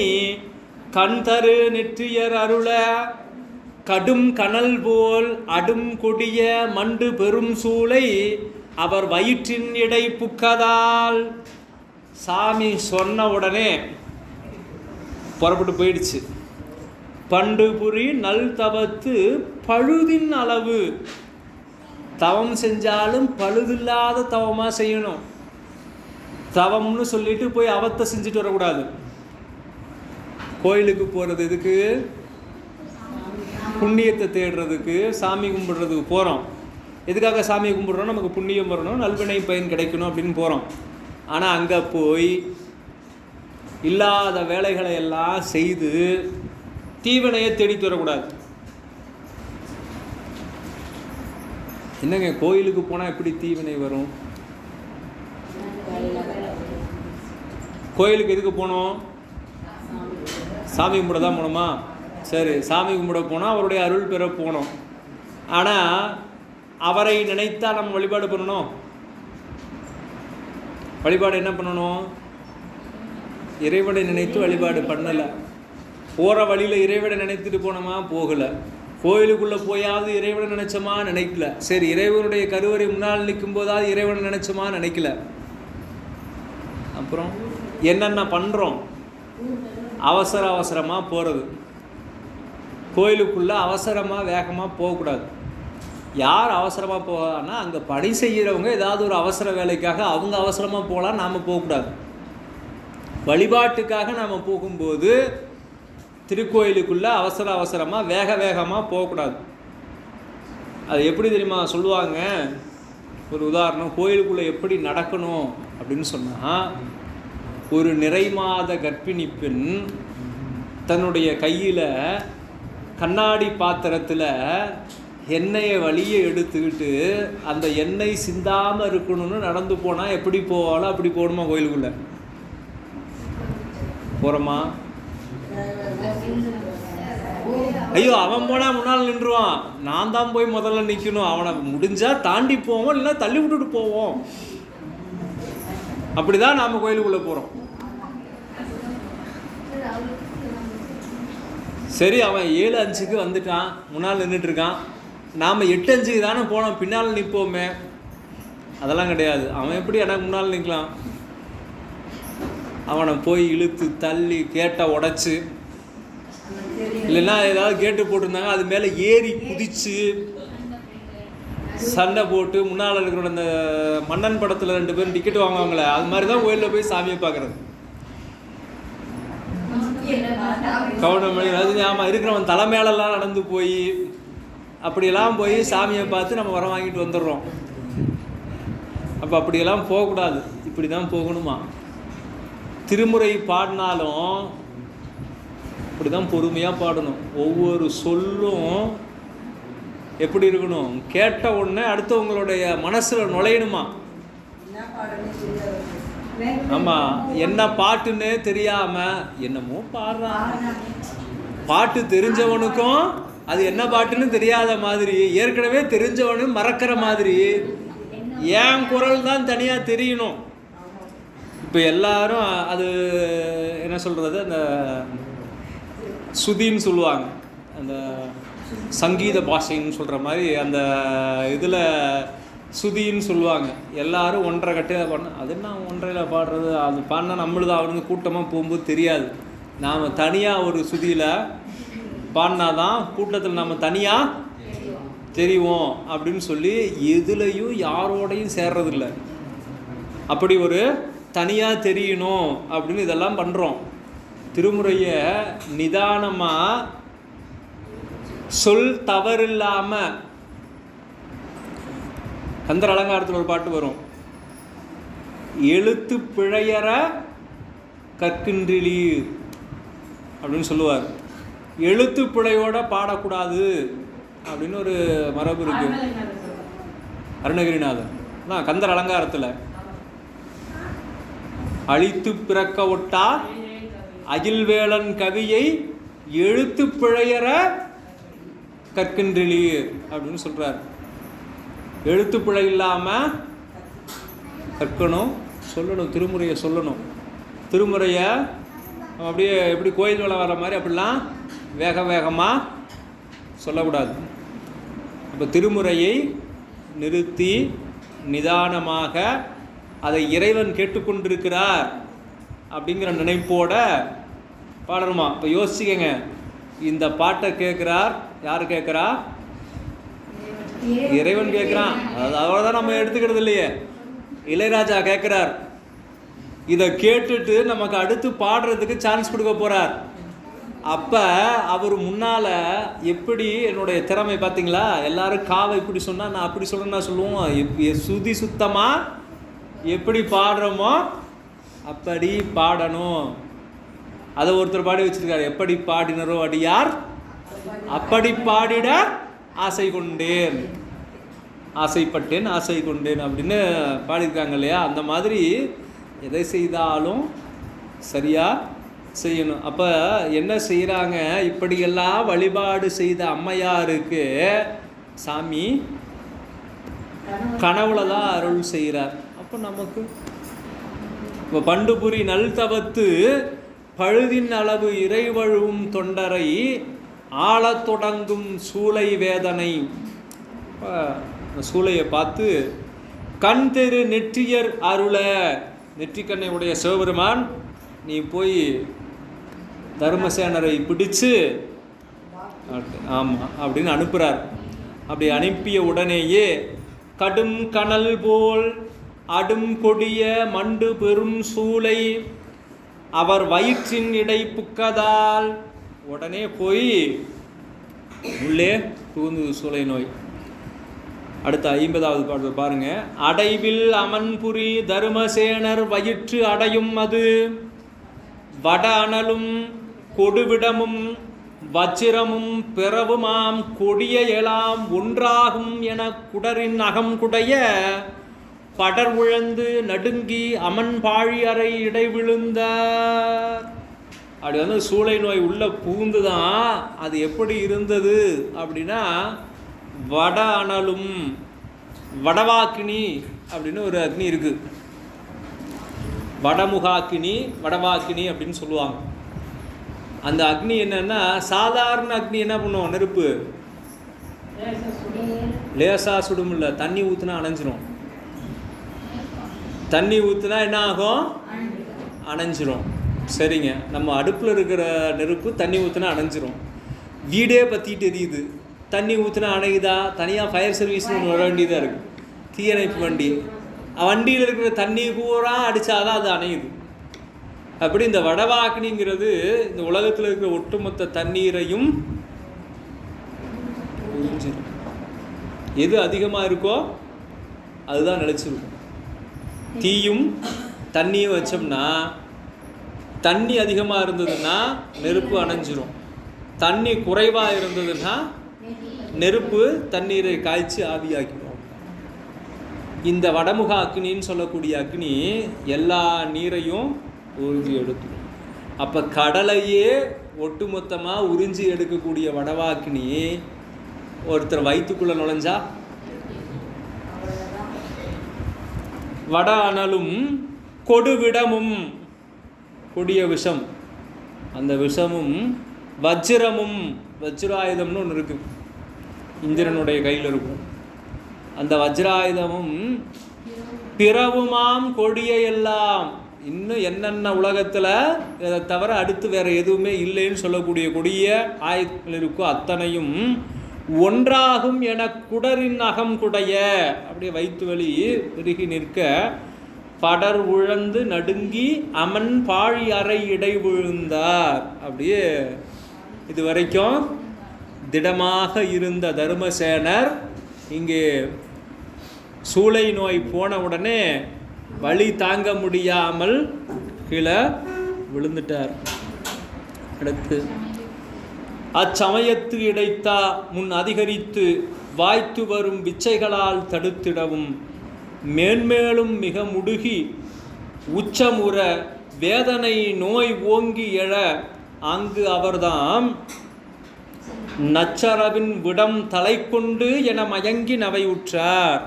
கண் தரு நெற்றியர் அருள கடும் கனல் போல் அடும் கொடிய மண்டு பெரும் சூளை அவர் வயிற்றின் இடை புக்கதால். சாமி சொன்ன உடனே புறப்பட்டு போயிடுச்சு. பண்டு புரி நல் தவத்து பழுதின் அளவு. தவம் செஞ்சாலும் பழுதில்லாத தவமாக செய்யணும். தவம்னு சொல்லிட்டு போய் அவத்தை செஞ்சுட்டு வரக்கூடாது. கோயிலுக்கு போகிறது எதுக்கு? புண்ணியத்தை தேடுறதுக்கு, சாமி கும்பிடுறதுக்கு போகிறோம். எதுக்காக சாமி கும்பிட்றோம்? நமக்கு புண்ணியம் வரணும், நல்வினை பயன் கிடைக்கணும் அப்படின்னு போகிறோம். ஆனால் அங்கே போய் இல்லாத வேலைகளை எல்லாம் செய்து தீவினையை தேடிட்டு வரக்கூடாது. என்னங்க கோயிலுக்கு போனால் எப்படி தீவினை வரும்? கோயிலுக்கு எதுக்கு போனோம்? சாமி கும்பிட தான் போனோமா? சரி, சாமி கும்பிட போனால் அவருடைய அருள் பெற போனோம். ஆனால் அவரை நினைத்தா நம்ம வழிபாடு பண்ணணும். வழிபாடு என்ன பண்ணணும்? இறைவனை நினைத்து வழிபாடு பண்ணலை. போகிற வழியில் இறைவனை நினைத்துட்டு போனோமா? போகலை. கோயிலுக்குள்ளே போயாவது இறைவனை நினைச்சோமா? நினைக்கல. சரி, இறைவனுடைய கருவறை முன்னால் நிற்கும் போதாவது இறைவனை நினைச்சோமா? நினைக்கல. அப்புறம் என்னென்ன பண்ணுறோம்? அவசரமாக போகிறது. கோயிலுக்குள்ளே அவசரமாக வேகமாக போகக்கூடாது. யார் அவசரமாக போகலான்னா அங்கே பணி செய்கிறவங்க ஏதாவது ஒரு அவசர வேலைக்காக அவங்க அவசரமாக போகலாம், நாம் போகக்கூடாது. வழிபாட்டுக்காக நாம் போகும்போது திருக்கோயிலுக்குள்ளே அவசரமாக வேகமாக போகக்கூடாது. அது எப்படி தெரியுமா சொல்லுவாங்க? ஒரு உதாரணம், கோயிலுக்குள்ளே எப்படி நடக்கணும் அப்படின்னு சொன்னால், ஒரு நிறைமாத கர்ப்பிணி பெண் தன்னுடைய கையில் கண்ணாடி பாத்திரத்தில் எண்ணெயை வழியை எடுத்துக்கிட்டு அந்த எண்ணெய் சிந்தாமல் இருக்கணும்னு நடந்து போனால் எப்படி போவாளோ அப்படி போகணுமா? கோயிலுக்குள்ளே போகிறோமா? ஐயோ அவன் போனால் முன்னால் நின்றுவான், நான் தான் போய் முதல்ல நிற்கணும், அவனை முடிஞ்சால் தாண்டி போவோம், இல்லைன்னா தள்ளி விட்டுட்டு போவோம். அப்படி தான் நாம் கோயிலுக்குள்ளே போகிறோம். சரி, அவன் 7:05 வந்துட்டான், முன்னால் நின்றுட்டுருக்கான், நாம் 8:05 தானே போனோம், பின்னால் நிற்போமே. அதெல்லாம் கிடையாது. அவன் எப்படி எனக்கு முன்னால் நிற்கலாம்? அவனை போய் இழுத்து தள்ளி கேட்டை உடச்சி, இல்லைன்னா ஏதாவது கேட்டு போட்டிருந்தாங்க அது மேலே ஏறி குதித்து சண்டை போட்டு, முன்னால் இருக்கிற அந்த மன்னன் படத்தில் 2 பேரும் டிக்கெட் வாங்குவாங்களே, அது மாதிரி தான் கோயிலில் போய் சாமியை பார்க்குறது. கவுண்டமணி ஆமாம் இருக்கிறவன் தலை மேலெல்லாம் நடந்து போய் அப்படியெல்லாம் போய் சாமியை பார்த்து நம்ம வர வாங்கிட்டு வந்துடுறோம். அப்போ அப்படியெல்லாம் போகக்கூடாது, இப்படி தான் போகணுமா. திருமுறை பாடினாலும் இப்படி தான் பொறுமையாக பாடணும். ஒவ்வொரு சொல்லும் எப்படி இருக்கணும், கேட்ட உடனே அடுத்தவங்களுடைய மனசில் நுழையணுமா. ஆமாம், என்ன பாட்டுன்னு தெரியாமல் என்னமோ பாடுறான். பாட்டு தெரிஞ்சவனுக்கும் அது என்ன பாட்டுன்னு தெரியாத மாதிரி, ஏற்கனவே தெரிஞ்சவனும் மறக்கிற மாதிரி, என் குரல் தான் தனியாக தெரியணும். இப்போ எல்லாரும் அது என்ன சொல்கிறது, அந்த சுதின்னு சொல்லுவாங்க, அந்த சங்கீத பாஷைன்னு சொல்கிற மாதிரி அந்த இதில் சுதின்னு சொல்லுவாங்க. எல்லோரும் 1.5 கட்டையில் பாடினா அது என்ன 1.5ல் பாடுறது, அது பாடினா நம்மளுது அவனுக்கு கூட்டமாக போகும்போது தெரியாது. நாம் தனியாக ஒரு சுதியில் பாடினாதான் கூட்டத்தில் நம்ம தனியாக தெரிவோம் அப்படின்னு சொல்லி எதுலேயும் யாரோடையும் சேர்றதில்லை. அப்படி ஒரு தனியாக தெரியணும் அப்படின்னு இதெல்லாம் பண்ணுறோம். திருமுறையை நிதானமாக சொல் தவறில்லாமல், கந்தர் அலங்காரத்தில் ஒரு பாட்டு வரும், எழுத்து பிழையற கற்கின்றீர் அப்படின்னு சொல்லுவார். எழுத்து பிழையோட பாடக்கூடாது அப்படின்னு ஒரு மரபு இருக்கு. அருணகிரிநாதன் தான் கந்தர் அலங்காரத்தில் அழித்து பிறக்க ஒட்டா அகில்வேளன் கவியை எழுத்து பிழையற கற்கின்றீர் அப்படின்னு சொல்கிறார். எழுத்து பிழை இல்லாமல் கற்கணும், சொல்லணும், திருமுறையை சொல்லணும். திருமுறையை அப்படியே எப்படி கோயில் வேலை வர மாதிரி அப்படிலாம் வேகமாக சொல்லக்கூடாது. அப்போ திருமுறையை நிறுத்தி நிதானமாக அதை இறைவன் கேட்டுக்கொண்டிருக்கிறார் அப்படிங்கிற நினைப்போட பாடணுமா. இப்போ யோசிச்சுக்கங்க, இந்த பாட்டை கேட்குறார், யார் கேட்குறா? இறைவன் கேட்குறான். அதோட தான் நம்ம எடுத்துக்கிறது இல்லையே. இளையராஜா கேட்குறார், இதை கேட்டுட்டு நமக்கு அடுத்து பாடுறதுக்கு சான்ஸ் கொடுக்க போகிறார். அப்போ அவர் முன்னால் எப்படி என்னுடைய திறமை பார்த்தீங்களா, எல்லாரும் காவை இப்படி சொன்னால் நான் அப்படி சொல்லணும்னா சொல்லுவோம். சுதி சுத்தமாக எப்படி பாடுறோமோ அப்படி பாடணும். அதை ஒருத்தர் பாடி வச்சிருக்காரு, எப்படி பாடினரோ அடியார் அப்படி பாடிட ஆசை கொண்டேன், ஆசைப்பட்டேன் ஆசை கொண்டேன் அப்படின்னு பாடியிருக்காங்க இல்லையா. அந்த மாதிரி எதை செய்தாலும் சரியாக செய்யணும். அப்போ என்ன செய்கிறாங்க, இப்படியெல்லாம் வழிபாடு செய்த அம்மையாருக்கு சாமி கனவுல தான் அருள் செய்கிறார். அப்போ நமக்கு இப்போ பண்டுபுரி நல் தவத்து பழுதின் அளவு இறைவழுவும் தொண்டரை ஆளத் தொடங்கும் சூளை வேதனை. சூளையை பார்த்து கண் தெரு நெற்றியர் அருள, நெற்றிக்கண்ணை உடைய சிவபெருமான் நீ போய் தர்மசேனரை பிடிச்சு ஆமாம் அப்படின்னு அனுப்புகிறார். அப்படி அனுப்பிய உடனேயே கடும் கனல் போல் அடும் கொடிய மண்டு பெரும் சூளை அவர் வயிற்றின் இடை புக்கதால் உடனே போய் உள்ளே புகுந்தது சூளை நோய். அடுத்த 50வது பாடல் பாருங்க. அடைவில் அமன்புரி தருமசேனர் வயிற்று அடையும் அது வட அனலும் கொடுவிடமும் வச்சிரமும் பிறவுமாம் கொடிய எலாம் ஒன்றாகும் என குடரின் அகம் குடைய படர் உழந்து நடுங்கி அமன் பாழி அறை இடை விழுந்தார். அப்படி வந்து சூளை நோய் உள்ளே புகுந்து தான் அது எப்படி இருந்தது அப்படின்னா வட அனலும் வடவாக்கினி அப்படின்னு ஒரு அக்னி இருக்குது. வடமுகாக்கினி வடவாக்கினி அப்படின்னு சொல்லுவாங்க. அந்த அக்னி என்னன்னா, சாதாரண அக்னி என்ன பண்ணுவோம், நெருப்பு லேசாக சுடும் இல்லை, தண்ணி ஊற்றுனா அணைஞ்சிரும். தண்ணி ஊற்றுனா என்ன ஆகும், அணைஞ்சிரும். சரிங்க, நம்ம அடுப்பில் இருக்கிற நெருப்பு தண்ணி ஊற்றுனா அணைஞ்சிரும். வீடே பற்றிட்டு எரியுது, தண்ணி ஊற்றுனா அணையுதா? தனியாக ஃபயர் சர்வீஸ்னு ஒன்று வர வேண்டியதாக இருக்குது, தீயணைப்பு வண்டி. வண்டியில் இருக்கிற தண்ணி பூரா அடித்தாதான் அது அணையுது. அப்படி இந்த வடவாக்கினிங்கிறது இந்த உலகத்தில் இருக்கிற ஒட்டுமொத்த தண்ணீரையும் உறிஞ்சிடும். எது அதிகமாக இருக்கோ அதுதான் நிலச்சிருக்கும். தீயும் தண்ணியும் வச்சோம்னா, தண்ணி அதிகமாக இருந்ததுன்னா நெருப்பு அணைஞ்சிரும். தண்ணி குறைவாக இருந்ததுன்னா நெருப்பு தண்ணீரை காய்ச்சி ஆவியாக்கிடும். இந்த வடமுக அக்னின்னு சொல்லக்கூடிய அக்னி எல்லா நீரையும் உறிஞ்சி எடுத்துடும். அப்போ கடலையே ஒட்டுமொத்தமாக உறிஞ்சி எடுக்கக்கூடிய வடவாக்கினி ஒருத்தர் வயிற்றுக்குள்ளே நுழைஞ்சா வட அனலும் கொடுவிடமும், கொடிய விஷம், அந்த விஷமும் வஜ்ரமும், வஜ்ராயுதம்னு ஒன்று இருக்குது, இந்திரனுடைய கையில் இருக்கும். அந்த வஜ்ராயுதமும் பிறவுமாம் கொடிய எல்லாம், இன்னும் என்னென்ன உலகத்தில் இதை தவிர அடுத்து வேறு எதுவுமே இல்லைன்னு சொல்லக்கூடிய கொடிய ஆயுதங்கள் இருக்கோ அத்தனையும் ஒன்றாகும் என குடரின் அகம் குடைய, அப்படியே வயிற்று வலி பெருகி நிற்க படர் உழந்து நடுங்கி அமன் பாழி அறை இடை விழுந்தார். அப்படியே இது வரைக்கும் திடமாக இருந்த தர்மசேனர் இங்கே சூளை நோய் போன உடனே வலி தாங்க முடியாமல் கீழே விழுந்துட்டார். அடுத்து அச்சமயத்து இடைத்தா முன் அதிகரித்து வாய்த்து வரும் விச்சைகளால் தடுத்திடவும் மேன்மேலும் மிக முடுகி உச்சமுற வேதனை நோய் ஓங்கி எழ அங்கு அவர்தாம் நச்சரவின் விடம் தலை கொண்டு என மயங்கி நவையுற்றார்.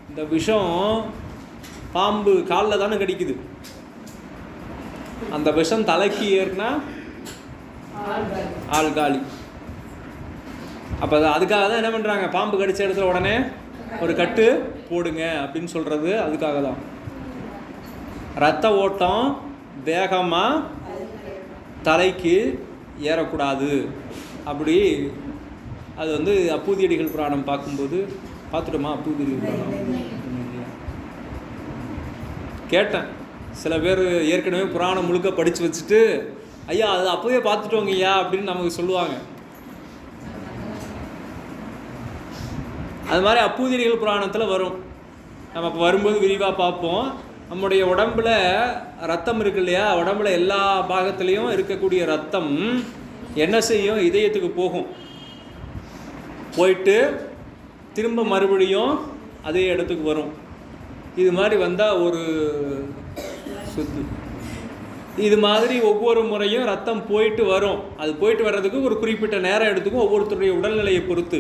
இந்த விஷம் பாம்பு காலில் தானே கடிக்குது, அந்த விஷம் தலைக்கு ஏறினா ஆள்காலி. அப்போ அதுக்காக தான் என்ன பண்ணுறாங்க, பாம்பு கடிச்ச இடத்துல உடனே ஒரு கட்டு போடுங்க அப்படின்னு சொல்கிறது அதுக்காக தான். இரத்த ஓட்டம் வேகமாக தலைக்கு ஏறக்கூடாது. அப்படி அது வந்து அப்பூதியடிகள் புராணம் பார்க்கும்போது பார்த்துட்டோமா, அப்பூதியடிகள் புராணம் கேட்டேன். சில பேர் ஏற்கனவே புராணம் முழுக்க படித்து வச்சுட்டு ஐயா அது அப்போவே பார்த்துட்டோங்க ஐயா அப்படின்னு நமக்கு சொல்லுவாங்க. அது மாதிரி அப்பூதியடிகள் புராணத்தில் வரும், நம்ம இப்போ வரும்போது விரிவாக பார்ப்போம். நம்முடைய உடம்பில் ரத்தம் இருக்கு இல்லையா, உடம்புல எல்லா பாகத்துலேயும் இருக்கக்கூடிய ரத்தம் என்ன செய்யும், இதயத்துக்கு போகும். போயிட்டு திரும்ப மறுபடியும் அதே இடத்துக்கு வரும். இது மாதிரி வந்தால் ஒரு சுத்து. இது மாதிரி ஒவ்வொரு முறையும் ரத்தம் போயிட்டு வரும். அது போயிட்டு வர்றதுக்கு ஒரு குறிப்பிட்ட நேரம் எடுத்துக்கும், ஒவ்வொருத்தருடைய உடல்நிலையை பொறுத்து.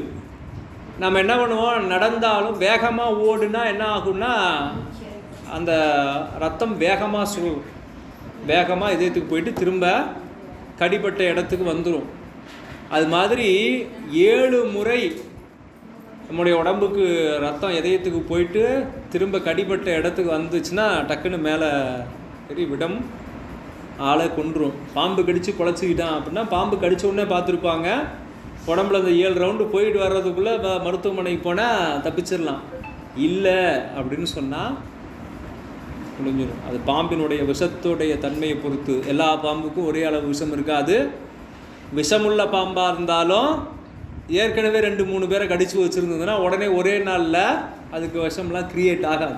நம்ம என்ன பண்ணுவோம், நடந்தாலும் வேகமாக ஓடுனா என்ன ஆகும்னா அந்த ரத்தம் வேகமாக சுடும், வேகமாக இதயத்துக்கு போயிட்டு திரும்ப கடிப்பட்ட இடத்துக்கு வந்துடும். அது மாதிரி 7 முறை நம்முடைய உடம்புக்கு ரத்தம் இதயத்துக்கு போயிட்டு திரும்ப கடிப்பட்ட இடத்துக்கு வந்துச்சுன்னா டக்குன்னு மேலே பெரிய விடம் ஆளை கொன்றும். பாம்பு கடித்து குழச்சிக்கிட்டான் அப்படின்னா பாம்பு கடித்த உடனே பார்த்துருப்பாங்க, உடம்புல அந்த 7 ரவுண்டு போயிட்டு வர்றதுக்குள்ளே மருத்துவமனைக்கு போனால் தப்பிச்சிடலாம். இல்லை அப்படின்னு சொன்னால் முடிஞ்சிடும். அது பாம்பினுடைய விஷத்துடைய தன்மையை பொறுத்து. எல்லா பாம்புக்கும் ஒரே அளவு விஷம் இருக்காது. விஷமுள்ள பாம்பாக இருந்தாலும் ஏற்கனவே 2-3 பேரை கடிச்சு வச்சுருந்ததுன்னா உடனே ஒரே நாளில் அதுக்கு விஷம்லாம் க்ரியேட் ஆகாது.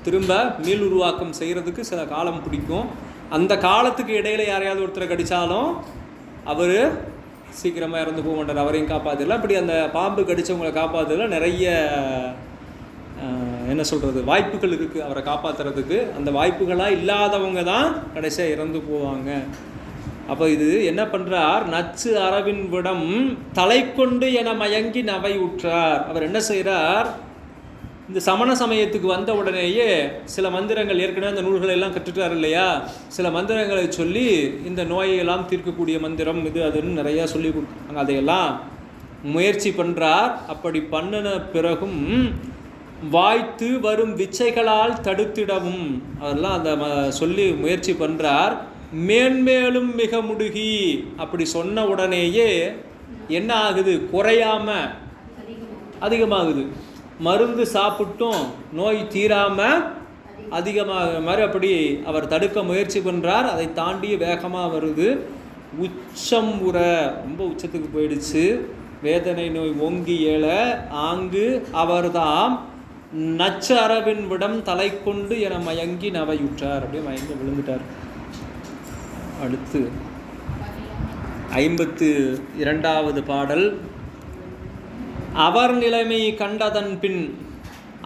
திரும்ப மீள் உருவாக்கம் செய்கிறதுக்கு சில காலம் பிடிக்கும். அந்த காலத்துக்கு இடையில் யாரையாவது ஒருத்தரை கடித்தாலும் அவர் சீக்கிரமாக இறந்து போக மாட்டார், அவரையும் காப்பாற்றலாம். இப்படி அந்த பாம்பு கடித்தவங்களை காப்பாற்றல நிறைய என்ன சொல்கிறது வாய்ப்புகள் இருக்குது அவரை காப்பாற்றுறதுக்கு. அந்த வாய்ப்புகளாக இல்லாதவங்க தான் கடைசியாக இறந்து போவாங்க. அப்போ இது என்ன பண்ணுறார், நச்சு அரவின் விடம் தலை கொண்டு என மயங்கி நவை உற்றார். அவர் என்ன செய்கிறார், இந்த சமண சமயத்துக்கு வந்த உடனேயே சில மந்திரங்கள், ஏற்கனவே அந்த நூல்களை எல்லாம் கற்றுட்டார் இல்லையா, சில மந்திரங்களை சொல்லி இந்த நோயெல்லாம் தீர்க்கக்கூடிய மந்திரம் இது அதுன்னு நிறையா சொல்லி கொடுத்தாங்க. அதையெல்லாம் முயற்சி பண்ணுறார். அப்படி பண்ணின பிறகும் வாய்த்து வரும் விச்சைகளால் தடுத்திடவும் அதெல்லாம் அந்த சொல்லி முயற்சி பண்ணுறார். மேன்மேலும் மிக முடுகி அப்படி சொன்ன உடனேயே என்ன ஆகுது, குறையாமல் அதிகமாகுது. மருந்து சாப்பிட்டும் நோய் தீராமல் அதிகமாக மாதிரி அப்படி அவர் தடுக்க முயற்சி பண்ணுறார். அதை தாண்டி வேகமாக வருது. உச்சம் உற, ரொம்ப உச்சத்துக்கு போயிடுச்சு. வேதனை நோய் ஓங்கி ஏழ ஆங்கு அவர்தாம் நச்சு அரவின் விடம் தலை கொண்டு என மயங்கி நவையுற்றார். அப்படியே மயங்கி விழுந்துட்டார். அடுத்து 52வது பாடல். அவர் நிலைமை கண்டதன் பின்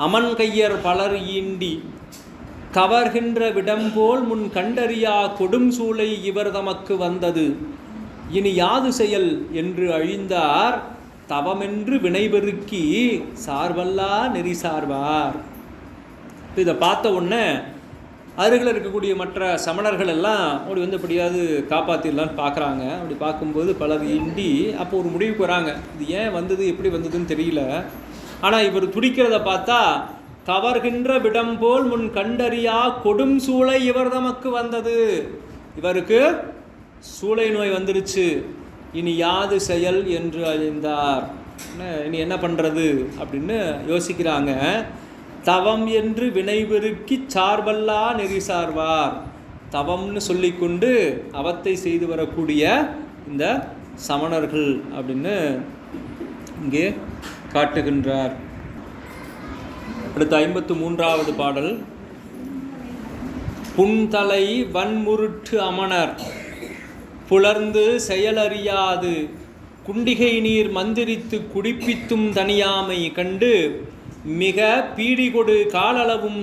அமன் கையர் பலர் ஈண்டி கவர்கின்ற விடம்போல் முன் கண்டறியா கொடும் சூளை இவர் தமக்கு வந்தது. இனி யாது செயல் என்று அழிந்தார் தவமென்று வினைபெருக்கி சார்வல்லா நெறி சார்வார். இதை பார்த்த உடனே அருகில் இருக்கக்கூடிய மற்ற சமணர்கள் எல்லாம் அப்படி வந்து எப்படியாவது காப்பாற்றிடலான்னு பார்க்குறாங்க. அப்படி பார்க்கும்போது பலர் இண்டி அப்போ ஒரு முடிவுக்கு வராங்க, இது ஏன் வந்தது எப்படி வந்ததுன்னு தெரியல. ஆனால் இவர் துடிக்கிறத பார்த்தா கவர்கின்ற விடம் போல் முன் கண்டறியா கொடும் சூளை இவர் தமக்கு வந்தது. இவருக்கு சூளை நோய் வந்துருச்சு. இனி யாது செயல் என்று அழிந்தார். இனி என்ன பண்ணுறது அப்படின்னு யோசிக்கிறாங்க. தவம் என்று வினைபெருக்கி சார்பல்லா நெறி சார்வார். தவம்னு சொல்லிக்கொண்டு அவத்தை செய்து வரக்கூடிய இந்த சமணர்கள் அப்படின்னு இங்கே காட்டுகின்றார். அடுத்த 53வது பாடல். புன்தலை வன்முருட்டு அமணர் புலர்ந்து செயலறியாது குண்டிகை நீர் மந்திரித்து குடிப்பித்தும் தனியாமை கண்டு மிக பீடிகொடு காலளவும்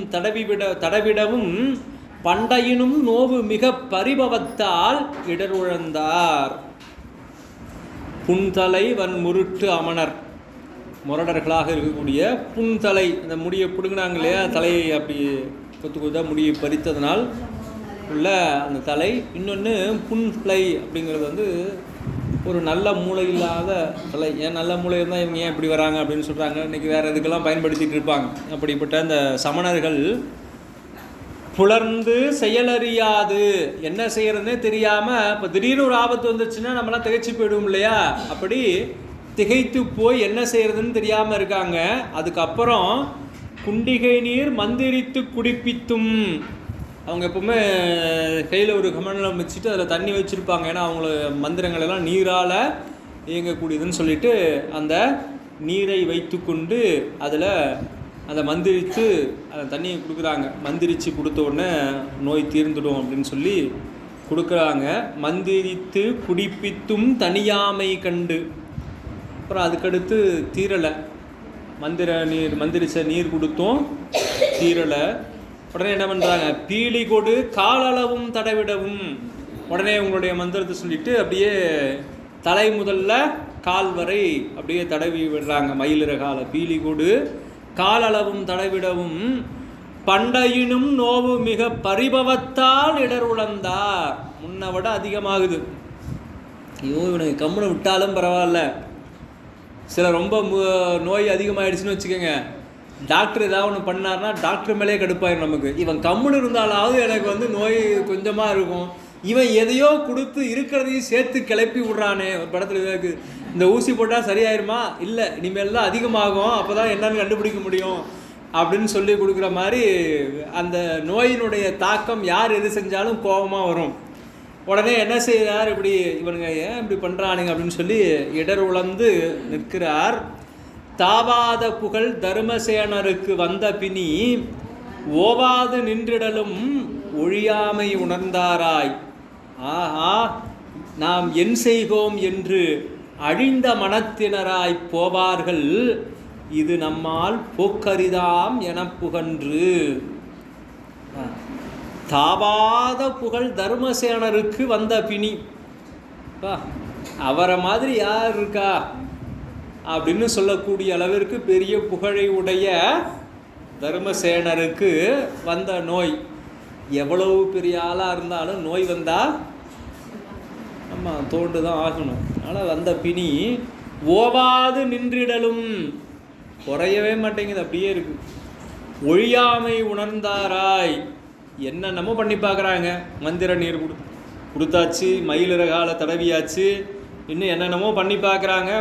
தடவிடவும் பண்டையினும் நோவு மிக பரிபவத்தால் இடருழந்தார். புன்தலை வன்முருட்டு அமணர், முரடர்களாக இருக்கக்கூடிய புன்தலை, இந்த முடியை பிடுங்கினாங்க இல்லையா, தலையை அப்படி கொத்து கொத்தாக முடியை பறித்ததனால் உள்ள அந்த தலை. இன்னொன்று புன்தலை அப்படிங்கிறது வந்து ஒரு நல்ல மூளை இல்லாத தலை. ஏன் நல்ல மூளை இருந்தால் இவங்க ஏன் இப்படி வராங்க அப்படின்னு சொல்கிறாங்க. இன்றைக்கி வேறு இதுக்கெல்லாம் பயன்படுத்திகிட்டு இருப்பாங்க. அப்படிப்பட்ட அந்த சமணர்கள் புலர்ந்து செயலறியாது, என்ன செய்கிறதுனே தெரியாமல், இப்போ திடீர்னு ஒரு ஆபத்து வந்துச்சுன்னா நம்மளாம் திகைச்சு போயிடுவோம் இல்லையா, அப்படி திகைத்து போய் என்ன செய்கிறதுன்னு தெரியாமல் இருக்காங்க. அதுக்கப்புறம் குண்டிகை நீர் மந்திரித்து குடிப்பித்தும், அவங்க எப்போவுமே கையில் ஒரு கமண்டலம் வச்சுட்டு அதில் தண்ணி வச்சுருப்பாங்க. ஏன்னா அவங்கள மந்திரங்கள் எல்லாம் நீரால் இயங்கக்கூடியதுன்னு சொல்லிட்டு அந்த நீரை வைத்து கொண்டு அதில் அதை மந்திரித்து அந்த தண்ணியை கொடுக்குறாங்க. மந்திரித்து கொடுத்த உடனே நோய் தீர்ந்துடும் அப்படின்னு சொல்லி கொடுக்குறாங்க. மந்திரித்து குடிப்பித்தும் தனியாமை கண்டு. அப்புறம் அதுக்கடுத்து தீரலை, மந்திரிச்ச நீர் கொடுத்தும் தீரலை. உடனே என்ன பண்ணுறாங்க, பீலி கொடு காலளவும் தடவிடவும். உடனே உங்களுடைய மந்திரத்தை சொல்லிட்டு அப்படியே தலை முதல்ல கால் வரை அப்படியே தடவி விடுறாங்க. மயிலிற கால பீலி கொடு காலளவும் தடவிடவும் பண்டையினும் நோவு மிக பரிபவத்தால் இடருழந்தார். முன்னை விட அதிகமாகுது. ஐயோ இவனுக்கு கம்முனை விட்டாலும் பரவாயில்ல. சில ரொம்ப நோய் அதிகமாகிடுச்சுன்னு வச்சுக்கோங்க, டாக்டர் ஏதாவது ஒன்று பண்ணார்னா டாக்டர் மேலே கடுப்பாயிரும் நமக்கு. இவன் கம்முன்னு இருந்தாலாவது எனக்கு வந்து நோய் கொஞ்சமாக இருக்கும், இவன் எதையோ கொடுத்து இருக்கிறதையும் சேர்த்து கிளப்பி விட்றானே. ஒரு படத்தில் இருக்கு, இந்த ஊசி போட்டால் சரியாயிருமா, இல்லை இனிமேல் தான் அதிகமாகும், அப்போ தான் என்னன்னு கண்டுபிடிக்க முடியும் அப்படின்னு சொல்லி கொடுக்குற மாதிரி அந்த நோயினுடைய தாக்கம் யார் எது செஞ்சாலும் கோபமாக வரும். உடனே என்ன செய்கிறார், இப்படி இவனுங்க ஏன் இப்படி பண்ணுறானுங்க அப்படின்னு சொல்லி இடர் உழந்து நிற்கிறார். தாவாத புகழ் தர்மசேனருக்கு வந்த பினி ஓவாது நின்றிடலும் ஒழியாமை உணர்ந்தாராய். ஆஹா நாம் என் செய்கோம் என்று அழிந்த மனத்தினராய் போவார்கள், இது நம்மால் போக்கரிதாம் என புகன்று. தாவாத புகழ் தர்மசேனருக்கு வந்த பிணி. அவரை மாதிரி யார் இருக்கா அப்படின்னு சொல்லக்கூடிய அளவிற்கு பெரிய புகழை உடைய தர்மசேனருக்கு வந்த நோய். எவ்வளவு பெரிய ஆளாக இருந்தாலும் நோய் வந்தால் தோண்டு தான் ஆகணும். அதனால் வந்த பிணி ஓவாது நின்றிடலும், குறையவே மாட்டேங்குது, அப்படியே இருக்குது. ஒழியாமை உணர்ந்தாராய், என்னென்னமோ பண்ணி பார்க்குறாங்க. மந்திர நீர் கொடுத்தாச்சு, மயிலிறகால தடவியாச்சு, இன்னும் என்னென்னமோ பண்ணி பார்க்குறாங்க,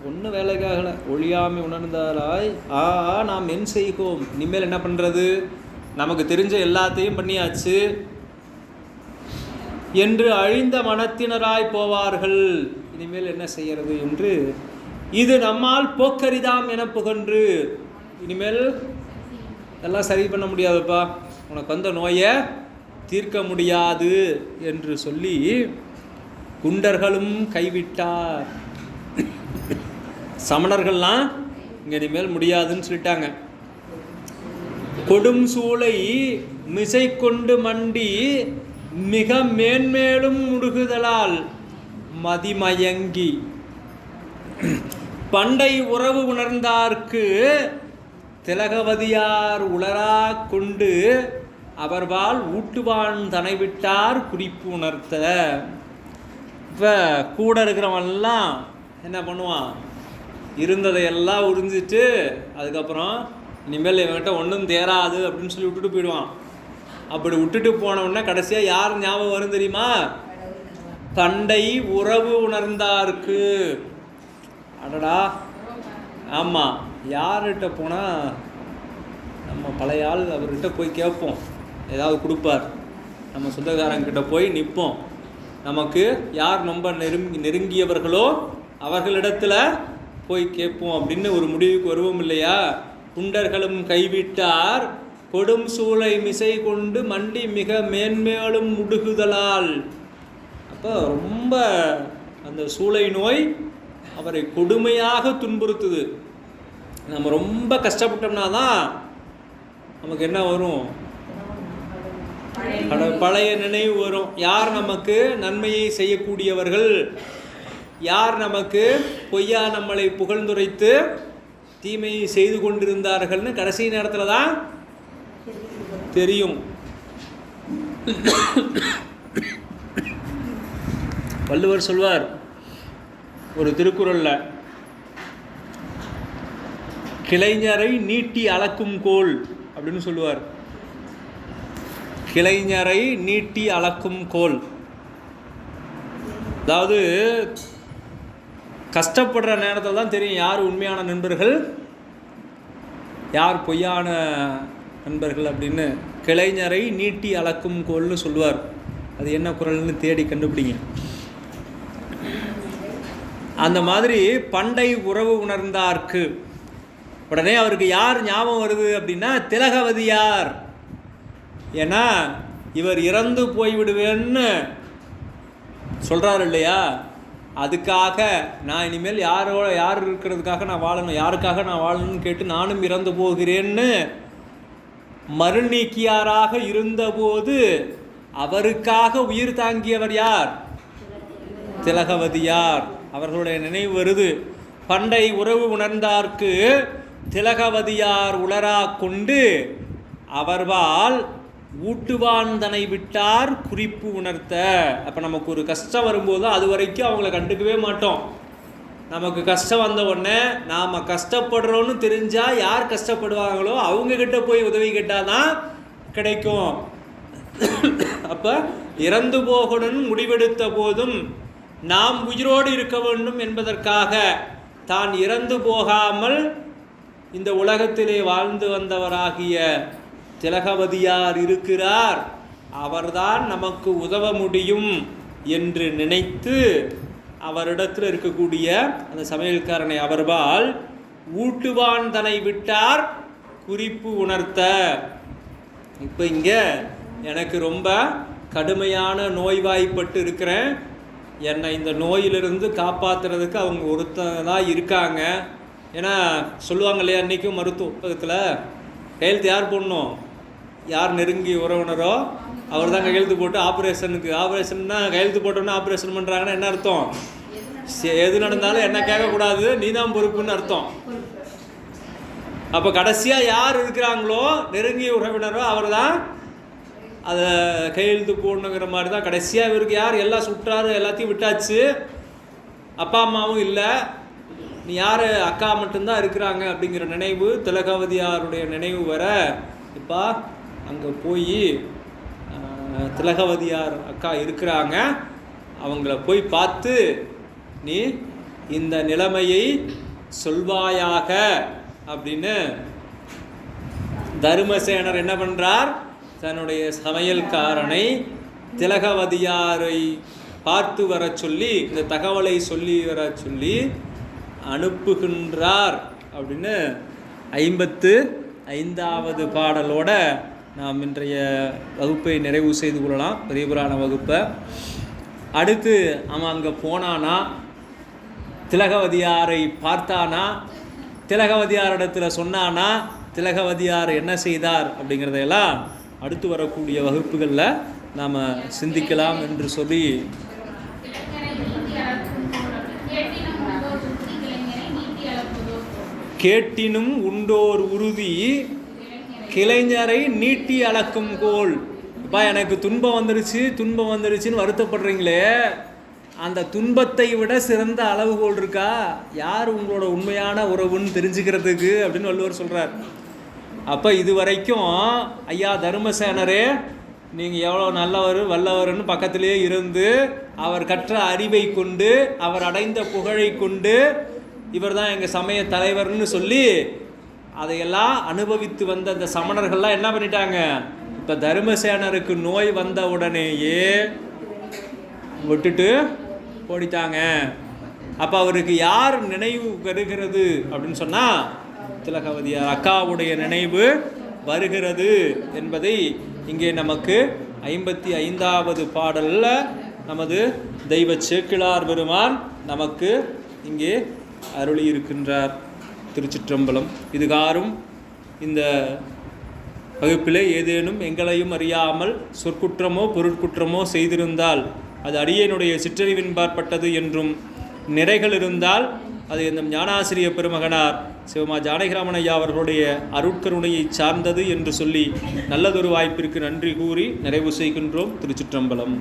ஒன்றும் வேலைக்காகலை. ஒழியாமை உணர்ந்தாராய் நாம் என் செய்கோம், இனிமேல் என்ன பண்ணுறது, நமக்கு தெரிஞ்ச எல்லாத்தையும் பண்ணியாச்சு என்று அழிந்த மனத்தினராய் போவார்கள். இனிமேல் என்ன செய்கிறது என்று இது நம்மால் போக்கரிதாம் என புகன்று, இனிமேல் எல்லாம் சரி பண்ண முடியாதுப்பா, உனக்கு வந்த நோயை தீர்க்க முடியாது என்று சொல்லி குண்டர்களும் கைவிட்டார். சமணர்கள்லாம் இங்கே இனிமேல் முடியாதுன்னு சொல்லிட்டாங்க. கொடும் சூளை மிசை கொண்டு மண்டி மிக மேன்மேலும் முடுகுதலால் மதிமயங்கி பண்டை உறவு உணர்ந்தார்க்கு திலகவதியார் உளரா கொண்டு அவர்பால் ஊட்டுவான் தனை விட்டார் குறிப்பு உணர்த்த. இப்போ கூட இருக்கிறவன்லாம் என்ன பண்ணுவான், இருந்ததையெல்லாம் உறிஞ்சிட்டு அதுக்கப்புறம் இனிமேல் இவன்கிட்ட ஒன்றும் தேராது அப்படின்னு சொல்லி விட்டுட்டு போயிடுவான். அப்படி விட்டுட்டு போனவுடனே கடைசியாக யார் ஞாபகம் வரும் தெரியுமா, பண்டை உறவு உணர்ந்தார்க்கு. அடடா, ஆமாம், யார்கிட்ட போனால் நம்ம பழைய ஆள், அவர்கிட்ட போய் கேட்போம், ஏதாவது கொடுப்பார். நம்ம சொந்தக்காரங்கிட்ட போய் நிற்போம், நமக்கு யார் ரொம்ப நெருங்கியவர்களோ அவர்களிடத்துல போய் கேட்போம் அப்படின்னு ஒரு முடிவுக்கு வருவோம் இல்லையா. குண்டர்களும் கைவிட்டார் கொடும் சூளை மிசை கொண்டு மண்டி மிக மேன்மேலும் முடுகுதலால். அப்போ ரொம்ப அந்த சூளை நோய் அவரை கொடுமையாக துன்புறுத்துது. நம்ம ரொம்ப கஷ்டப்பட்டோம்னா தான் நமக்கு என்ன வரும், பழைய நினைவு வரும். யார் நமக்கு நன்மையை செய்யக்கூடியவர்கள், யார் நமக்கு பொய்யா நம்மளை புகழ்ந்துரைத்து தீமையை செய்து கொண்டிருந்தார்கள்னு கடைசி நேரத்தில் தான் தெரியும். வள்ளுவர் சொல்வார் ஒரு திருக்குறள்ல, கிளைஞரை நீட்டி அளக்கும் கோல் அப்படின்னு சொல்லுவார். கிளைஞரை நீட்டி அளக்கும் கோல், அதாவது கஷ்டப்படுற நேரத்தில் தான் தெரியும் யார் உண்மையான நண்பர்கள் யார் பொய்யான நண்பர்கள் அப்படின்னு. கிளைஞரை நீட்டி அளக்கும் கோல்னு சொல்லுவார். அது என்ன குறள்னு தேடி கண்டுபிடிங்க. அந்த மாதிரி பண்டை உறவு உணர்ந்தார்க்கு, உடனே அவருக்கு யார் ஞாபகம் வருது அப்படின்னா திலகவதியார். ஏன்னா இவர் இறந்து போய்விடுவேன்னு சொல்கிறார் இல்லையா, அதுக்காக நான் இனிமேல் யார் இருக்கிறதுக்காக நான் வாழணும், யாருக்காக நான் வாழணும்னு கேட்டு நானும் இறந்து போகிறேன்னு மறுநீக்கியாராக இருந்தபோது அவருக்காக உயிர் தாங்கியவர் யார், திலகவதியார். அவர்களுடைய நினைவு வருது. பண்டை உறவு உணர்ந்தார்க்கு திலகவதியார் உளரா கொண்டு அவர்வால் ஊட்டுவான் தனை விட்டார் குறிப்பு உணர்த்த. அப்போ நமக்கு ஒரு கஷ்டம் வரும்போது அது வரைக்கும் அவங்கள கண்டுக்கவே மாட்டோம். நமக்கு கஷ்டம் வந்த உடனே நாம் கஷ்டப்படுறோன்னு தெரிஞ்சால் யார் கஷ்டப்படுவாங்களோ அவங்கக்கிட்ட போய் உதவி கேட்டால் தான் கிடைக்கும். அப்போ இறந்து போகணும்னு முடிவெடுத்த போதும் நாம் உயிரோடு இருக்க வேண்டும் என்பதற்காக தான் இறந்து போகாமல் இந்த உலகத்திலே வாழ்ந்து வந்தவராகிய திலகவதியார் இருக்கிறார், அவர்தான் நமக்கு உதவ முடியும் என்று நினைத்து அவரிடத்தில் இருக்கக்கூடிய அந்த சமையல்காரனை அவர்பால் ஊட்டுவான் தனை விட்டார் குறிப்பு உணர்த்த. இப்போ இங்கே எனக்கு ரொம்ப கடுமையான நோய்வாய்ப்பட்டு இருக்கிறேன், என்னை இந்த நோயிலிருந்து காப்பாற்றுறதுக்கு அவங்க ஒருத்ததான் இருக்காங்க. ஏன்னா சொல்லுவாங்க இல்லையா, இன்றைக்கும் மருத்துவ புத்தகத்தில் கையெழுத்து யார் போடணும், யார் நெருங்கிய உறவினரோ அவர் தான் கையெழுத்து போட்டு ஆப்ரேஷன்னா கையெழுத்து போட்டோன்னா ஆப்ரேஷன் பண்ணுறாங்கன்னா என்ன அர்த்தம்? எது நடந்தாலும் என்ன கேட்கக்கூடாது, நீ தான் பொறுப்புன்னு அர்த்தம். அப்போ கடைசியாக யார் இருக்கிறாங்களோ நெருங்கிய உறவினரோ அவர் தான் அதை கையெழுத்து போடணுங்கிற மாதிரி தான். கடைசியாக இவருக்கு யார் எல்லாம் சுற்றாரு, எல்லாத்தையும் விட்டாச்சு, அப்பா அம்மாவும் இல்லை, நீ யார் அக்கா மட்டும்தான் இருக்கிறாங்க அப்படிங்கிற நினைவு திலகவதியாருடைய நினைவு வர இப்போ அங்கே போய் திலகவதியார் அக்கா இருக்கிறாங்க, அவங்கள போய் பார்த்து நீ இந்த நிலைமையை சொல்வாயாக அப்படின்னு தருமசேனர் என்ன பண்ணுறார்? தன்னுடைய சமையல்காரனை திலகவதியாரை பார்த்து வர சொல்லி இந்த தகவலை சொல்லி வர சொல்லி அனுப்புகின்றார் அப்படின்னு 55வது பாடலோட நாம் இன்றைய வகுப்பை நிறைவு செய்து கொள்ளலாம், பெரிய புராண வகுப்பை. அடுத்து அவன் அங்கே போனானா, திலகவதியாரை பார்த்தானா, திலகவதியாரிடத்தில் சொன்னானா, திலகவதியார் என்ன செய்தார் அப்படிங்கிறதையெல்லாம் அடுத்து வரக்கூடிய வகுப்புகளில் நாம் சிந்திக்கலாம் என்று சொல்லி கேட்டினும் உண்டோர் உறுதி கிளைஞரை நீட்டி அளக்கும் கோல். இப்போ எனக்கு துன்பம் வந்துருச்சுன்னு வருத்தப்படுறீங்களே, அந்த துன்பத்தை விட சிறந்த அளவுகோல் இருக்கா? யார் உங்களோட உண்மையான உறவுன்னு தெரிஞ்சுக்கிறதுக்கு அப்படின்னு வள்ளுவர் சொல்கிறார். அப்போ இது வரைக்கும் ஐயா தருமசேனரே நீங்கள் எவ்வளோ நல்லவர் வல்லவர்னு பக்கத்திலே இருந்து அவர் கற்ற அறிவை கொண்டு அவர் அடைந்த புகழை கொண்டு இவர் தான் எங்கள் சமய தலைவர்னு சொல்லி அதையெல்லாம் அனுபவித்து வந்த அந்த சமணர்கள்லாம் என்ன பண்ணிட்டாங்க? இப்போ தருமசேனருக்கு நோய் வந்த உடனேயே விட்டுட்டு ஓடிட்டாங்க. அப்போ அவருக்கு யார் நினைவு வருகிறது அப்படின்னு சொன்னால் திலகவதியார் அக்காவுடைய நினைவு வருகிறது என்பதை இங்கே நமக்கு 55வது பாடலில் நமது தெய்வ சேக்கிழார் பெருமான் நமக்கு இங்கே அருளி இருக்கின்றார். திருச்சிற்றம்பலம். இதுகாரும் இந்த வகுப்பிலே ஏதேனும் எங்களையும் அறியாமல் சொற்குற்றமோ பொருட்குற்றமோ செய்திருந்தால் அது அடியேனுடைய சிற்றறிவின்பாற்பட்டது என்றும் நிறைகள் இருந்தால் அது இந்த ஞானாசிரிய பெருமகனார் சிவமா ஜானகிராமன் ஐயா அவர்களுடைய அருட்கருணையை சார்ந்தது என்று சொல்லி நல்லதொரு வாய்ப்பிற்கு நன்றி கூறி நிறைவு செய்கின்றோம். திருச்சிற்றம்பலம்.